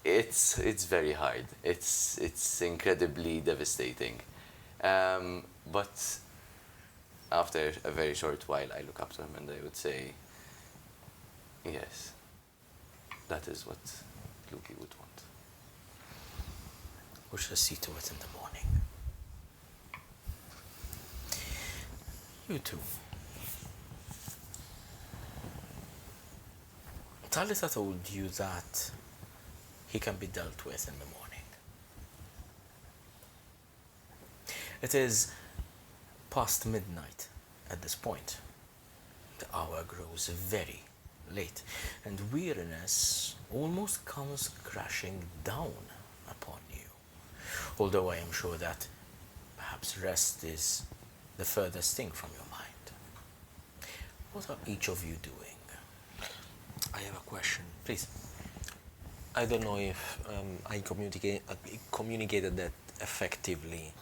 it's very hard. It's incredibly devastating. But after a very short while, I look up to him and I would say, yes, that is what Lugii would want. We shall see to it in the morning. You two. Talitha told you that he can be dealt with in the morning. It is past midnight at this point. The hour grows very late, and weariness almost comes crashing down upon you. Although I am sure that perhaps rest is the furthest thing from your mind. What are each of you doing? I have a question. Please. I don't know if I communicated that effectively.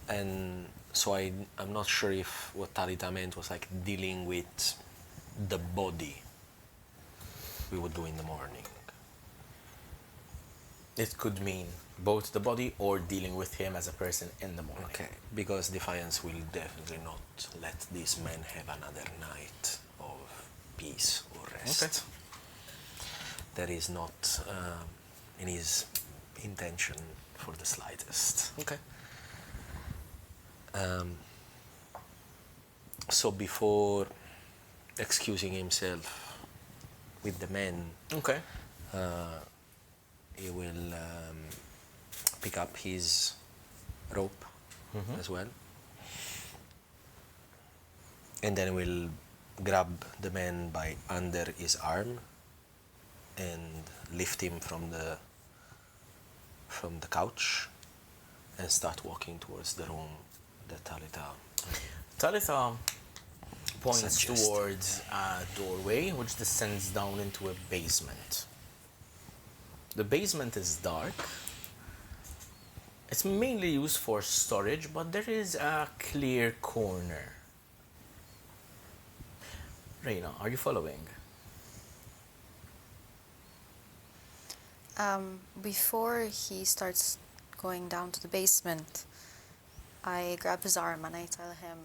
And so I'm not sure if what Talitha meant was like dealing with the body we would do in the morning. It could mean both the body or dealing with him as a person in the morning. Okay, because Defiance will definitely not let this man have another night of peace or rest. Okay. That is not in his intention for the slightest. Okay. So before excusing himself with the men, Okay. he will pick up his rope as well, and then will grab the man by under his arm and lift him from the couch and start walking towards the room that Talitha points Suggest. towards a doorway which descends down into a basement. The basement is dark. It's mainly used for storage, but there is a clear corner. Reyna, are you following? Before he starts going down to the basement, I grab his arm and I tell him,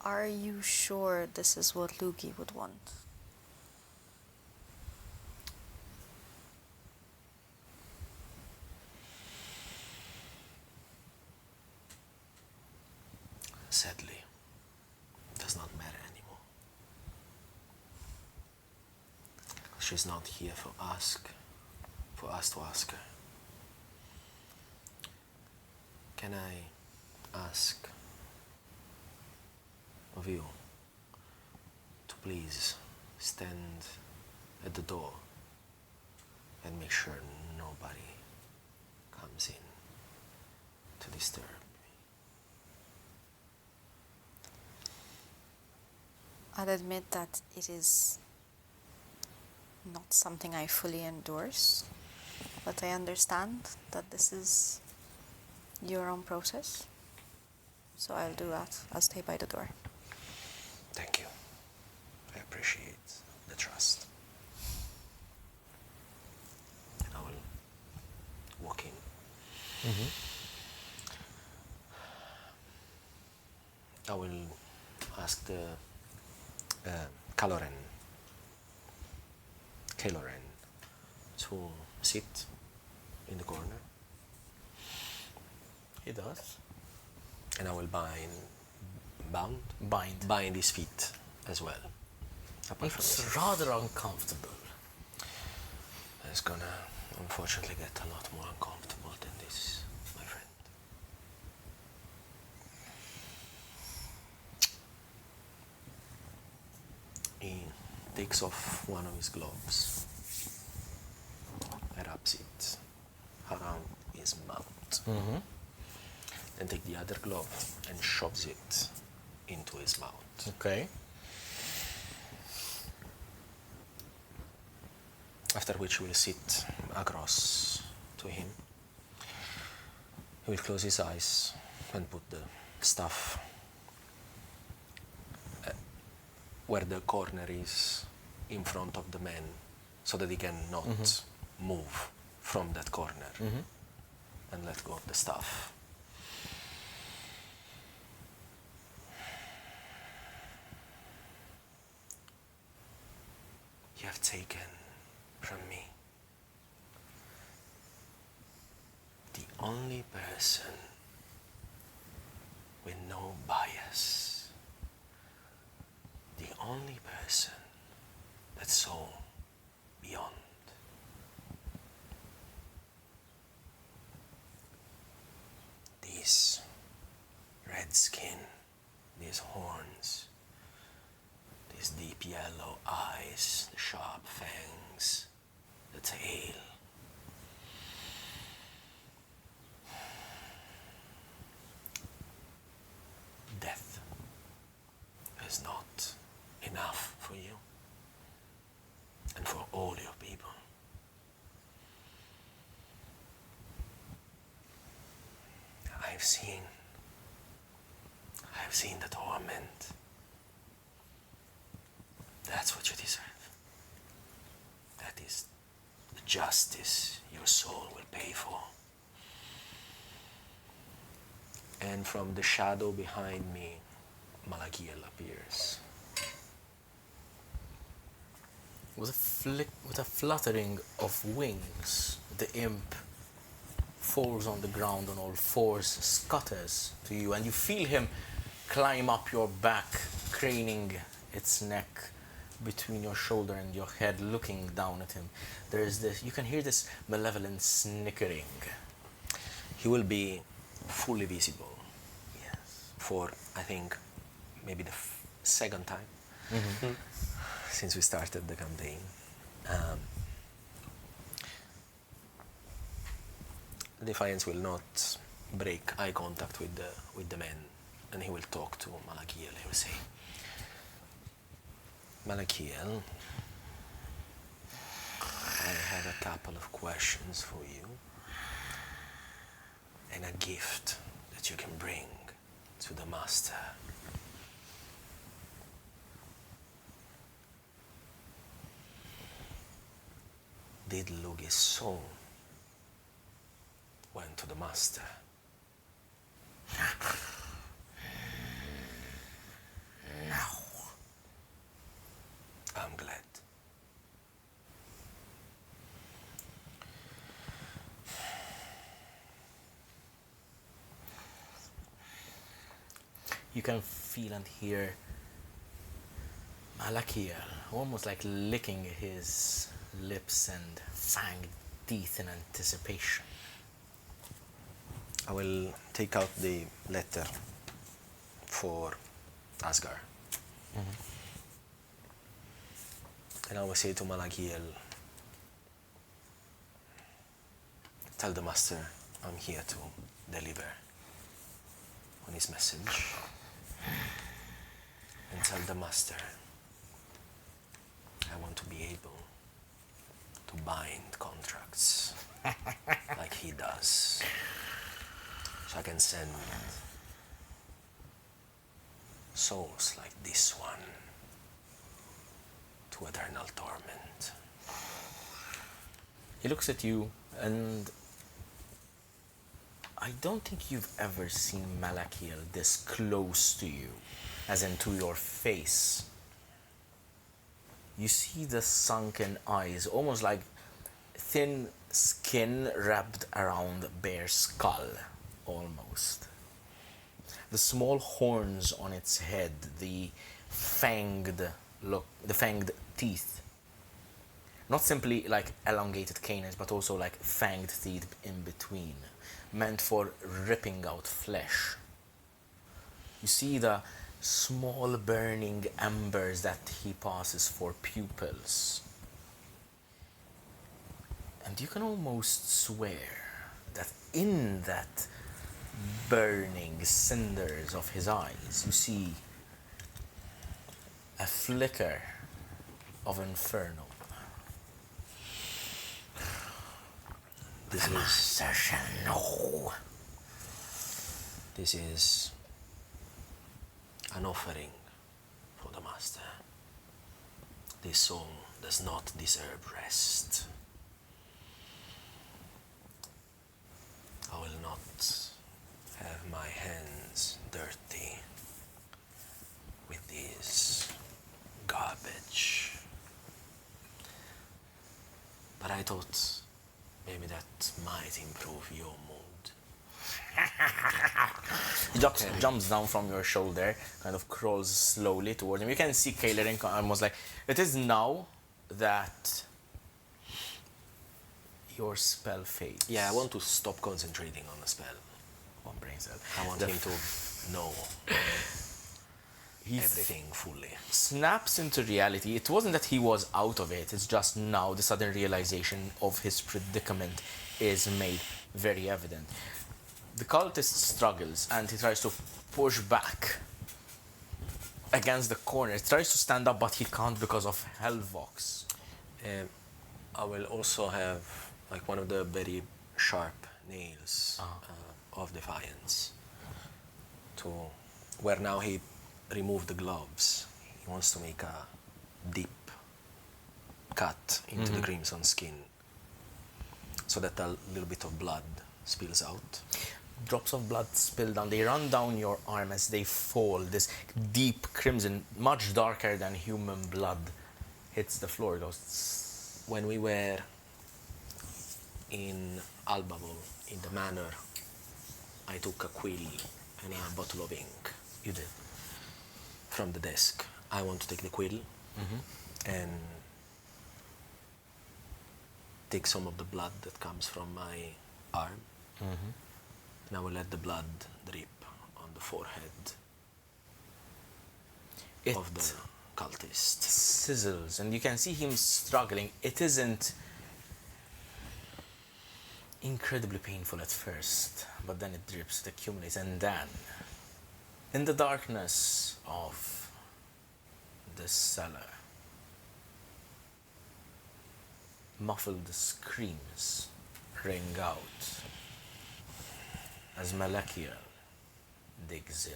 "Are you sure this is what Lugii would want?" sadly, does not matter anymore. She's not here for us to ask her. Can I ask of you to please stand at the door and make sure nobody comes in to disturb me? I'll admit that it is not something I fully endorse, but I understand that this is your own process. So I'll do that. I'll stay by the door. Thank you. I appreciate the trust. And I will walk in. I will ask the Caeleren to sit in the corner. He does. And I will bind his feet as well. Apart from It's this. rather uncomfortable. It's gonna unfortunately get a lot more uncomfortable than this, my friend. He takes off one of his gloves, wraps it around his mouth, then take the other glove and shoves it into his mouth. Okay. After which he will sit across to him. He will close his eyes and put the stuff where the corner is in front of the man so that he cannot move from that corner and let go of the stuff. You have taken from me the only person with no bias, the only person that saw beyond. This red skin, these horns, these deep yellow eyes, the sharp fangs, the tail. Death is not enough for you and for all your people. I've seen the torment. That's what you deserve. That is the justice your soul will pay for. And from the shadow behind me, Malachiel appears. With a fluttering of wings, the imp falls on the ground on all fours, scutters to you, and you feel him climb up your back, craning its neck between your shoulder and your head, looking down at him. You can hear this malevolent snickering. He will be fully visible. Yes. For, I think, maybe the second time since we started the campaign. Defiance will not break eye contact with the man, and he will talk to Malachiel. He will say, Malachiel, I have a couple of questions for you, and a gift that you can bring to the Master. Did Lugii's soul went to the Master? No. I'm glad. you can feel and hear Malachiel almost like licking his lips and fanged teeth in anticipation. I will take out the letter for Asgar. And I will say to Malachiel, tell the master I'm here to deliver on his message. And tell the master I want to be able to bind contracts like he does. So I can send souls like this one to eternal torment. He looks at you, and I don't think you've ever seen Malachiel this close to you, as in to your face. You see the sunken eyes, almost like thin skin wrapped around a bare skull, almost. The small horns on its head, the fanged teeth. Not simply like elongated canines, but also like fanged teeth in between, meant for ripping out flesh. You see the small burning embers that he passes for pupils. And you can almost swear that in that burning cinders of his eyes, you see a flicker of inferno. This The master shall know. This is an offering for the master. This soul does not deserve rest. I will not have my hands dirty with this garbage. But I thought maybe that might improve your mood. He jumps down from your shoulder, kind of crawls slowly towards him. You can see Caeleren almost like, it is now that your spell fades. Yeah, I want to stop concentrating on the spell. One brain cell. I want him to know He everything fully. snaps into reality. It wasn't that he was out of it, it's just now the sudden realization of his predicament is made very evident. The cultist struggles and he tries to push back against the corner. He tries to stand up, but he can't because of Hellvox. I will also have like one of the very sharp nails of Defiance to where now he removed the gloves. He wants to make a deep cut into the crimson skin so that a little bit of blood spills out. Drops of blood spill down. They run down your arm as they fall. This deep crimson, much darker than human blood, hits the floor. It goes. When we were in Albabol, in the manor, I took a quill and a bottle of ink. You did. From the desk. I want to take the quill and take some of the blood that comes from my arm. And I will let the blood drip on the forehead It of the cultist. sizzles, and you can see him struggling. It isn't incredibly painful at first, but then it drips, it accumulates, and then, in the darkness of the cellar, muffled screams ring out as Malachiel digs in.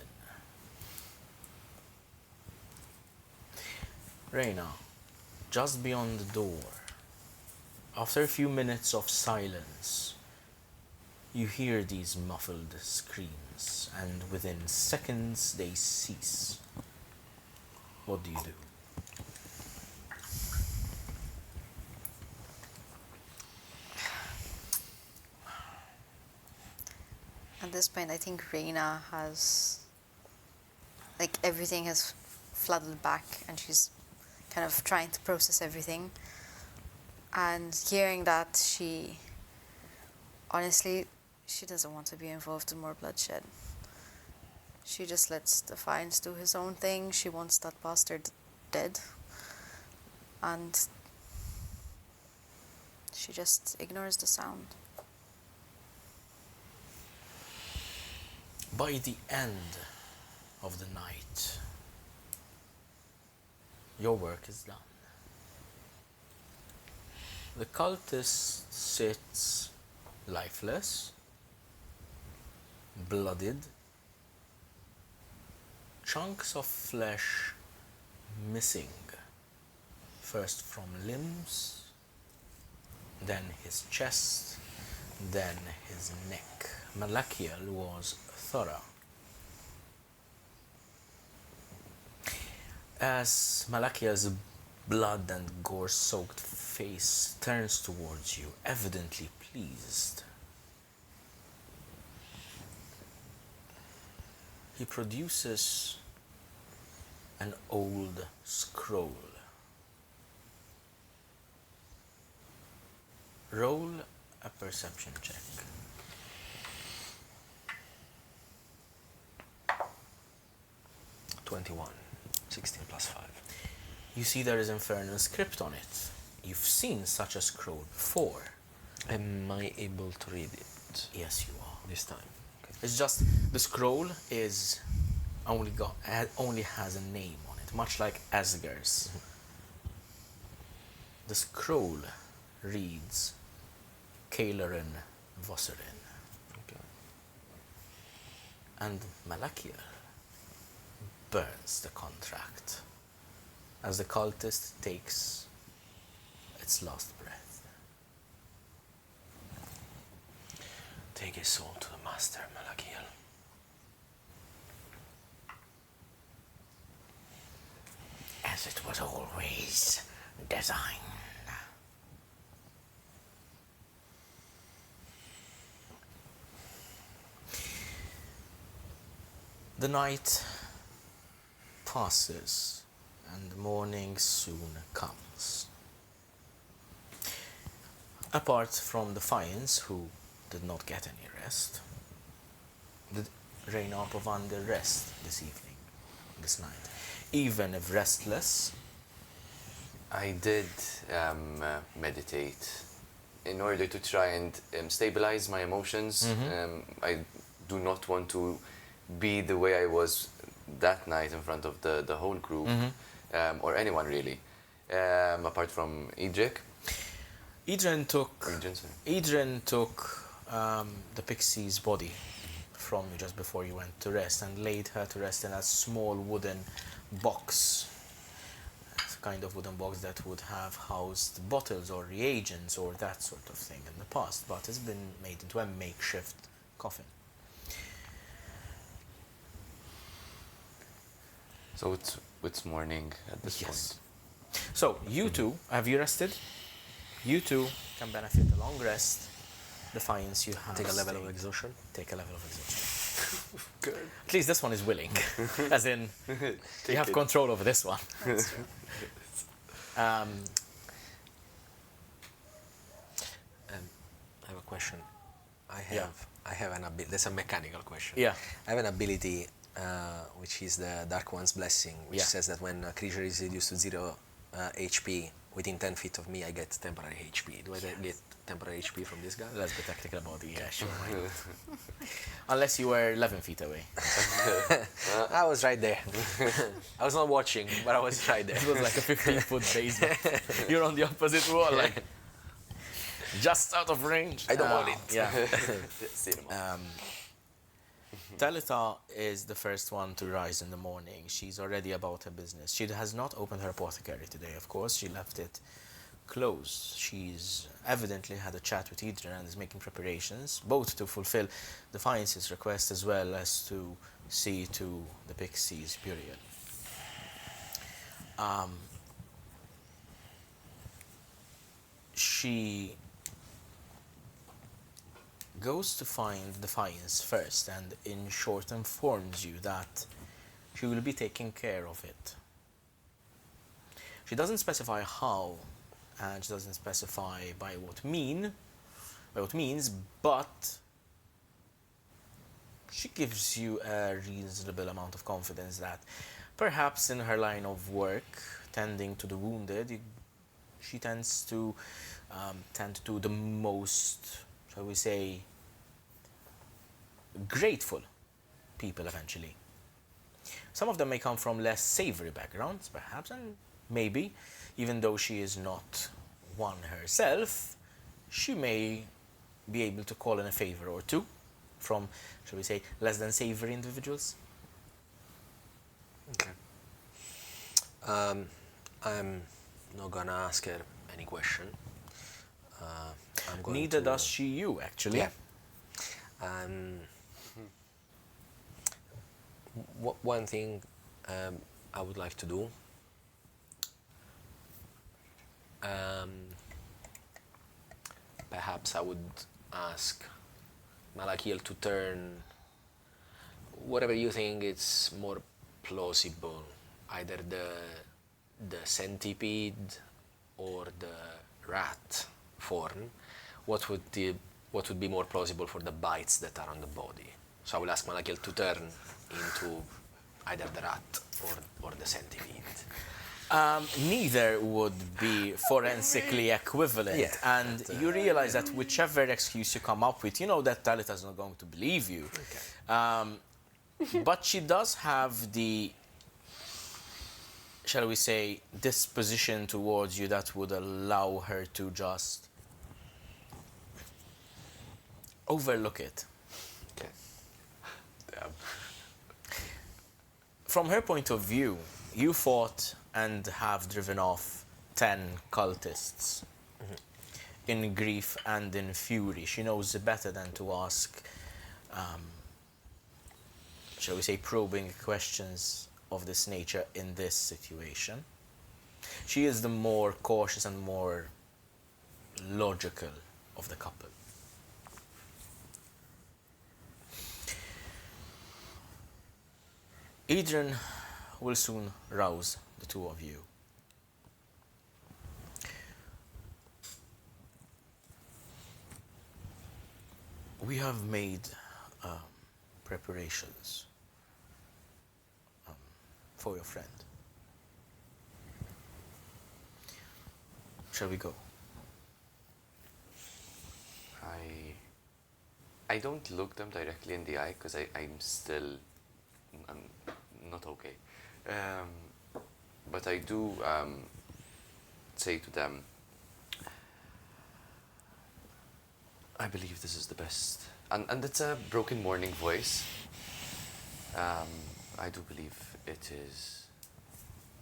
Reyna, just beyond the door, after a few minutes of silence, you hear these muffled screams, and within seconds they cease. What do you do? At this point, I think Reyna has like everything has flooded back, and she's kind of trying to process everything. And hearing that, she doesn't want to be involved in more bloodshed. She just lets Defiance do his own thing. She wants that bastard dead. And she just ignores the sound. By the end of the night, your work is done. The cultist sits lifeless, blooded, chunks of flesh missing, first from limbs, then his chest, then his neck. Malachiel was thorough. As Malachiel's blood and gore-soaked face turns towards you, evidently pleased, he produces an old scroll. Roll a perception check. 21. 16 plus 5. You see there is infernal script on it. You've seen such a scroll before. Am I able to read it Yes, you are. this time? Okay. It's just the scroll is only has a name on it, much like Asgar's. The scroll reads Caeleren Vossaryn. Okay. And Malachiel burns the contract as the cultist takes its last breath. Take his soul to the master, Malachiel. As it was always designed. The night passes and morning soon comes. Apart from Defiance, who did not get any rest, did Reyna Provanda rest this evening, this night? Even if restless, I did meditate in order to try and stabilize my emotions. I do not want to be the way I was that night in front of the whole group, or anyone really, apart from Edric. Edran took the pixie's body from you just before you went to rest and laid her to rest in a small wooden box. It's a kind of wooden box that would have housed bottles or reagents or that sort of thing in the past, but it's been made into a makeshift coffin. So it's morning at this point. So you two, have you rested? You two can benefit a long rest. Defiance, you have Take a level stayed. of exhaustion. Take a level of exhaustion. Good. At least this one is willing, as in you have control over this one. That's true. I have a question. I have an ability. That's a mechanical question. Yeah. I have an ability, which is the Dark One's Blessing, which Yeah. says that when a creature is reduced to 0 HP within 10 feet of me, I get temporary HP. Do I get temporary HP from this guy? Let's be technical about it. Yeah, sure. Why not? Unless you were 11 feet away. I was right there. I was not watching, but I was right there. It was like a 15-foot basement. You're on the opposite wall, like just out of range. I don't want it. Yeah. Cinema. Talitha is the first one to rise in the morning. She's already about her business. She has not opened her apothecary today, of course. She left it closed. She's evidently had a chat with Edran and is making preparations, both to fulfill Defiance's request as well as to see to the Pixie's burial. She goes to find Defiance first and in short informs you that she will be taking care of it. She doesn't specify how, and she doesn't specify by what means, but she gives you a reasonable amount of confidence that perhaps in her line of work, tending to the wounded, she tends to tend to the most, shall we say, grateful people eventually. Some of them may come from less savory backgrounds, perhaps, and maybe, even though she is not one herself, she may be able to call in a favor or two from, shall we say, less than savory individuals. Okay. I'm not gonna ask her any question. I'm going Neither to, does she you, actually. Yeah. One thing I would like to do. Perhaps I would ask Malachiel to turn whatever you think is more plausible, either the centipede or the rat form. What would be more plausible for the bites that are on the body? So I will ask Malachiel to turn into either the rat or the centipede. Neither would be forensically equivalent, Yeah, and you realize that whichever excuse you come up with, you know that Talita's not going to believe you. Okay. But she does have the, shall we say, disposition towards you that would allow her to just overlook it. Okay. Damn. From her point of view, you fought and have driven off 10 cultists in grief and in fury. She knows better than to ask, shall we say, probing questions of this nature in this situation. She is the more cautious and more logical of the couple. Edran will soon rouse the two of you. We have made preparations for your friend. Shall we go? I don't look them directly in the eye because I'm not okay. But I do say to them, I believe this is the best. And it's a broken mourning voice. I do believe it is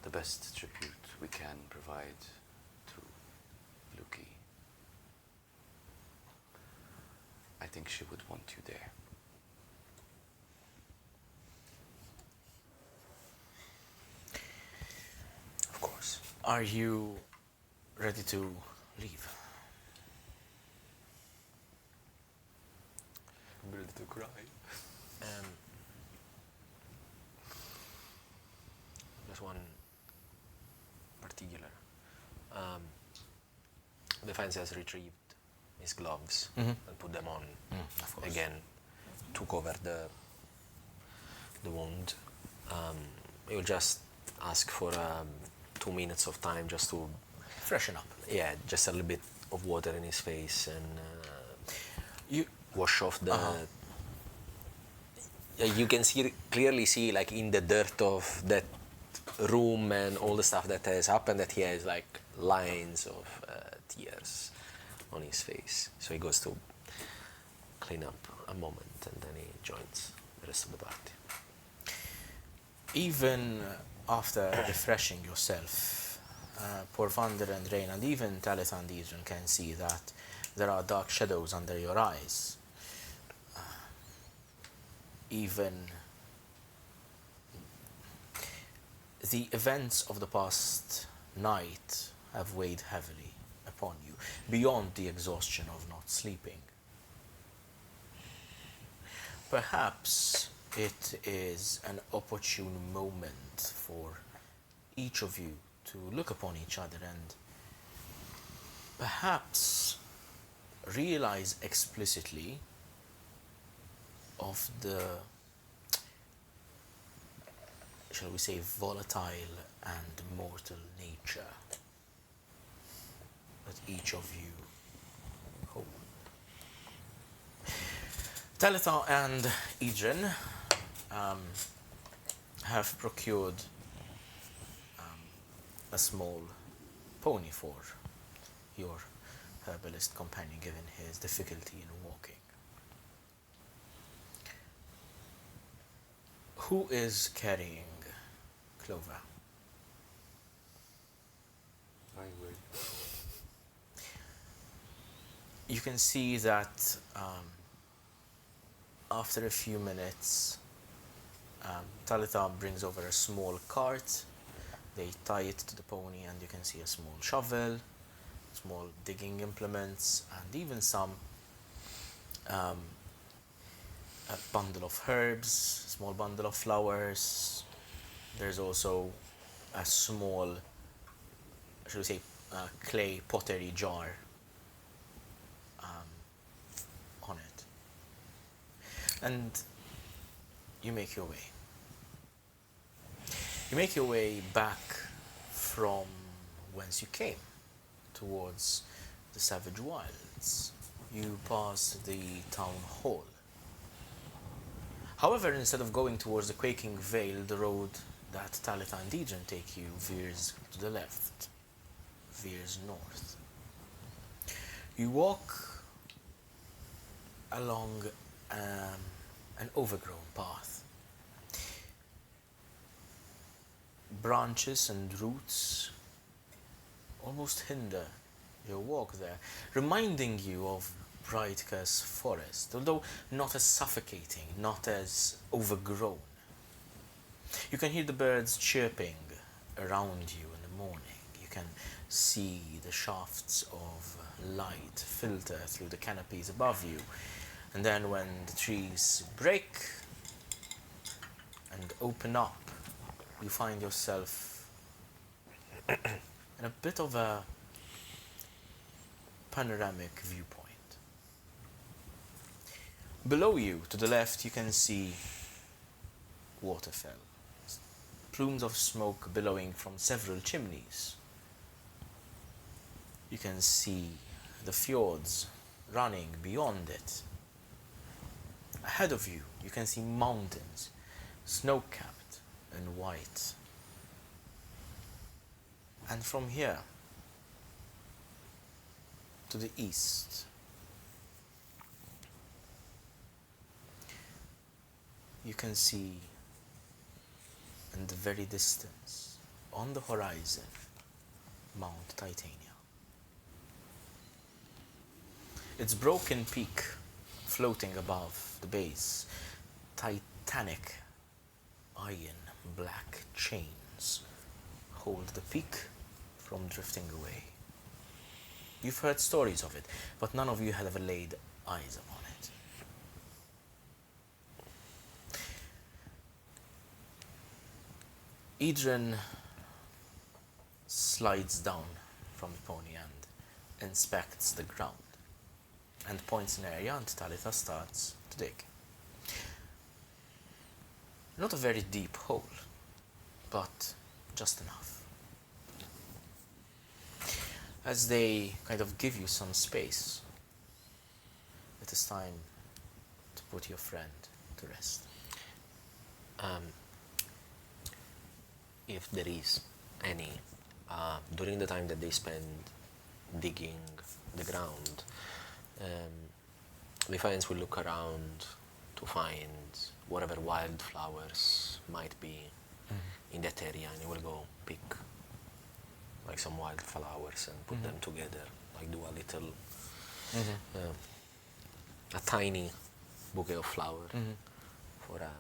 the best tribute we can provide to Lugii. I think she would want you there. Of course. Are you ready to leave? I'm ready to cry. There's one particular. Defiance has retrieved his gloves and put them on Of course. again to cover the wound. He will just ask for 2 minutes of time just to Freshen up. just a little bit of water in his face and You wash off the. You can clearly see, like in the dirt of that room and all the stuff that has happened, that he has like lines of tears on his face. So he goes to clean up a moment and then he joins the rest of the party. even after refreshing yourself, Por'Gue and Reyna, and even Talita and Edran can see that there are dark shadows under your eyes. Even the events of the past night have weighed heavily upon you, beyond the exhaustion of not sleeping. Perhaps it is an opportune moment for each of you to look upon each other and perhaps realize explicitly of the, shall we say, volatile and mortal nature that each of you hold. Talitha and Edran have procured a small pony for your herbalist companion, given his difficulty in walking. Who is carrying Clover? I will. You can see that after a few minutes, Talitha brings over a small cart. They tie it to the pony, and you can see a small shovel, small digging implements, and even some a bundle of herbs, small bundle of flowers. There's also a small, shall we say, clay pottery jar on it. And you make your way. You make your way back from whence you came, towards the Savage Wilds. You pass the town hall. However, instead of going towards the Quaking Vale, the road that Talitha and Edran take you veers to the left, veers north. You walk along an overgrown path. Branches and roots almost hinder your walk there, reminding you of Brightcurse Forest, although not as suffocating, not as overgrown. You can hear the birds chirping around you in the morning. You can see the shafts of light filter through the canopies above you. And then when the trees break and open up, you find yourself in a bit of a panoramic viewpoint. Below you, to the left, you can see Waterfell. Plumes of smoke billowing from several chimneys. You can see the fjords running beyond it. Ahead of you, you can see mountains, snow-capped and white. And from here, to the east, you can see in the very distance, on the horizon, Mount Titania. Its broken peak floating above the base, titanic iron black chains hold the peak from drifting away. You've heard stories of it, but none of you had ever laid eyes upon it. Edran slides down from the pony and inspects the ground and points an area, and Talitha starts to dig. Not a very deep hole, but just enough. As they kind of give you some space, it is time to put your friend to rest. If there is any, during the time that they spend digging the ground, Defiance will look around to find whatever wildflowers might be in that area, and he will go pick like some wildflowers and put them together, like do a little, a tiny bouquet of flower for a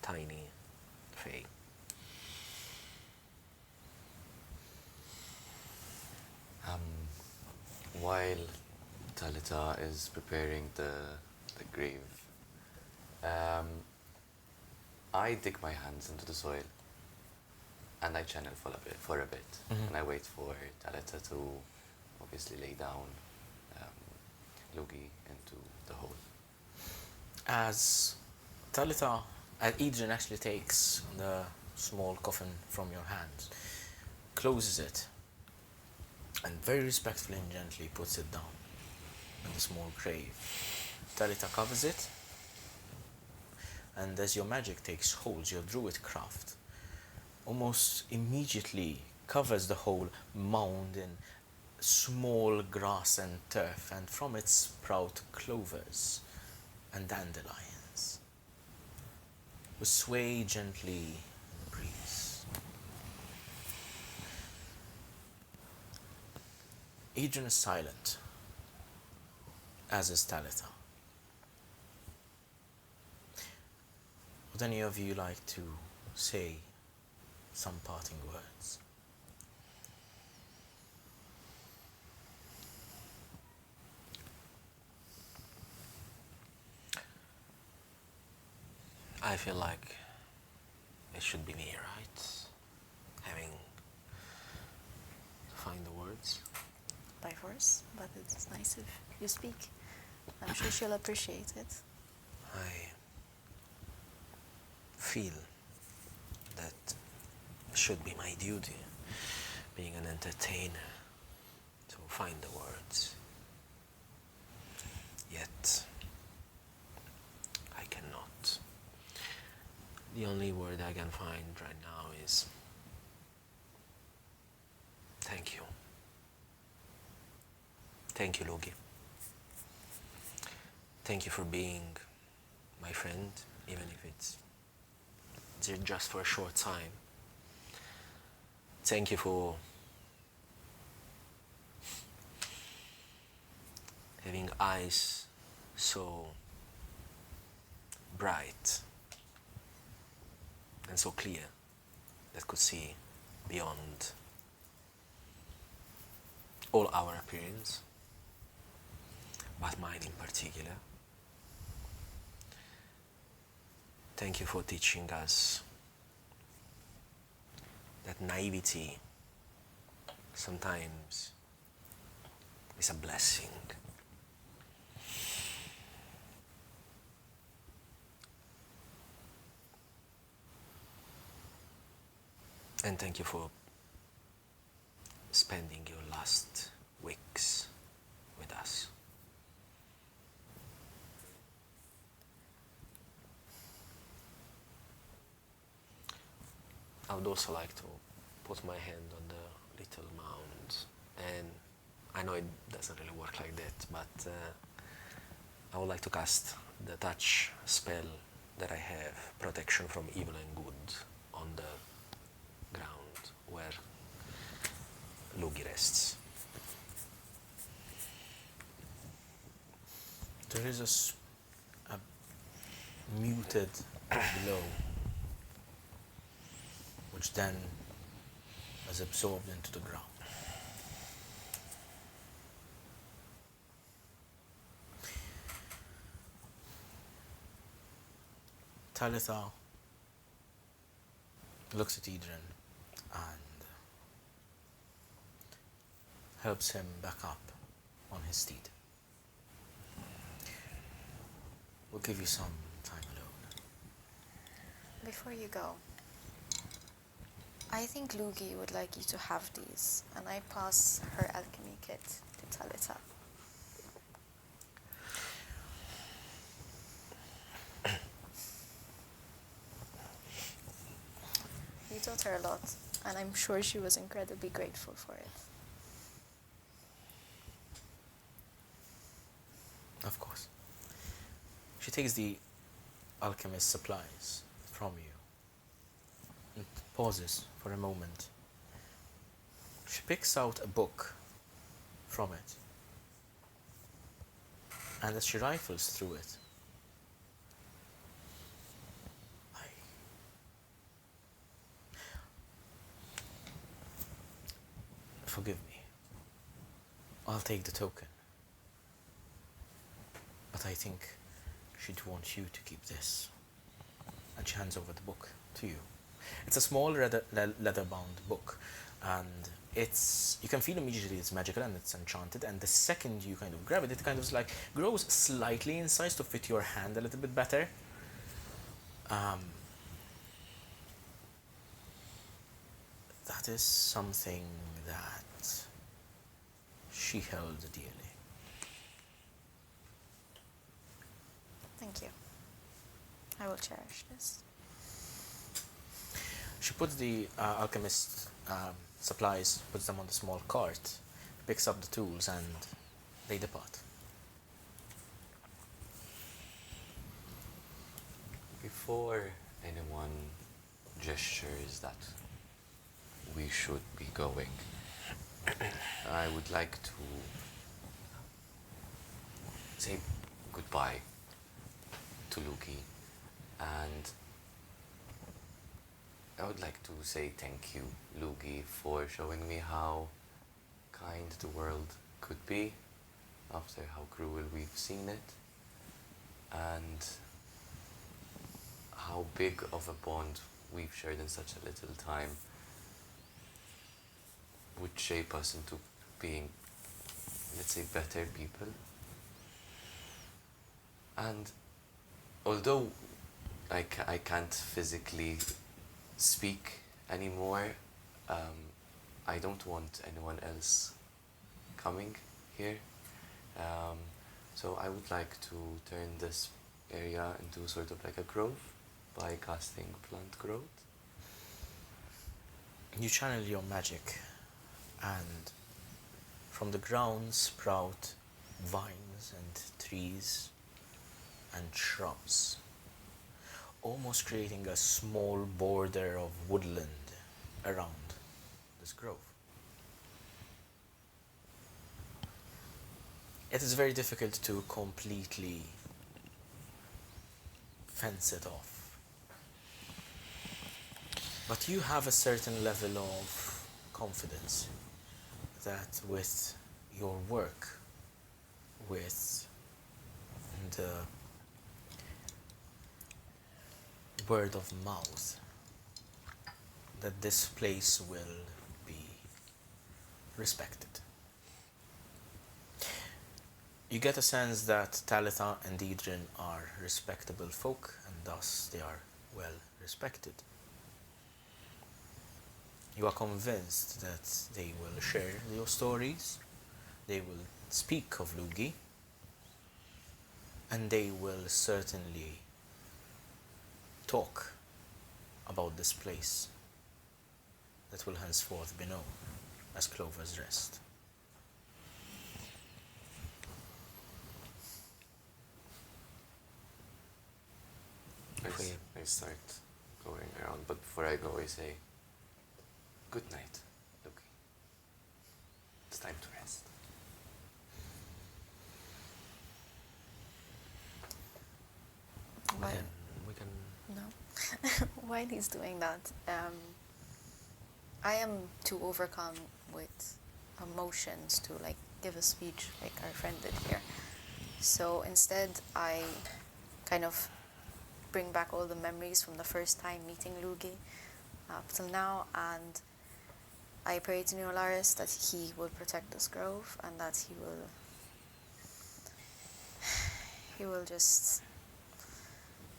tiny fae. While Talitha is preparing the grave, I dig my hands into the soil and I channel for a bit. And I wait for Talitha to obviously lay down Lugii into the hole. As Edran actually takes the small coffin from your hands, closes it, and very respectfully and gently puts it down in the small grave. Talitha covers it, and as your magic takes hold, your druid craft almost immediately covers the whole mound in small grass and turf, and from it sprout clovers and dandelions, who sway gently in the breeze. Edran is silent, as is Talitha. Would any of you like to say some parting words? I feel like it should be me, right? Having to find the words. By force, but it's nice if you speak. I'm sure she'll appreciate it. I feel that it should be my duty, being an entertainer, to find the words. Yet, I cannot. The only word I can find right now is thank you. Thank you, Lugii. Thank you for being my friend, even if it's just for a short time. Thank you for having eyes so bright and so clear that could see beyond all our appearance, but mine in particular. Thank you for teaching us that naivety sometimes is a blessing. And thank you for spending your last weeks with us. I would also like to put my hand on the little mound, and I know it doesn't really work like that, but I would like to cast the touch spell that I have, protection from evil and good, on the ground where Lugii rests. There is a muted glow, which then is absorbed into the ground. Talitha looks at Edran and helps him back up on his steed. We'll give you some time alone. Before you go, I think Lugii would like you to have these, and I pass her alchemy kit to Talitha. You taught her a lot, and I'm sure she was incredibly grateful for it. Of course. She takes the alchemist's supplies from you and pauses for a moment. She picks out a book from it, and as she rifles through it, forgive me. I'll take the token. But I think she'd want you to keep this. and she hands over the book to you. It's a small leather-bound book, and you can feel immediately it's magical and it's enchanted, and the second you kind of grab it, it kind of like grows slightly in size to fit your hand a little bit better. That is something that she held dearly. Thank you. I will cherish this. She puts the alchemist supplies, puts them on the small cart, picks up the tools, and they depart. Before anyone gestures that we should be going, I would like to say goodbye to Lugii, and I would like to say thank you, Lugii, for showing me how kind the world could be after how cruel we've seen it, and how big of a bond we've shared in such a little time would shape us into being, let's say, better people. And although I can't physically speak anymore, I don't want anyone else coming here. So I would like to turn this area into sort of like a grove by casting plant growth. You channel your magic, and from the ground sprout vines and trees and shrubs, almost creating a small border of woodland around this grove. It is very difficult to completely fence it off. But you have a certain level of confidence that with your work, with the word of mouth, that this place will be respected. You get a sense that Talitha and Edran are respectable folk, and thus they are well respected. You are convinced that they will share your stories, they will speak of Lugii, and they will certainly talk about this place that will henceforth be known as Clover's Rest. I start going around, but before I go, I say, good night, Lugii. It's time to rest. Why? We can. No. While he's doing that, I am too overcome with emotions to like give a speech like our friend did here. So instead, I kind of bring back all the memories from the first time meeting Lugii up till now, and I pray to Neolaris that he will protect this grove and that he will just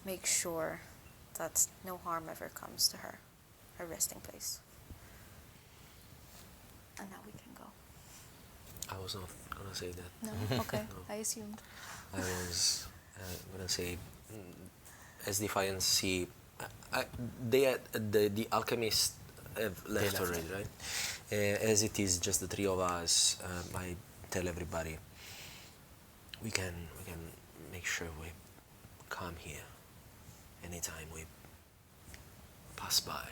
make sure that no harm ever comes to her resting place. And now we can go. I was not gonna say that. No? Okay. No. I assumed. I was gonna say, as Defiance, the alchemist have left already, right? As it is just the three of us, I tell everybody we can make sure we come here anytime we pass by,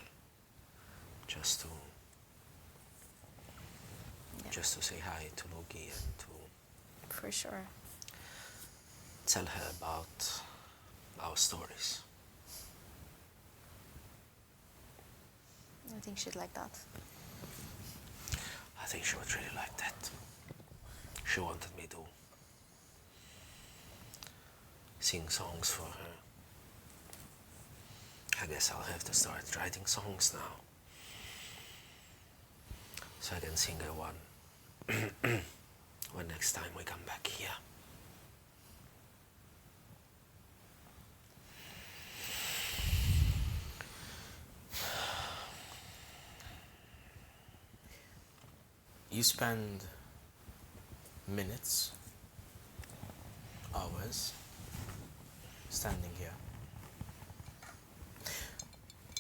just to say hi to Lugii and to For sure. tell her about our stories. I think she'd like that. I think she would really like that. She wanted me to sing songs for her. I guess I'll have to start writing songs now. So I can sing a one when next time we come back here. You spend minutes, hours, standing here.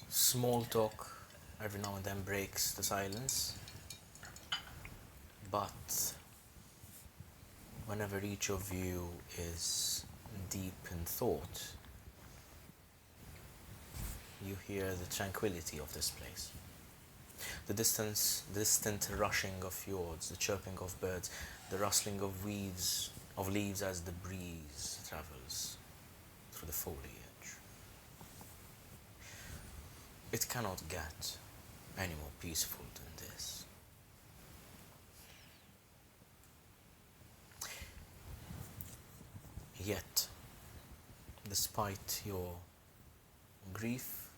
Small talk every now and then breaks the silence, but whenever each of you is deep in thought, you hear the tranquility of this place. The distant rushing of fjords, the chirping of birds, the rustling of leaves as the breeze travels through the foliage. It cannot get any more peaceful than this. Yet, despite your grief,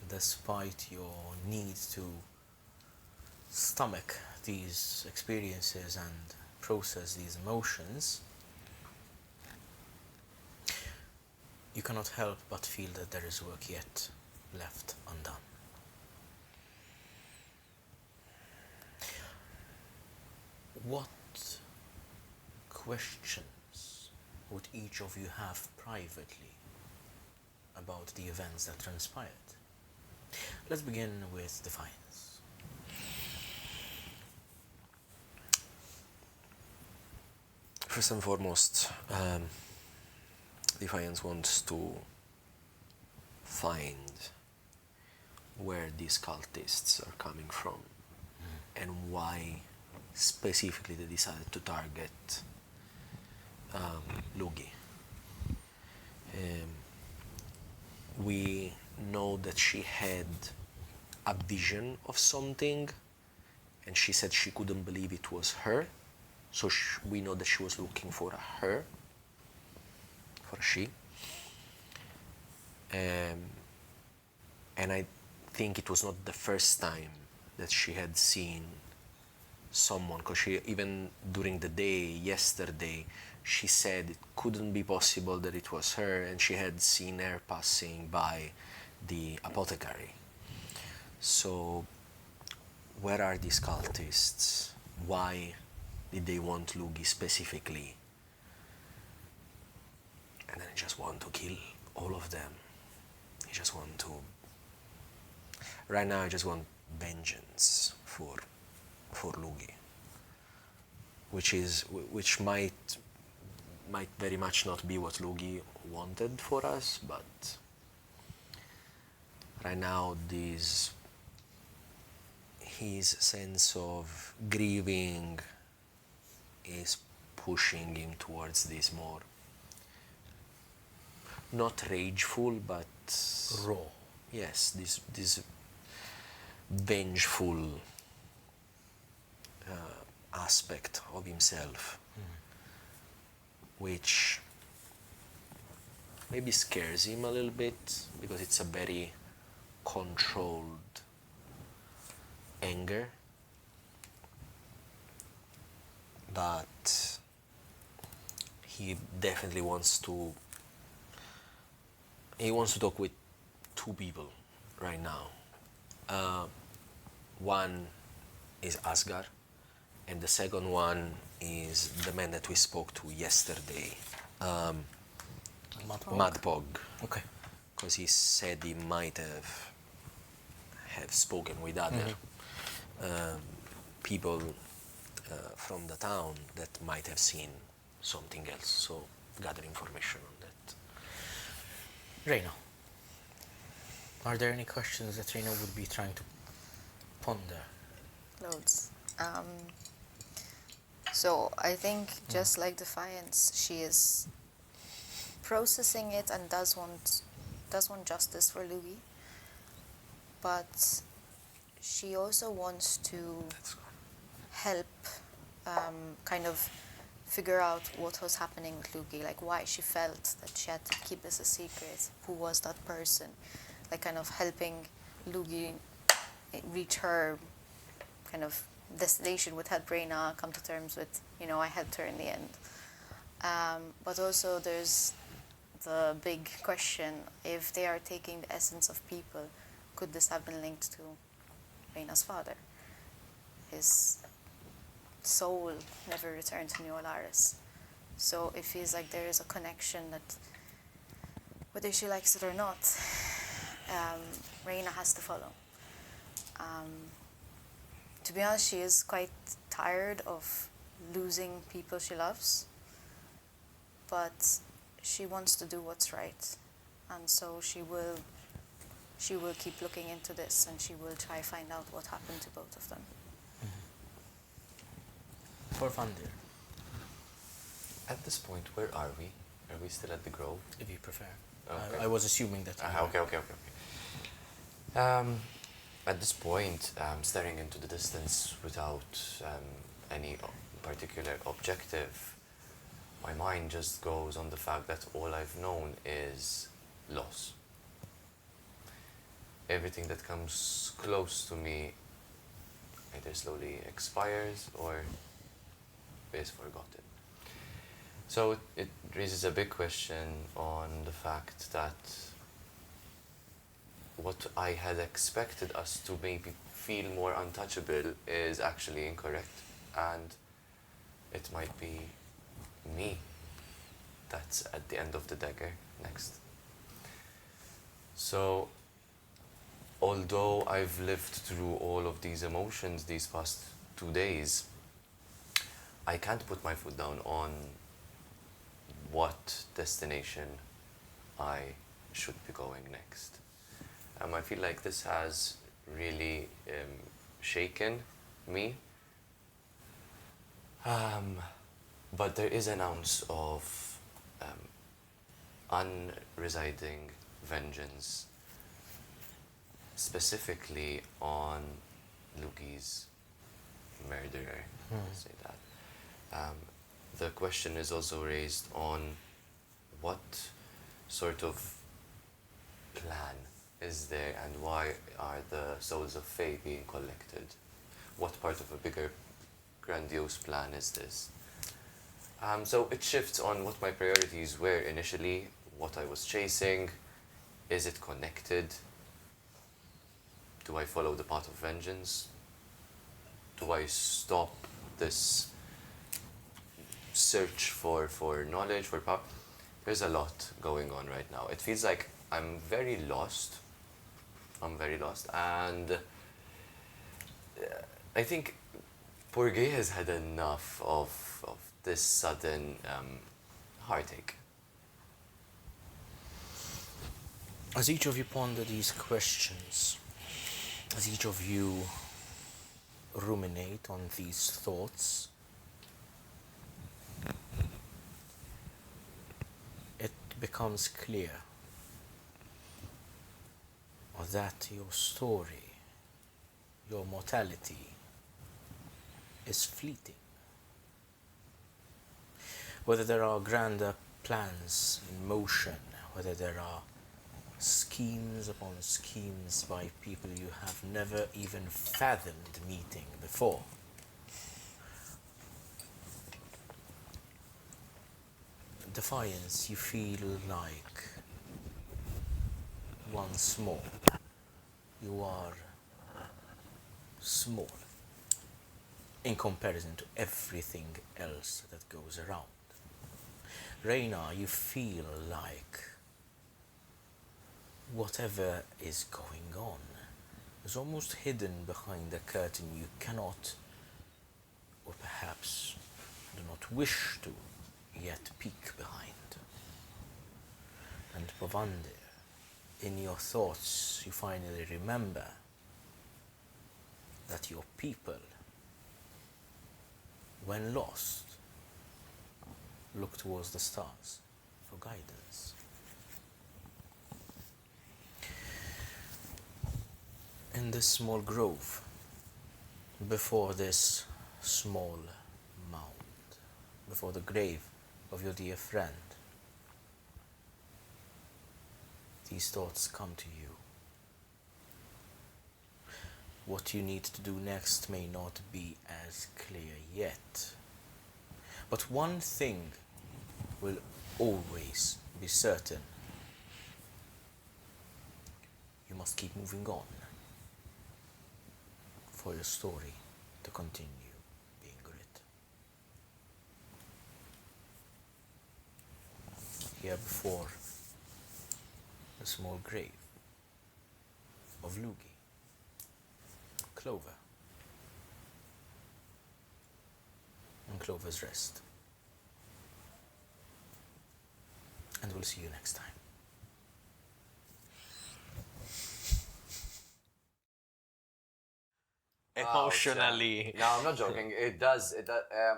despite your need to stomach these experiences and process these emotions, you cannot help but feel that there is work yet left undone. What questions would each of you have privately about the events that transpired? Let's begin with Defiance. First and foremost, Defiance wants to find where these cultists are coming from and why specifically they decided to target Lugii. We know that she had a vision of something, and she said she couldn't believe it was her. So we know that she was looking for a her, for a she. And I think it was not the first time that she had seen someone, because she, even during the day, yesterday, she said it couldn't be possible that it was her, and she had seen her passing by the apothecary. So, where are these cultists? Why did they want Lugii specifically? And then I just want to kill all of them. I just want to... Right now I just want vengeance for Lugii. Which might very much not be what Lugii wanted for us, but right now his sense of grieving is pushing him towards this more, not rageful, but Raw. yes, this vengeful aspect of himself, which maybe scares him a little bit, because it's a very controlled anger, but he definitely wants to talk with two people right now. One is Asgar, and the second one is the man that we spoke to yesterday, Madpog. Okay. Because he said he might have spoken with other people from the town that might have seen something else. So gather information on that. Reyna, are there any questions that Reyna would be trying to ponder? Loads. So I think just like Defiance, she is processing it and does want justice for Lugii, but she also wants to help kind of figure out what was happening with Lugii, like why she felt that she had to keep this a secret, who was that person, like kind of helping Lugii reach her kind of destination would help Reyna come to terms with, I helped her in the end. But also there's the big question, if they are taking the essence of people, could this have been linked to Reyna's father? His soul never returned to New Alaris. So it feels like there is a connection that, whether she likes it or not, Reyna has to follow. To be honest, she is quite tired of losing people she loves, but she wants to do what's right, and so she will keep looking into this, and she will try find out what happened to both of them. For Vandir, At this point, where are we? Are we still at the Grove? if you prefer. Okay. I was assuming that. Okay. At this point, staring into the distance without any particular objective, my mind just goes on the fact that all I've known is loss. Everything that comes close to me either slowly expires or is forgotten. So it raises a big question on the fact that what I had expected us to maybe feel more untouchable is actually incorrect, and it might be me that's at the end of the dagger next. So although I've lived through all of these emotions these past 2 days, I can't put my foot down on what destination I should be going next. I feel like this has really shaken me. But there is an ounce of unresiding vengeance, specifically on Lugii's murderer, let's say that. The question is also raised on what sort of plan is there and why are the souls of Fae being collected? What part of a bigger, grandiose plan is this? So it shifts on what my priorities were initially, what I was chasing. Is it connected? Do I follow the path of vengeance? Do I stop this search for knowledge, for power? There's a lot going on right now. It feels like I'm very lost. And I think Por'Gue has had enough of this sudden heartache. As each of you ponder these questions, as each of you ruminate on these thoughts, it becomes clear that your story, your mortality, is fleeting. Whether there are grander plans in motion, whether there are schemes upon schemes by people you have never even fathomed meeting before, Defiance, you feel like once more you are small in comparison to everything else that goes around. Reyna, you feel like whatever is going on is almost hidden behind a curtain you cannot, or perhaps do not wish to, yet peek behind. And Povandir, in your thoughts, you finally remember that your people, when lost, look towards the stars for guidance. In this small grove, before this small mound, before the grave of your dear friend, these thoughts come to you. What you need to do next may not be as clear yet, but one thing will always be certain. You must keep moving on for your story to continue being great. Here before the small grave of Lugii, Clover, and Clover's rest. And we'll see you next time. Emotionally. No, I'm not joking. It does.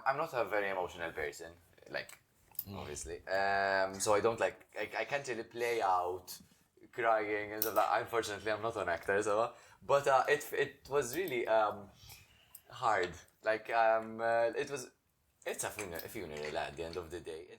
I'm not a very emotional person, like, obviously. So I don't like. I can't really play out crying and stuff. Like, unfortunately, I'm not an actor, so. But it was really hard. Like it's a funeral at the end of the day.